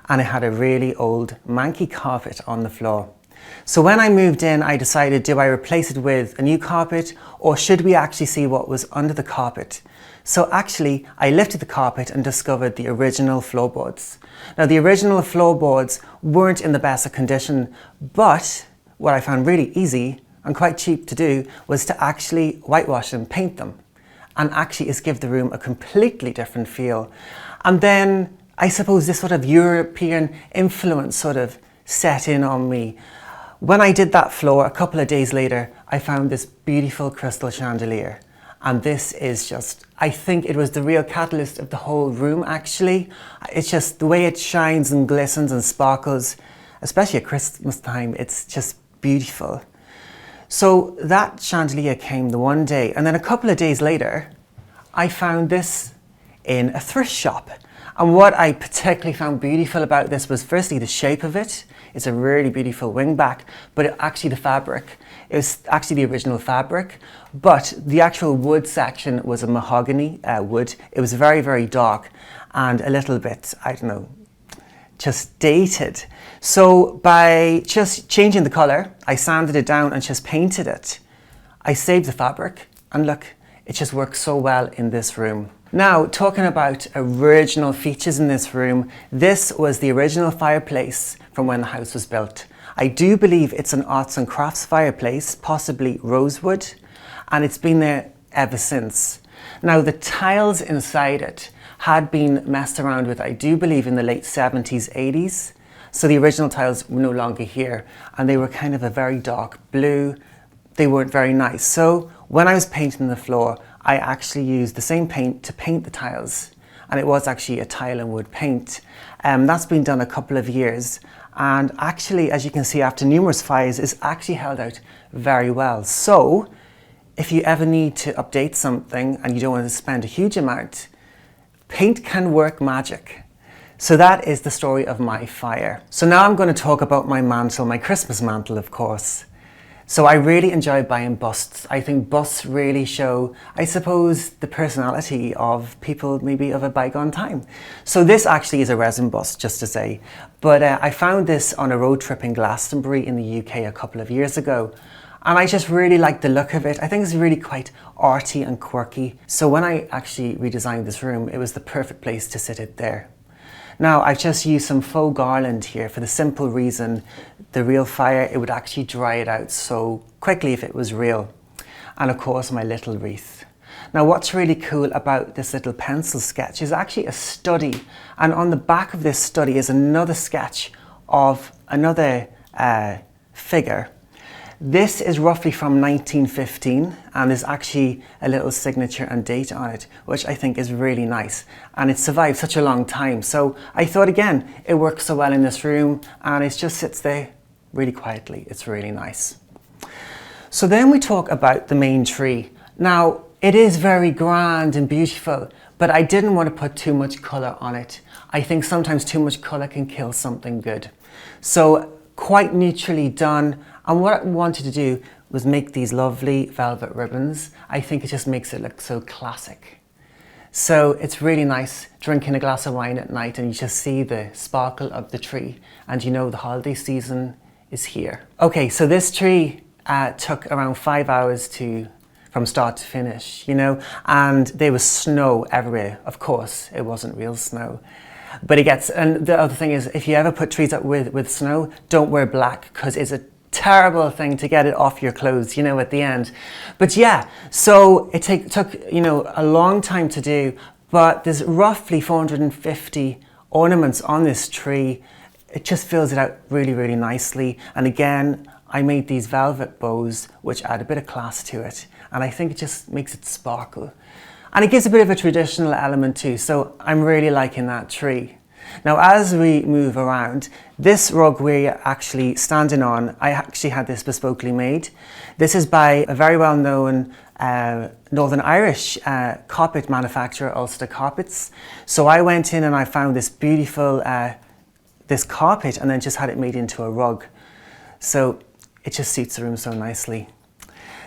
S8: and it had a really old manky carpet on the floor. So when I moved in, I decided, do I replace it with a new carpet, or should we actually see what was under the carpet? So actually, I lifted the carpet and discovered the original floorboards. Now, the original floorboards weren't in the best of condition, but what I found really easy and quite cheap to do was to actually whitewash and paint them, and actually is give the room a completely different feel. And then I suppose this sort of European influence sort of set in on me. When I did that floor, a couple of days later, I found this beautiful crystal chandelier. And this is just, I think it was the real catalyst of the whole room actually. It's just the way it shines and glistens and sparkles, especially at Christmas time, it's just beautiful. So that chandelier came the one day, and then a couple of days later, I found this in a thrift shop. And what I particularly found beautiful about this was firstly the shape of it. It's a really beautiful wingback, but actually the fabric, it was actually the original fabric, but the actual wood section was a mahogany wood. It was very, very dark and a little bit, I don't know, just dated. So by just changing the color, I sanded it down and just painted it. I saved the fabric, and look, it just works so well in this room. Now, talking about original features in this room, this was the original fireplace from when the house was built. I do believe it's an arts and crafts fireplace, possibly rosewood, and it's been there ever since. Now, the tiles inside it had been messed around with, I do believe, in the late 70s, 80s. So the original tiles were no longer here, and they were kind of a very dark blue. They weren't very nice. So when I was painting the floor, I actually used the same paint to paint the tiles, and it was actually a tile and wood paint. That's been done a couple of years, and actually, as you can see, after numerous fires, it's actually held out very well. So if you ever need to update something and you don't want to spend a huge amount, paint can work magic. So that is the story of my fire. So now I'm going to talk about my mantle, my Christmas mantle, of course. So I really enjoy buying busts. I think busts really show, I suppose, the personality of people maybe of a bygone time. So this actually is a resin bust, just to say. But I found this on a road trip in Glastonbury in the UK a couple of years ago. And I just really like the look of it. I think it's really quite arty and quirky. So when I actually redesigned this room, it was the perfect place to sit it there. Now, I've just used some faux garland here for the simple reason the real fire, it would actually dry it out so quickly if it was real. And of course, my little wreath. Now, what's really cool about this little pencil sketch is actually a study. And on the back of this study is another sketch of another figure. This is roughly from 1915, and there's actually a little signature and date on it, which I think is really nice. And it survived such a long time. So I thought, again, it works so well in this room, and it just sits there really quietly. It's really nice. So then we talk about the main tree. Now, it is very grand and beautiful, but I didn't want to put too much color on it. I think sometimes too much color can kill something good. So quite neutrally done. And what I wanted to do was make these lovely velvet ribbons. I think it just makes it look so classic. So it's really nice drinking a glass of wine at night and you just see the sparkle of the tree, and you know the holiday season is here. Okay, so this tree took around 5 hours from start to finish, you know, and there was snow everywhere. Of course, it wasn't real snow. But and the other thing is, if you ever put trees up with snow, don't wear black, because it's a terrible thing to get it off your clothes, you know, at the end. But yeah, so it took, you know, a long time to do, but there's roughly 450 ornaments on this tree. It just fills it out really, really nicely. And again, I made these velvet bows, which add a bit of class to it. And I think it just makes it sparkle. And it gives a bit of a traditional element too. So I'm really liking that tree. Now, as we move around, this rug we're actually standing on, I actually had this bespokely made. This is by a very well-known Northern Irish carpet manufacturer, Ulster Carpets. So I went in and I found this beautiful, this carpet, and then just had it made into a rug. So it just suits the room so nicely.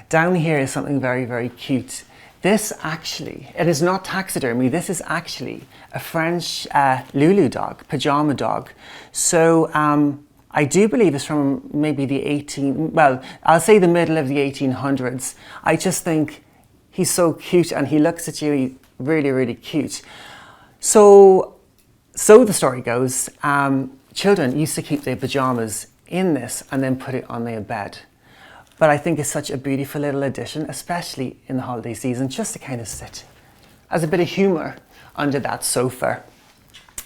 S8: Down here is something very, very cute. This actually, it is not taxidermy, this is actually a French Lulu dog, pajama dog. So I do believe it's from maybe I'll say the middle of the 1800s. I just think he's so cute and he looks at you, he's really, really cute. So the story goes, children used to keep their pajamas in this and then put it on their bed. But I think it's such a beautiful little addition, especially in the holiday season, just to kind of sit as a bit of humour under that sofa.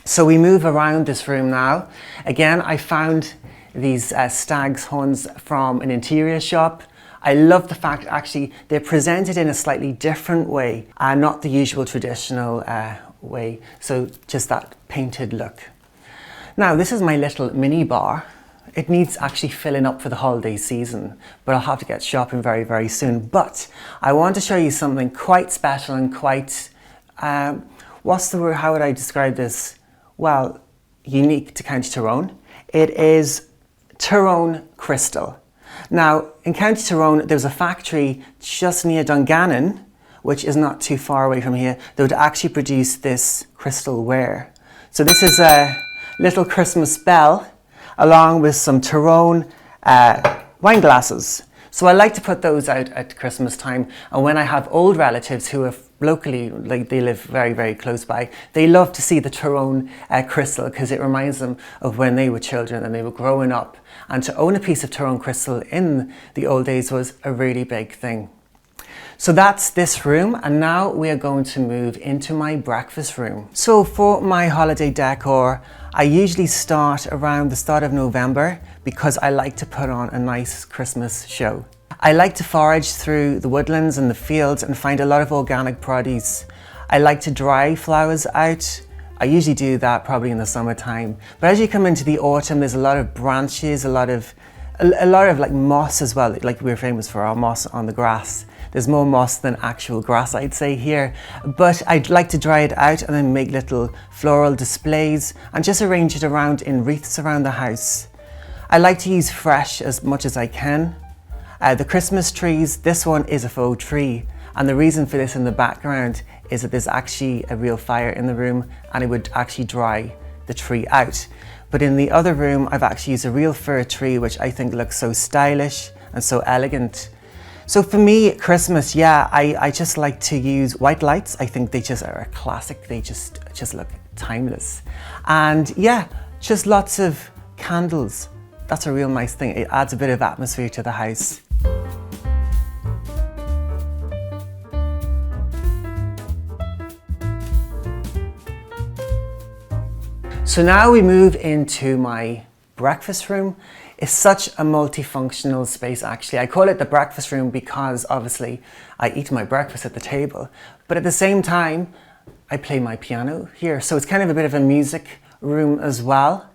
S8: So we move around this room now. Again, I found these stag's horns from an interior shop. I love the fact actually they're presented in a slightly different way, not the usual traditional way. So just that painted look. Now this is my little mini bar. It needs actually filling up for the holiday season, but I'll have to get shopping very, very soon. But I want to show you something quite special and quite, what's the word, how would I describe this? Well, unique to County Tyrone. It is Tyrone crystal. Now, in County Tyrone, there's a factory just near Dungannon, which is not too far away from here, that would actually produce this crystal ware. So this is a little Christmas bell, along with some Tyrone wine glasses. So I like to put those out at Christmas time. And when I have old relatives who are locally, like they live very, very close by, they love to see the Tyrone crystal because it reminds them of when they were children and they were growing up. And to own a piece of Tyrone crystal in the old days was a really big thing. So that's this room, and now we are going to move into my breakfast room. So for my holiday decor, I usually start around the start of November because I like to put on a nice Christmas show. I like to forage through the woodlands and the fields and find a lot of organic produce. I like to dry flowers out. I usually do that probably in the summertime. But as you come into the autumn, there's a lot of branches, a lot of like moss as well. Like we're famous for our moss on the grass. There's more moss than actual grass, I'd say here. But I'd like to dry it out and then make little floral displays and just arrange it around in wreaths around the house. I like to use fresh as much as I can. The Christmas trees, this one is a faux tree. And the reason for this in the background is that there's actually a real fire in the room and it would actually dry the tree out. But in the other room, I've actually used a real fir tree, which I think looks so stylish and so elegant. So for me, Christmas, yeah, I just like to use white lights. I think they just are a classic. They just look timeless. And yeah, just lots of candles. That's a real nice thing. It adds a bit of atmosphere to the house. So now we move into my breakfast room. It's such a multifunctional space actually. I call it the breakfast room because obviously I eat my breakfast at the table, but at the same time I play my piano here. So it's kind of a bit of a music room as well.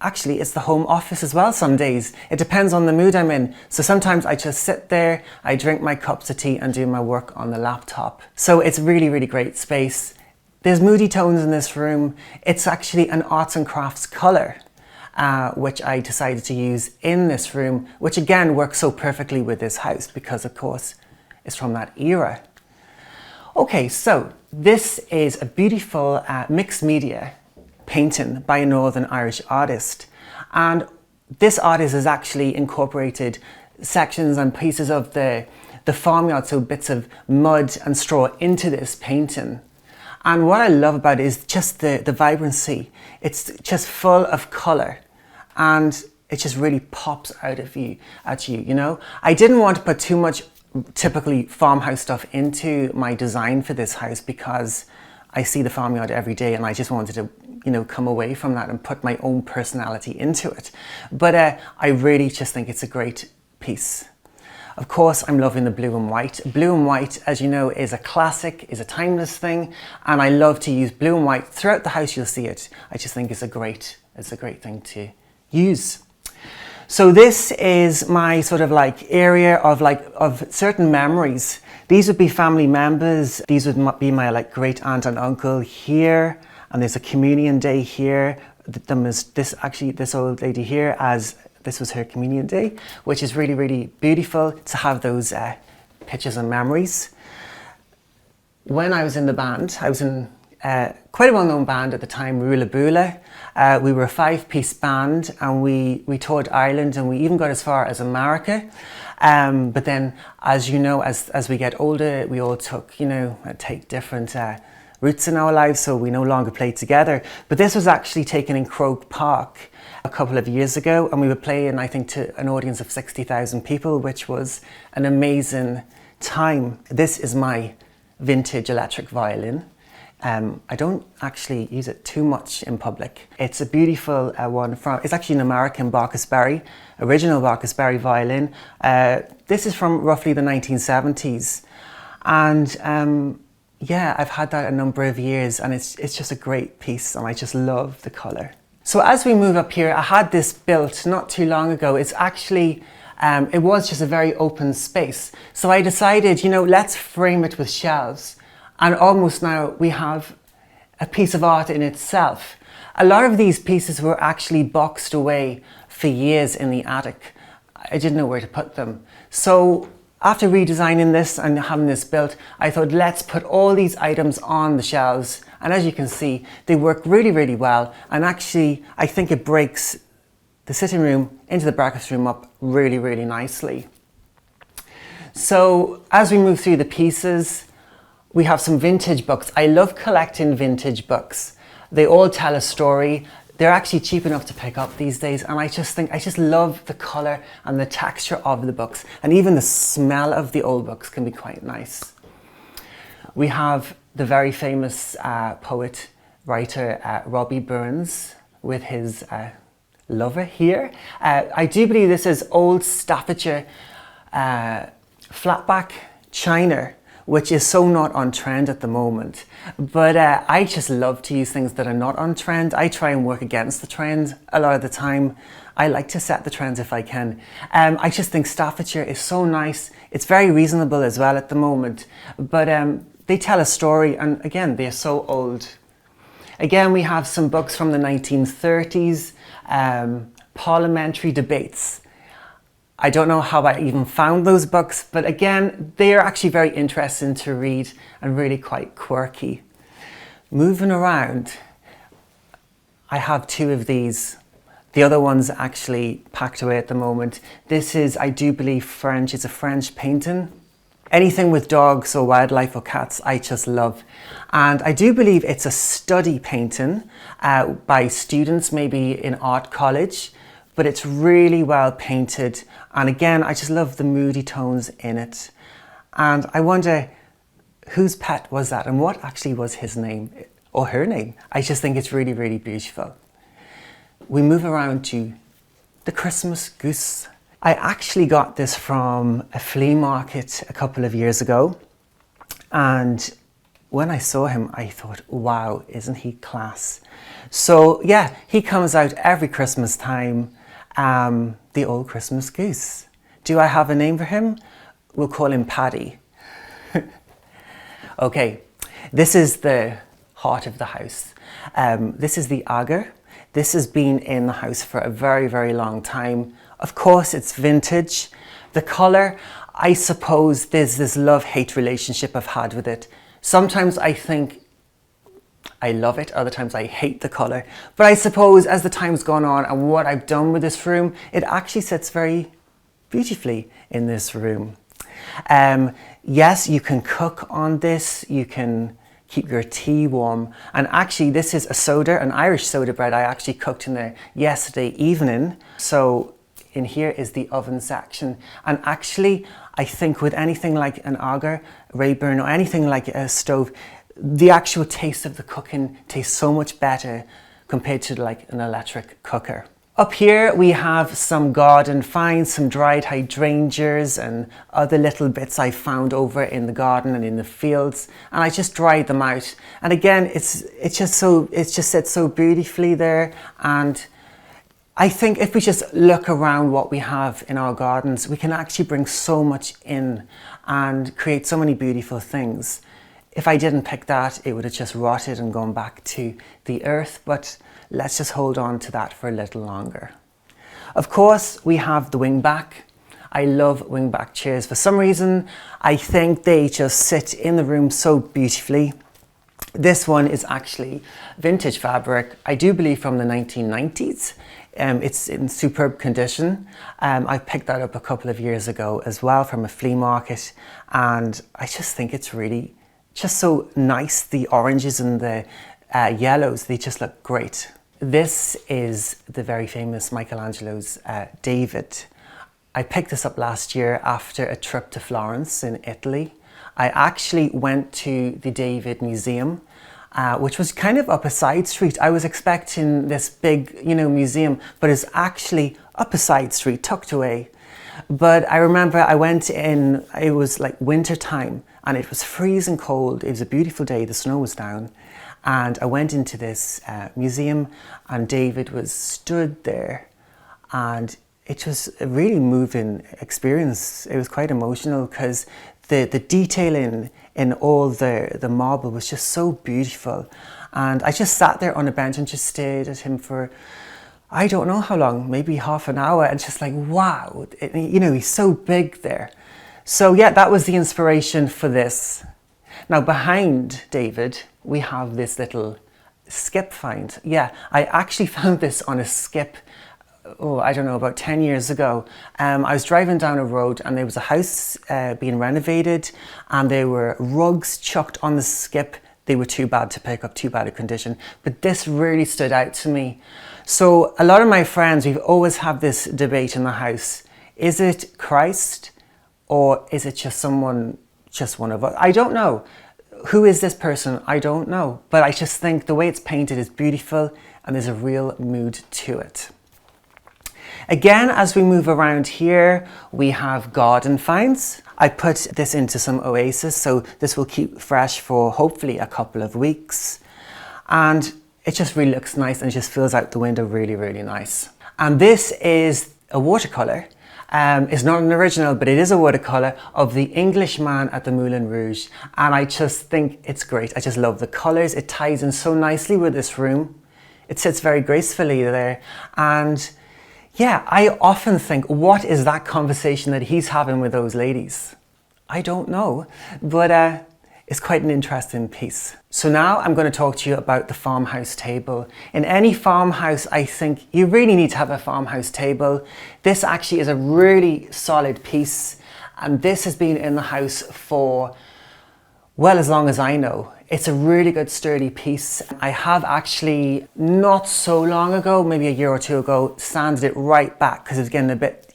S8: Actually, it's the home office as well some days. It depends on the mood I'm in. So sometimes I just sit there, I drink my cups of tea and do my work on the laptop. So it's really, really great space. There's moody tones in this room. It's actually an arts and crafts colour. Which I decided to use in this room, which again works so perfectly with this house because of course it's from that era. Okay, so this is a beautiful mixed media painting by a Northern Irish artist, and this artist has actually incorporated sections and pieces of the farmyard, so bits of mud and straw into this painting. And what I love about it is just the vibrancy. It's just full of colour and it just really pops out at you, you know? I didn't want to put too much typically farmhouse stuff into my design for this house because I see the farmyard every day and I just wanted to, you know, come away from that and put my own personality into it. But I really just think it's a great piece. Of course, I'm loving the blue and white. Blue and white, as you know, is a classic, is a timeless thing, and I love to use blue and white throughout the house. You'll see it. I just think it's a great thing to use. So this is my sort of like area of certain memories. These would be family members. These would be my like great aunt and uncle here, and there's a communion day here. There's this old lady here as. This was her communion day, which is really, really beautiful to have those pictures and memories. when I was in the band, I was in quite a well-known band at the time, Rula Bula. We were a 5-piece band, and we toured Ireland, and we even got as far as America. But then, as you know, as we get older, we all take different routes in our lives, so we no longer play together. But this was actually taken in Croke Park a couple of years ago, and we were playing, I think, to an audience of 60,000 people, which was an amazing time. This is my vintage electric violin. I don't actually use it too much in public. It's a beautiful one it's actually an American Barkasberry, original Barkasberry violin. This is from roughly the 1970s. And yeah, I've had that a number of years, and it's just a great piece, and I just love the color. So as we move up here, I had this built not too long ago. It's actually, it was just a very open space. So I decided, let's frame it with shelves. And almost now we have a piece of art in itself. A lot of these pieces were actually boxed away for years in the attic. I didn't know where to put them. So after redesigning this and having this built, I thought, let's put all these items on the shelves. And as you can see, they work really, really well. And actually, I think it breaks the sitting room into the breakfast room up really, really nicely. So as we move through the pieces, we have some vintage books. I love collecting vintage books. They all tell a story. They're actually cheap enough to pick up these days, and I just love the color and the texture of the books, and even the smell of the old books can be quite nice. We have the very famous poet, writer Robbie Burns with his lover here. I do believe this is old Staffordshire flatback china, which is so not on trend at the moment. But I just love to use things that are not on trend. I try and work against the trend a lot of the time. I like to set the trends if I can. I just think Staffordshire is so nice. It's very reasonable as well at the moment. But they tell a story, and again, they're so old. Again, we have some books from the 1930s, parliamentary debates. I don't know how I even found those books, but again, they are actually very interesting to read and really quite quirky. Moving around, I have 2 of these. The other one's actually packed away at the moment. This is, I do believe, French. It's a French painting. Anything with dogs or wildlife or cats, I just love. And I do believe it's a study painting by students, maybe in art college. But it's really well painted. And again, I just love the moody tones in it. And I wonder whose pet was that and what actually was his name or her name. I just think it's really, really beautiful. We move around to the Christmas goose. I actually got this from a flea market a couple of years ago. And when I saw him, I thought, wow, isn't he class? So yeah, he comes out every Christmas time. The old Christmas goose. Do I have a name for him? We'll call him Paddy. Okay, this is the heart of the house. This is the agar. This has been in the house for a very, very long time. Of course, it's vintage. The color, I suppose there's this love-hate relationship I've had with it. Sometimes I think I love it, other times I hate the colour. But I suppose as the time's gone on and what I've done with this room, it actually sits very beautifully in this room. Yes, you can cook on this, you can keep your tea warm. And actually this is a soda, an Irish soda bread I actually cooked in there yesterday evening. So in here is the oven section. And actually, I think with anything like an agar, Rayburn, or anything like a stove, the actual taste of the cooking tastes so much better compared to like an electric cooker. Up here we have some garden finds, some dried hydrangeas and other little bits I found over in the garden and in the fields, and I just dried them out. And again, it just sits so beautifully there. And I think if we just look around what we have in our gardens, we can actually bring so much in and create so many beautiful things. If I didn't pick that, it would have just rotted and gone back to the earth, but let's just hold on to that for a little longer. Of course, we have the wingback. I love wingback chairs. For some reason, I think they just sit in the room so beautifully. This one is actually vintage fabric, I do believe from the 1990s. It's in superb condition. I picked that up a couple of years ago as well from a flea market, and I just think it's really just so nice. The oranges and the yellows, they just look great. This is the very famous Michelangelo's David. I picked this up last year after a trip to Florence in Italy. I actually went to the David Museum, which was kind of up a side street. I was expecting this big, museum, but it's actually up a side street, tucked away. But I remember I went in, it was like winter time and it was freezing cold. It was a beautiful day, the snow was down. And I went into this museum and David was stood there, and it was a really moving experience. It was quite emotional because the detailing in all the marble was just so beautiful. And I just sat there on a bench and just stared at him for, I don't know how long, maybe half an hour, and just like, wow, he's so big there. So yeah, that was the inspiration for this. Now behind David, we have this little skip find. Yeah, I actually found this on a skip, I don't know, about 10 years ago. I was driving down a road and there was a house being renovated and there were rugs chucked on the skip. They were too bad to pick up, too bad a condition. But this really stood out to me. So a lot of my friends, we've always had this debate in the house. Is it Christ or is it just someone, just one of us? I don't know. Who is this person? I don't know. But I just think the way it's painted is beautiful and there's a real mood to it. Again, as we move around here, we have garden finds. I put this into some oasis, so this will keep fresh for hopefully a couple of weeks. And it just really looks nice and just fills out the window really, really nice. And this is a watercolor. It's not an original, but it is a watercolor of the Englishman at the Moulin Rouge. And I just think it's great. I just love the colors. It ties in so nicely with this room. It sits very gracefully there. And yeah, I often think, what is that conversation that he's having with those ladies? I don't know, but it's quite an interesting piece. So now I'm going to talk to you about the farmhouse table. In any farmhouse, I think you really need to have a farmhouse table. This actually is a really solid piece, and this has been in the house for, well, as long as I know. It's a really good sturdy piece. I have actually not so long ago, maybe a year or two ago, sanded it right back because it's getting a bit,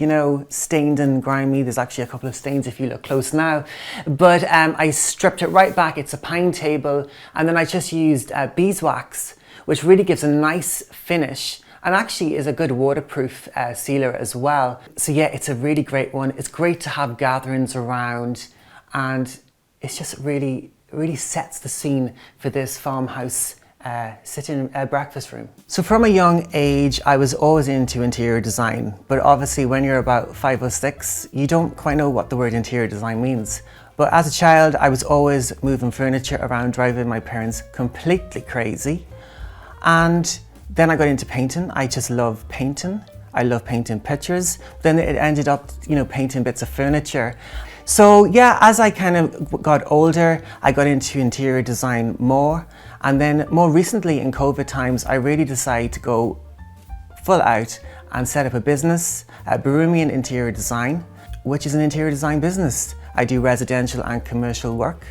S8: stained and grimy. There's actually a couple of stains if you look close now. But I stripped it right back. It's a pine table. And then I just used beeswax, which really gives a nice finish and actually is a good waterproof sealer as well. So yeah, it's a really great one. It's great to have gatherings around, and it's just really sets the scene for this farmhouse sitting breakfast room. So from a young age, I was always into interior design, but obviously when you're about 5 or 6, you don't quite know what the word interior design means. But as a child, I was always moving furniture around, driving my parents completely crazy. And then I got into painting. I just love painting. I love painting pictures. Then it ended up, painting bits of furniture. So yeah, as I kind of got older, I got into interior design more. And then more recently in COVID times, I really decided to go full out and set up a business, Barumian Interior Design, which is an interior design business. I do residential and commercial work.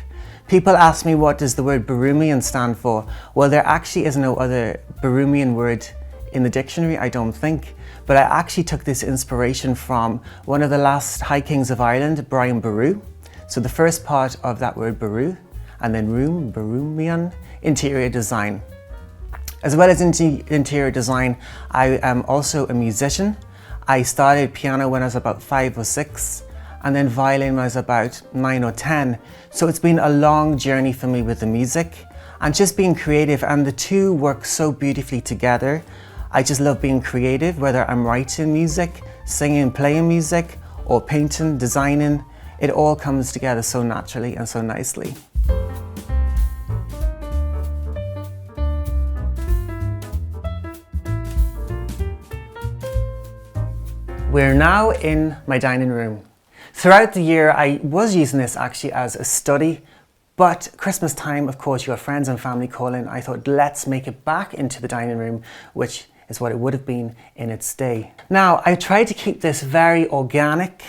S8: People ask me, what does the word Barumian stand for? Well, there actually is no other Barumian word in the dictionary, I don't think. But I actually took this inspiration from one of the last High Kings of Ireland, Brian Boru. So the first part of that word Boru, and then room, Barumian, interior design. As well as interior design, I am also a musician. I started piano when I was about 5 or 6, and then violin when I was about 9 or 10. So it's been a long journey for me with the music and just being creative, and the two work so beautifully together. I just love being creative, whether I'm writing music, singing, playing music, or painting, designing. It all comes together so naturally and so nicely. We're now in my dining room. Throughout the year, I was using this actually as a study, but Christmas time, of course, you have friends and family calling. I thought, let's make it back into the dining room, which is what it would have been in its day. Now, I tried to keep this very organic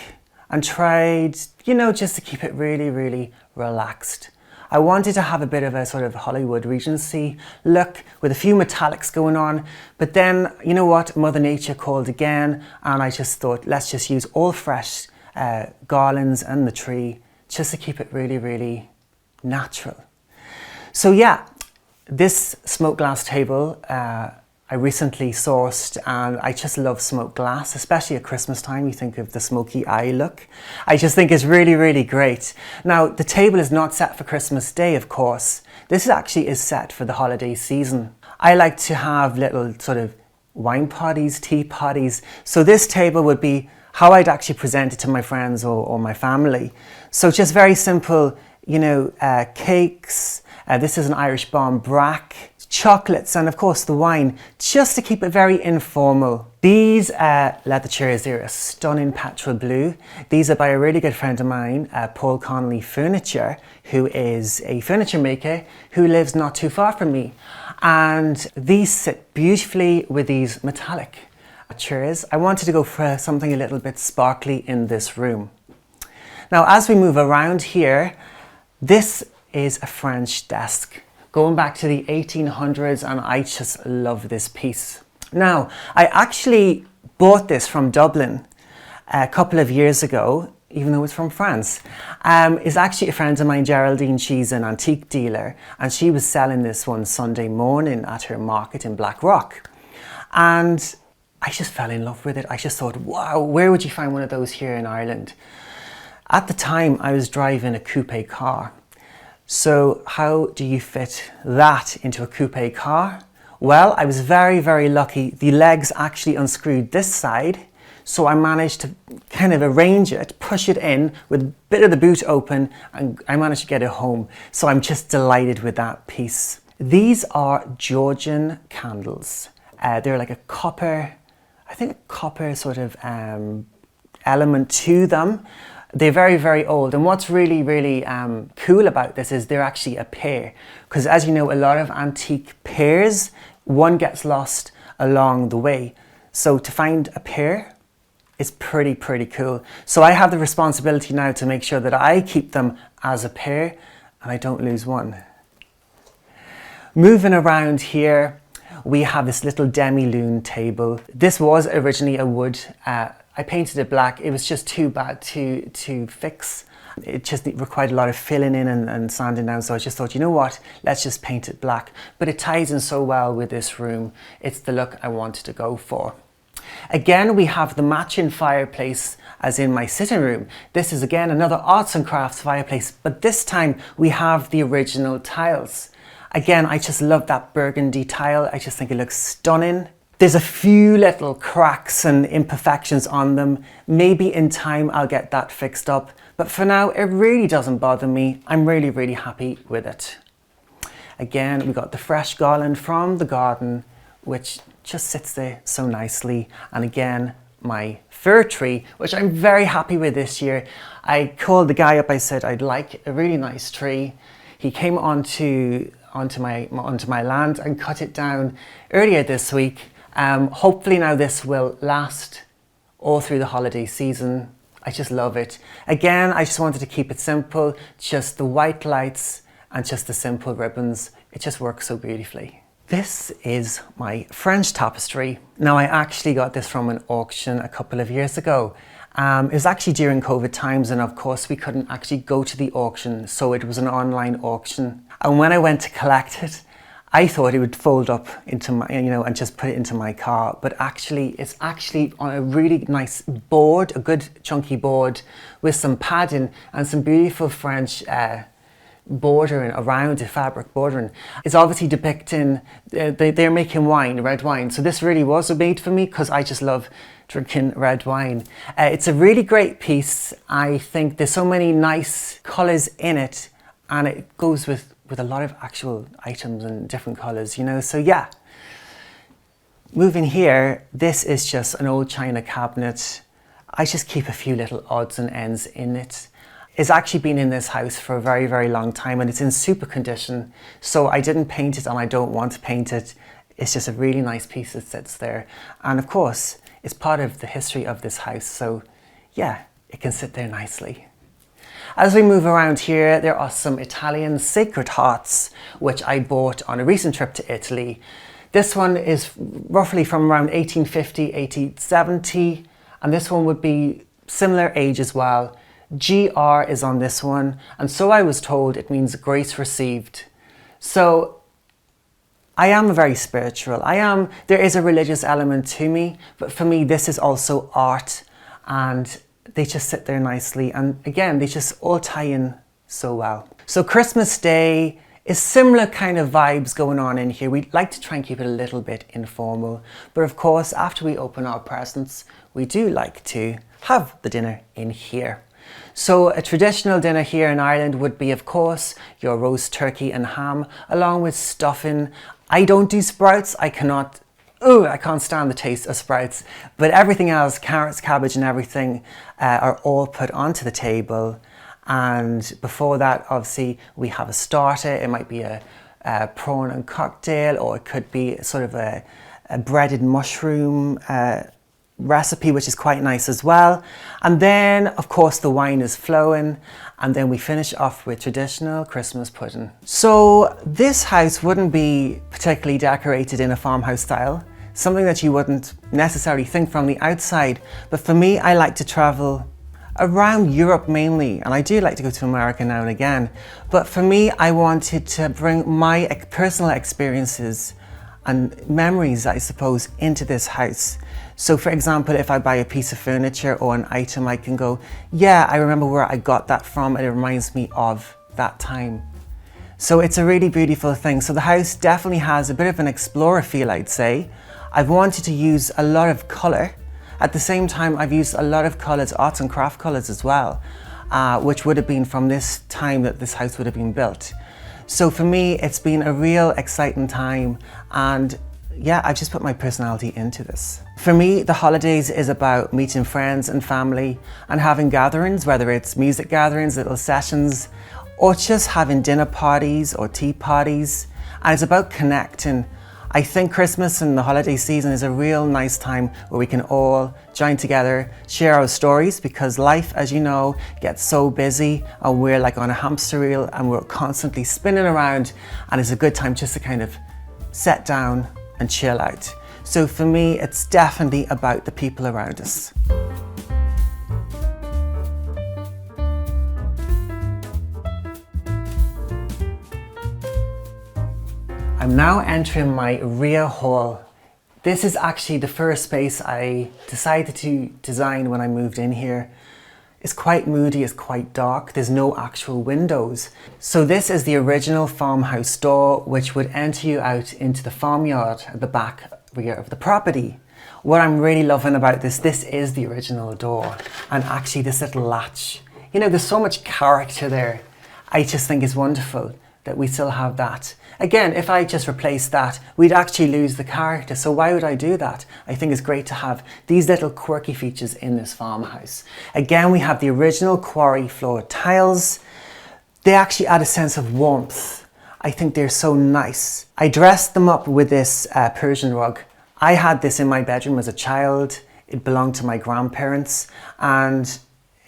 S8: and tried, you know, just to keep it really, really relaxed. I wanted to have a bit of a sort of Hollywood Regency look with a few metallics going on, but then, you know what, Mother Nature called again, and I just thought, let's just use all fresh garlands and the tree just to keep it really, really natural. So yeah, this smoked glass table I recently sourced, and I just love smoked glass, especially at Christmas time. You think of the smoky eye look. I just think it's really, really great. Now, the table is not set for Christmas Day, of course. This actually is set for the holiday season. I like to have little sort of wine parties, tea parties. So this table would be how I'd actually present it to my friends or my family. So just very simple, you know, cakes. This is an Irish bomb brack. Chocolates, and of course the wine, just to keep it very informal. These leather chairs, they're a stunning petrol blue. These are by a really good friend of mine, Paul Connolly Furniture, who is a furniture maker who lives not too far from me. And these sit beautifully with these metallic chairs. I wanted to go for something a little bit sparkly in this room. Now, as we move around here, this is a French desk, going back to the 1800s, and I just love this piece. Now, I actually bought this from Dublin a couple of years ago, even though it's from France. It's actually a friend of mine, Geraldine. She's an antique dealer, and she was selling this one Sunday morning at her market in Blackrock. And I just fell in love with it. I just thought, wow, where would you find one of those here in Ireland? At the time, I was driving a coupe car. So how do you fit that into a coupe car? Well, I was very, very lucky. The legs actually unscrewed this side, so I managed to kind of arrange it, push it in with a bit of the boot open, and I managed to get it home. So I'm just delighted with that piece. These are Georgian candles. They're like a copper, I think a copper sort of element to them. They're very, very old, and what's really, really cool about this is they're actually a pair, because as you know, a lot of antique pairs, one gets lost along the way. So to find a pair is pretty, pretty cool. So I have the responsibility now to make sure that I keep them as a pair and I don't lose one. Moving around here, we have this little demi-lune table. This was originally a wood. I painted it black. It was just too bad to fix. It just required a lot of filling in and sanding down. So I just thought, you know what, let's just paint it black. But it ties in so well with this room. It's the look I wanted to go for. Again, we have the matching fireplace as in my sitting room. This is again another arts and crafts fireplace, but this time we have the original tiles. Again, I just love that burgundy tile. I just think it looks stunning. There's a few little cracks and imperfections on them. Maybe in time I'll get that fixed up, but for now it really doesn't bother me. I'm really, really happy with it. Again, we got the fresh garland from the garden, which just sits there so nicely. And again, my fir tree, which I'm very happy with this year. I called the guy up, I said I'd like a really nice tree. He came onto my land and cut it down earlier this week. Hopefully now this will last all through the holiday season. I just love it. Again, I just wanted to keep it simple, just the white lights and just the simple ribbons. It just works so beautifully. This is my French tapestry. Now, I actually got this from an auction a couple of years ago. It was actually during COVID times, and of course we couldn't actually go to the auction, so it was an online auction. And when I went to collect it, I thought it would fold up into my, and just put it into my car, but actually it's actually on a really nice board, a good chunky board with some padding and some beautiful French bordering around the fabric bordering. It's obviously depicting, they're making wine, red wine. So this really was made for me because I just love drinking red wine. It's a really great piece. I think there's so many nice colours in it, and it goes with a lot of actual items and different colours, so yeah. Moving here, this is just an old china cabinet I just keep a few little odds and ends in it. It's actually been in this house for a very, very long time and it's in super condition. So I didn't paint it and I don't want to paint it. It's just a really nice piece that sits there. And of course, it's part of the history of this house. So yeah, it can sit there nicely. As we move around here, there are some Italian sacred hearts, which I bought on a recent trip to Italy. This one is roughly from around 1850, 1870, and this one would be similar age as well. GR is on this one, and so I was told it means grace received. So I am very spiritual. There is a religious element to me, but for me, this is also art, and they just sit there nicely. And again, they just all tie in so well. So Christmas Day is similar kind of vibes going on in here. We like to try and keep it a little bit informal, but of course, after we open our presents, we do like to have the dinner in here. So a traditional dinner here in Ireland would be, of course, your roast turkey and ham, along with stuffing. I don't do sprouts. I can't stand the taste of sprouts. But everything else, carrots, cabbage and everything are all put onto the table. And before that, obviously, we have a starter. It might be a prawn and cocktail, or it could be sort of a breaded mushroom recipe, which is quite nice as well. And then of course the wine is flowing, and then we finish off with traditional Christmas pudding. So this house wouldn't be particularly decorated in a farmhouse style, something that you wouldn't necessarily think from the outside, but for me, I like to travel around Europe mainly, and I do like to go to America now and again, but for me, I wanted to bring my personal experiences and memories, I suppose, into this house. So for example, if I buy a piece of furniture or an item, I can go, yeah, I remember where I got that from, and it reminds me of that time. So it's a really beautiful thing. So the house definitely has a bit of an explorer feel, I'd say. I've wanted to use a lot of colour. At the same time, I've used a lot of colours, arts and craft colours as well, which would have been from this time that this house would have been built. So for me, it's been a real exciting time, and yeah, I've just put my personality into this. For me, the holidays is about meeting friends and family and having gatherings, whether it's music gatherings, little sessions, or just having dinner parties or tea parties. And it's about connecting. I think Christmas and the holiday season is a real nice time where we can all join together, share our stories, because life, as you know, gets so busy and we're like on a hamster wheel and we're constantly spinning around, and it's a good time just to kind of sit down and chill out. So for me, it's definitely about the people around us. I'm now entering my rear hall. This is actually the first space I decided to design when I moved in here. It's quite moody, it's quite dark, there's no actual windows. So this is the original farmhouse door, which would enter you out into the farmyard at the back rear of the property. What I'm really loving about this is the original door, and actually this little latch. You know, there's so much character there. I just think it's wonderful that we still have that. Again, if I just replaced that, we'd actually lose the character. So why would I do that? I think it's great to have these little quirky features in this farmhouse. Again, we have the original quarry floor tiles. They actually add a sense of warmth. I think they're so nice. I dressed them up with this Persian rug. I had this in my bedroom as a child. It belonged to my grandparents and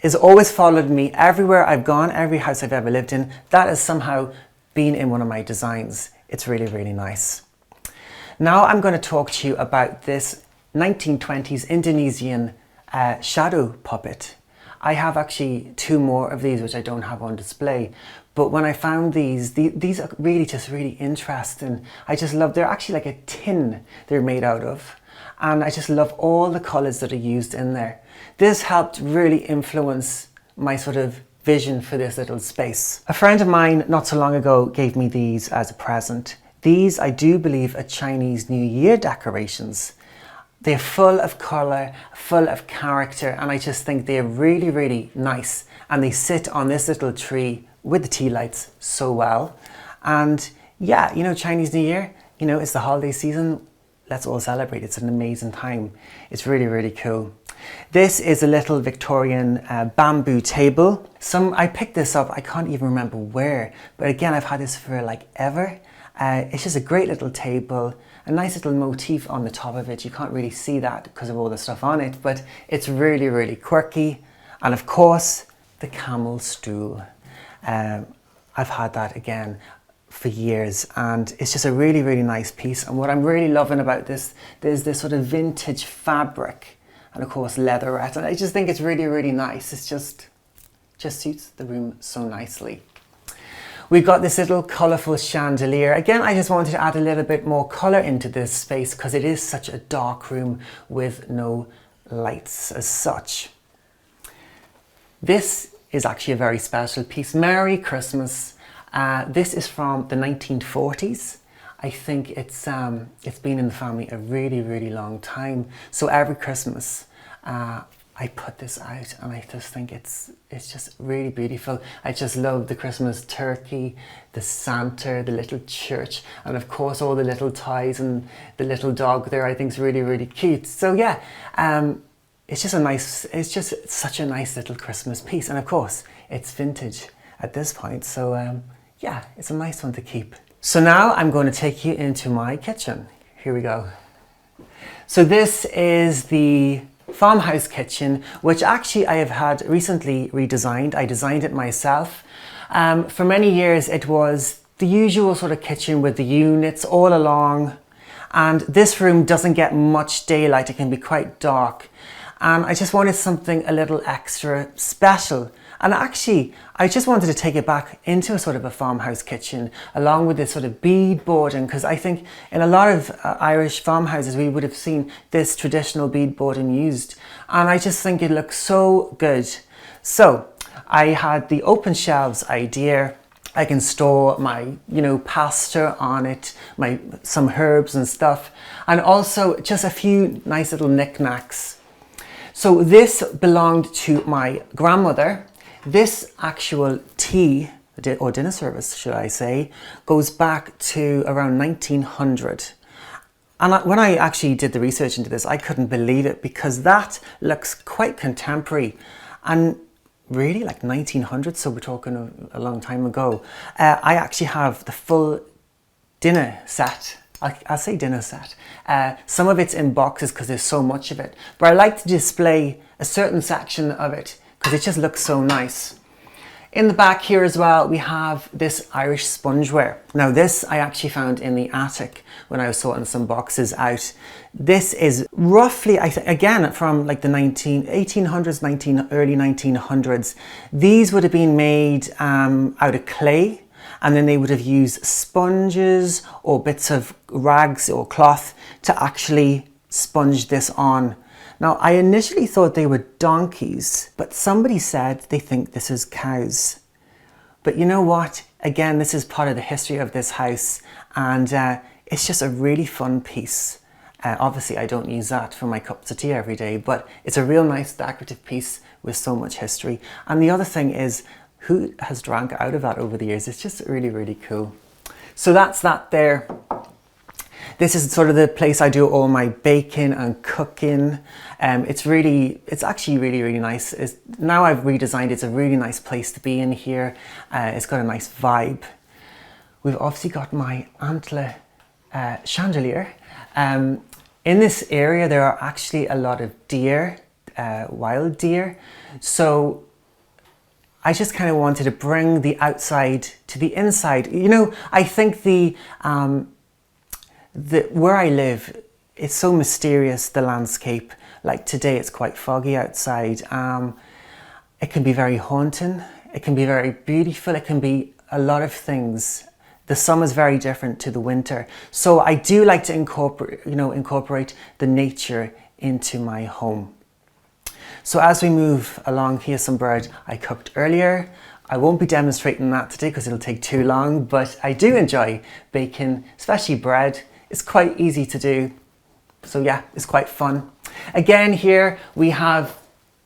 S8: has always followed me everywhere I've gone, every house I've ever lived in. That has somehow been in one of my designs. It's really, really nice. Now I'm going to talk to you about this 1920s Indonesian shadow puppet. I have actually two more of these which I don't have on display, but when I found these are really interesting. I just love, they're actually like a tin they're made out of, and I just love all the colours that are used in there. This helped really influence my sort of vision for this little space. A friend of mine not so long ago gave me these as a present. These, I do believe, are Chinese New Year decorations. They're full of colour, full of character, and I just think they're really, really nice. And they sit on this little tree with the tea lights so well. And yeah, you know, Chinese New Year, you know, it's the holiday season. Let's all celebrate. It's an amazing time. It's really, really cool. This is a little Victorian bamboo table. I picked this up, I can't even remember where, but again, I've had this for like ever. It's just a great little table, a nice little motif on the top of it. You can't really see that because of all the stuff on it, but it's really, really quirky. And of course, the camel stool. I've had that again for years, and it's just a really, really nice piece. And what I'm really loving about this, there's this sort of vintage fabric and of course leatherette, and I just think it's really, really nice. It's just suits the room so nicely. We've got this little colourful chandelier. Again, I just wanted to add a little bit more colour into this space because it is such a dark room with no lights as such. This is actually a very special piece. Merry Christmas. This is from the 1940s. I think it's been in the family a really, really long time. So every Christmas, I put this out, and I just think it's just really beautiful. I just love the Christmas turkey, the Santa, the little church, and of course all the little toys and the little dog there. I think is really, really cute. So yeah, it's just such a nice little Christmas piece, and of course it's vintage at this point. So yeah, it's a nice one to keep. So now I'm going to take you into my kitchen. Here we go. So this is the Farmhouse kitchen, which actually I have had recently redesigned. I designed it myself. For many years it was the usual sort of kitchen with the units all along, and this room doesn't get much daylight. It can be quite dark, and I just wanted something a little extra special. And actually, I just wanted to take it back into a sort of a farmhouse kitchen, along with this sort of bead boarding, because I think in a lot of Irish farmhouses, we would have seen this traditional bead boarding used. And I just think it looks so good. So I had the open shelves idea. I can store my, pasta on it, some herbs and stuff, and also just a few nice little knickknacks. So this belonged to my grandmother. This actual tea, or dinner service, should I say, goes back to around 1900. And when I actually did the research into this, I couldn't believe it, because that looks quite contemporary and really like 1900, so we're talking a long time ago. I actually have the full dinner set. I'll say dinner set. Some of it's in boxes because there's so much of it, but I like to display a certain section of it because it just looks so nice. In the back here as well, we have this Irish spongeware. Now this I actually found in the attic when I was sorting some boxes out. This is roughly, again, from like the 1800s, early 1900s. These would have been made out of clay, and then they would have used sponges or bits of rags or cloth to actually sponge this on. Now, I initially thought they were donkeys, but somebody said they think this is cows. But you know what? Again, this is part of the history of this house, and it's just a really fun piece. Obviously, I don't use that for my cups of tea every day, but it's a real nice decorative piece with so much history. And the other thing is, who has drank out of that over the years? It's just really, really cool. So that's that there. This is sort of the place I do all my baking and cooking. It's actually really, really nice. Now I've redesigned it, it's a really nice place to be in here. It's got a nice vibe. We've obviously got my antler chandelier. In this area, there are actually a lot of deer, wild deer. So I just kind of wanted to bring the outside to the inside. I think where I live, it's so mysterious, the landscape. Like today, it's quite foggy outside. It can be very haunting. It can be very beautiful. It can be a lot of things. The summer's very different to the winter. So I do like to incorporate the nature into my home. So as we move along, here's some bread I cooked earlier. I won't be demonstrating that today because it'll take too long, but I do enjoy baking, especially bread. It's quite easy to do. So yeah, it's quite fun. Again, here we have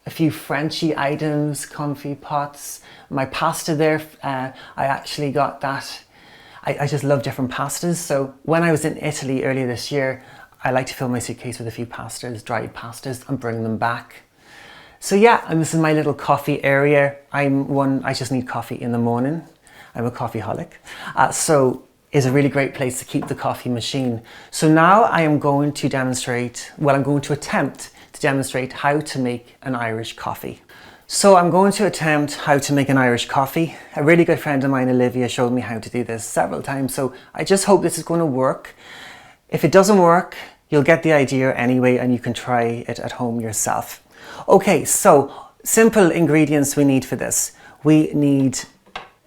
S8: a few Frenchy items, comfy pots. My pasta there, I actually got that. I just love different pastas. So when I was in Italy earlier this year, I like to fill my suitcase with a few pastas, dried pastas, and bring them back. So yeah, and this is my little coffee area. I just need coffee in the morning. I'm a coffeeholic. So it's a really great place to keep the coffee machine. So now I am going to demonstrate, well, I'm going to attempt to demonstrate how to make an Irish coffee. So I'm going to attempt how to make an Irish coffee. A really good friend of mine, Olivia, showed me how to do this several times. So I just hope this is going to work. If it doesn't work, you'll get the idea anyway, and you can try it at home yourself. Okay, so simple ingredients we need for this. We need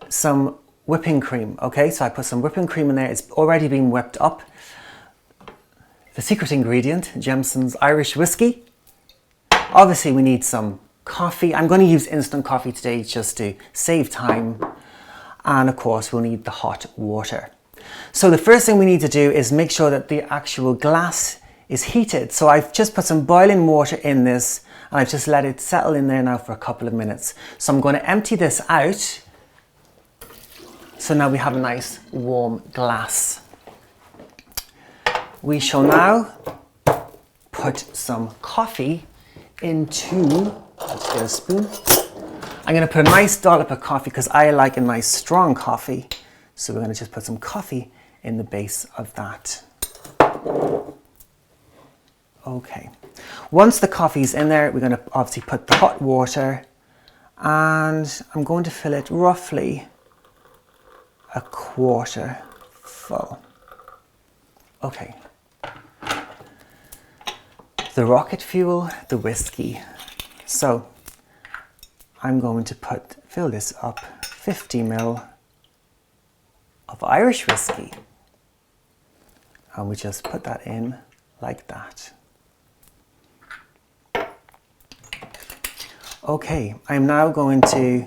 S8: some whipping cream, okay? So I put some whipping cream in there. It's already been whipped up. The secret ingredient, Jameson's Irish whiskey. Obviously we need some coffee. I'm going to use instant coffee today just to save time. And of course we'll need the hot water. So the first thing we need to do is make sure that the actual glass is heated. So I've just put some boiling water in this, and I've just let it settle in there now for a couple of minutes. So I'm going to empty this out. So now we have a nice warm glass. We shall now put some coffee into, let's get a spoon. I'm going to put a nice dollop of coffee because I like a nice strong coffee. So we're going to just put some coffee in the base of that. Okay. Once the coffee's in there, we're going to obviously put the hot water, and I'm going to fill it roughly a quarter full. Okay. The rocket fuel, the whiskey. So I'm going to fill this up 50 ml of Irish whiskey, and we just put that in like that. Okay, I'm now going to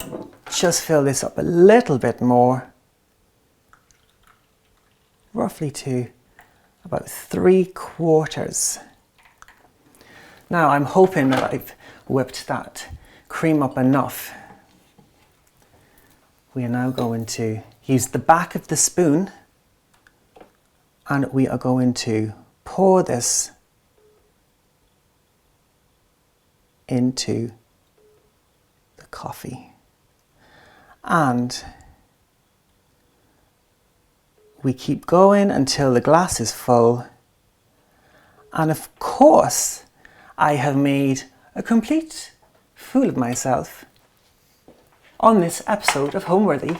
S8: just fill this up a little bit more, roughly to about 3/4. Now I'm hoping that I've whipped that cream up enough. We are now going to use the back of the spoon, and we are going to pour this into the coffee. And we keep going until the glass is full. And of course, I have made a complete fool of myself on this episode of Homeworthy,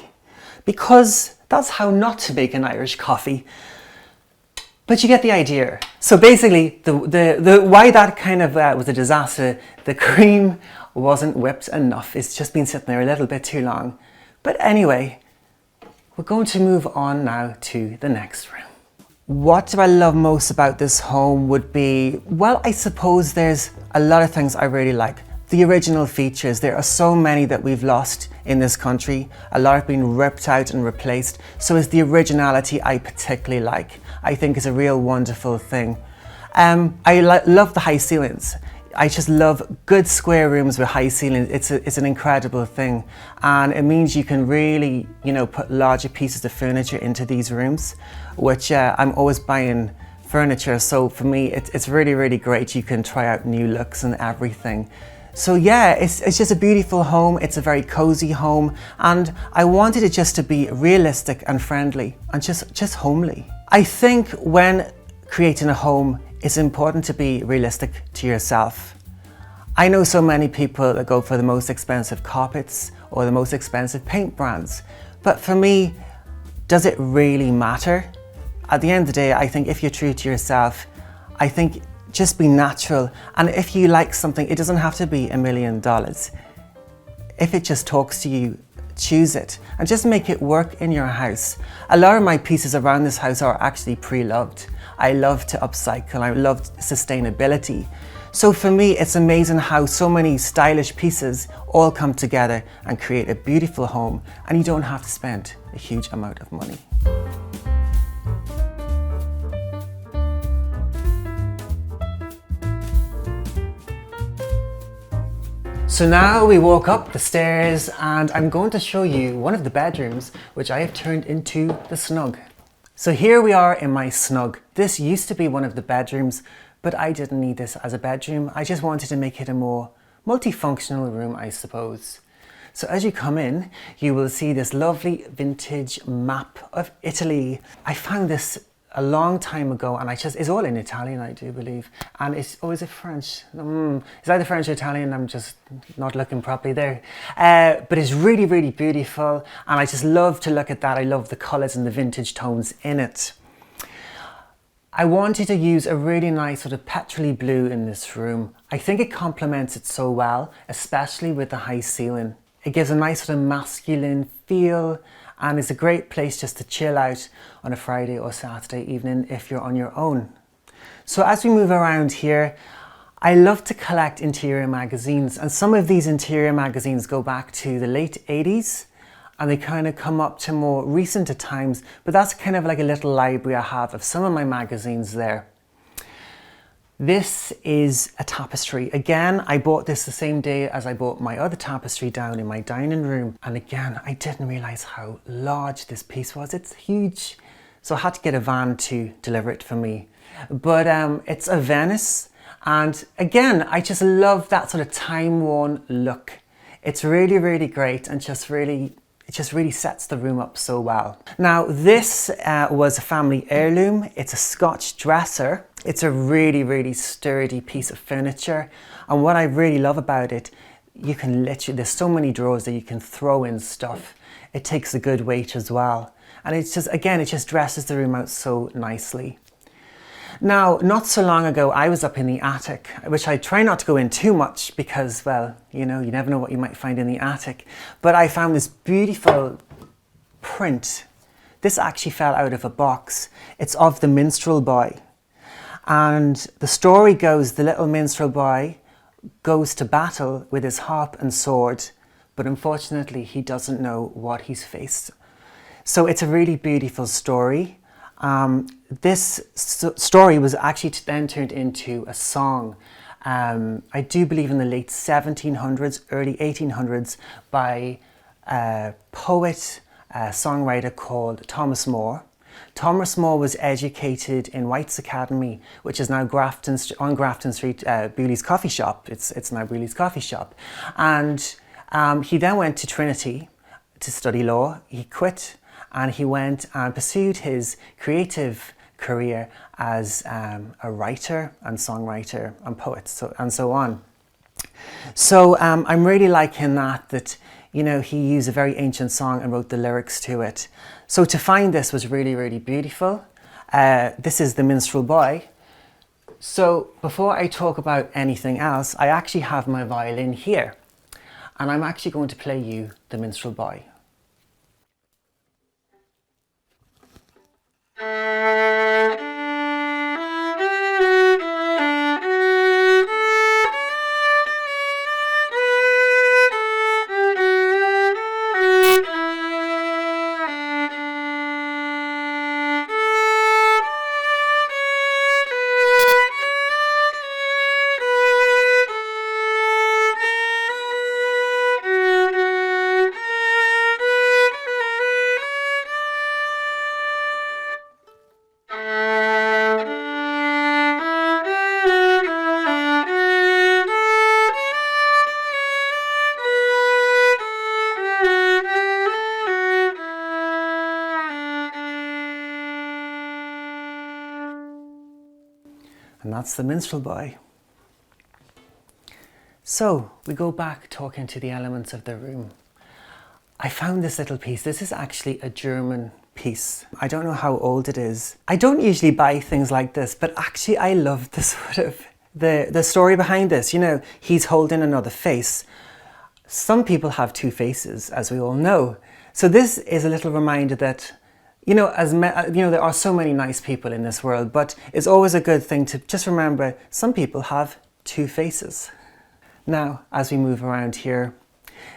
S8: because that's how not to make an Irish coffee. But you get the idea. So basically, the why that kind of was a disaster, the cream wasn't whipped enough. It's just been sitting there a little bit too long. But anyway, we're going to move on now to the next room. What do I love most about this home would be, well, I suppose there's a lot of things I really like. The original features, there are so many that we've lost in this country. A lot have been ripped out and replaced. So it's the originality I particularly like. I think it's a real wonderful thing. I love the high ceilings. I just love good square rooms with high ceilings. It's an incredible thing. And it means you can really, put larger pieces of furniture into these rooms, which I'm always buying furniture. So for me, it's really, really great. You can try out new looks and everything. So yeah, it's just a beautiful home. It's a very cozy home. And I wanted it just to be realistic and friendly and just homely. I think when creating a home, it's important to be realistic to yourself. I know so many people that go for the most expensive carpets or the most expensive paint brands. But for me, does it really matter? At the end of the day, I think if you're true to yourself, I think just be natural. And if you like something, it doesn't have to be $1 million. If it just talks to you, choose it and just make it work in your house. A lot of my pieces around this house are actually pre-loved. I love to upcycle. I love sustainability. So for me, it's amazing how so many stylish pieces all come together and create a beautiful home, and you don't have to spend a huge amount of money. So now we walk up the stairs, and I'm going to show you one of the bedrooms which I have turned into the snug. So here we are in my snug. This used to be one of the bedrooms, but I didn't need this as a bedroom. I just wanted to make it a more multifunctional room, I suppose. So as you come in, you will see this lovely vintage map of Italy. I found this a long time ago, and it's all in Italian, I do believe, and it's always French. It's either French or Italian, I'm just not looking properly there. But it's really, really beautiful, and I just love to look at that. I love the colours and the vintage tones in it. I wanted to use a really nice sort of petrol blue in this room. I think it complements it so well, especially with the high ceiling. It gives a nice sort of masculine feel, and it's a great place just to chill out on a Friday or Saturday evening if you're on your own. So as we move around here, I love to collect interior magazines, and some of these interior magazines go back to the late 80s, and they kind of come up to more recent times, but that's kind of like a little library I have of some of my magazines there. This is a tapestry. Again, I bought this the same day as I bought my other tapestry down in my dining room. And again, I didn't realize how large this piece was. It's huge. So I had to get a van to deliver it for me. But it's a Venice. And again, I just love that sort of time-worn look. It's really, really great, and it just really sets the room up so well. Now, this was a family heirloom. It's a Scotch dresser. It's a really, really sturdy piece of furniture. And what I really love about it, you can literally, there's so many drawers that you can throw in stuff. It takes a good weight as well. And it's just, again, it just dresses the room out so nicely. Now, not so long ago, I was up in the attic, which I try not to go in too much because, well, you know, you never know what you might find in the attic. But I found this beautiful print. This actually fell out of a box. It's of the minstrel boy. And the story goes, the little minstrel boy goes to battle with his harp and sword, but unfortunately he doesn't know what he's faced. So it's a really beautiful story. This story was actually then turned into a song, I do believe in the late 1700s, early 1800s, by a poet, a songwriter called Thomas Moore. Thomas Moore was educated in White's Academy, which is now on Grafton Street, Bewley's Coffee Shop. It's now Bewley's Coffee Shop. And he then went to Trinity to study law. He quit, and he went and pursued his creative career as a writer and songwriter and poet, and so on. So I'm really liking that, you know, he used a very ancient song and wrote the lyrics to it. So to find this was really, really beautiful. This is the minstrel boy. So before I talk about anything else, I actually have my violin here, and I'm actually going to play you the minstrel boy. And that's the minstrel boy. So we go back talking to the elements of the room. I found this little piece. This is actually a German piece. I don't know how old it is. I don't usually buy things like this, but actually I love the sort of the story behind this. You know, he's holding another face. Some people have two faces, as we all know. So this is a little reminder that, you know, there are so many nice people in this world, but it's always a good thing to just remember some people have two faces. Now, as we move around here,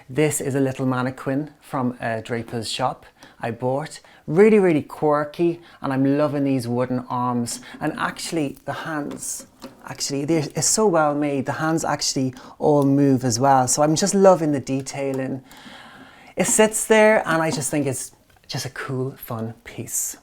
S8: this is a little mannequin from a draper's shop I bought. Really, really quirky, and I'm loving these wooden arms. And actually, the hands, they're so well made. The hands actually all move as well. So I'm just loving the detailing. It sits there, and I just think it's just a cool, fun piece.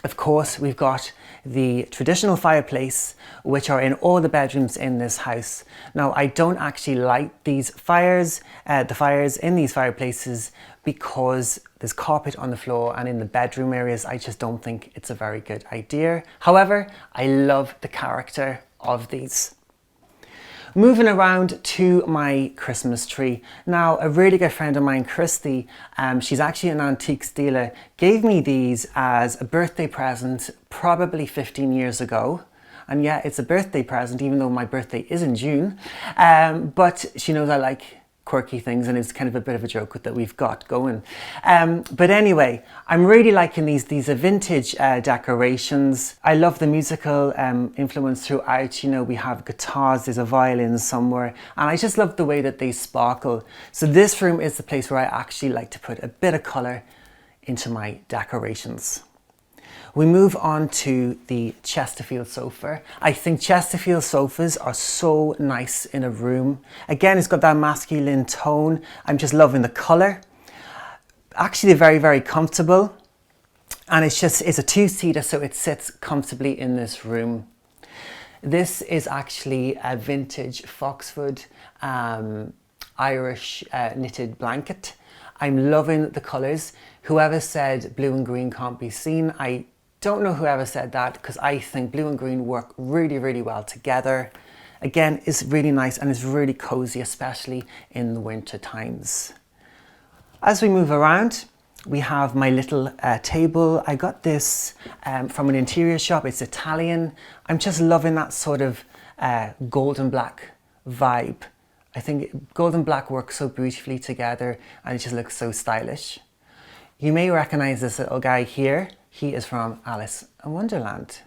S8: Of course, we've got the traditional fireplace, which are in all the bedrooms in this house. Now, I don't actually light these fires, the fires in these fireplaces, because there's carpet on the floor, and in the bedroom areas, I just don't think it's a very good idea. However, I love the character of these. Moving around to my Christmas tree. Now, a really good friend of mine, Christy, she's actually an antiques dealer, gave me these as a birthday present probably 15 years ago. And yeah, it's a birthday present, even though my birthday is in June. But she knows I like quirky things, and it's kind of a bit of a joke that we've got going. But anyway, I'm really liking these are vintage decorations. I love the musical influence throughout. You know, we have guitars, there's a violin somewhere, and I just love the way that they sparkle. So this room is the place where I actually like to put a bit of colour into my decorations. We move on to the Chesterfield sofa. I think Chesterfield sofas are so nice in a room. Again, it's got that masculine tone. I'm just loving the colour. Actually, they're very, very comfortable. And it's a two-seater, so it sits comfortably in this room. This is actually a vintage Foxwood Irish knitted blanket. I'm loving the colours. Whoever said blue and green can't be seen, I don't know whoever said that, because I think blue and green work really, really well together. Again, it's really nice and it's really cozy, especially in the winter times. As we move around, we have my little table. I got this from an interior shop. It's Italian. I'm just loving that sort of gold and black vibe. I think gold and black work so beautifully together, and it just looks so stylish. You may recognize this little guy here. He is from Alice in Wonderland.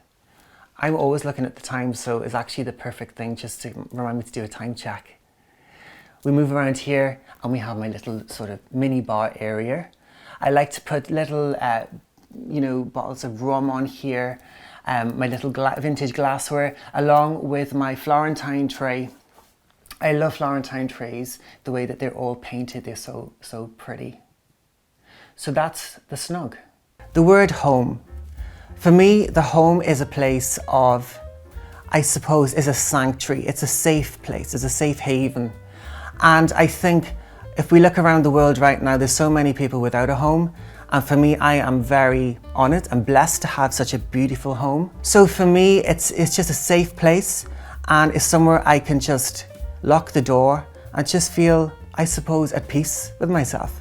S8: I'm always looking at the time, so it's actually the perfect thing just to remind me to do a time check. We move around here and we have my little sort of mini bar area. I like to put little, bottles of rum on here, my little vintage glassware, along with my Florentine tray. I love Florentine trays, the way that they're all painted, they're so pretty. So that's the snug. The word home. For me, the home is a place of, I suppose, is a sanctuary. It's a safe place, it's a safe haven. And I think if we look around the world right now, there's so many people without a home. And for me, I am very honoured and blessed to have such a beautiful home. So for me, it's just a safe place, and it's somewhere I can just lock the door and just feel, I suppose, at peace with myself.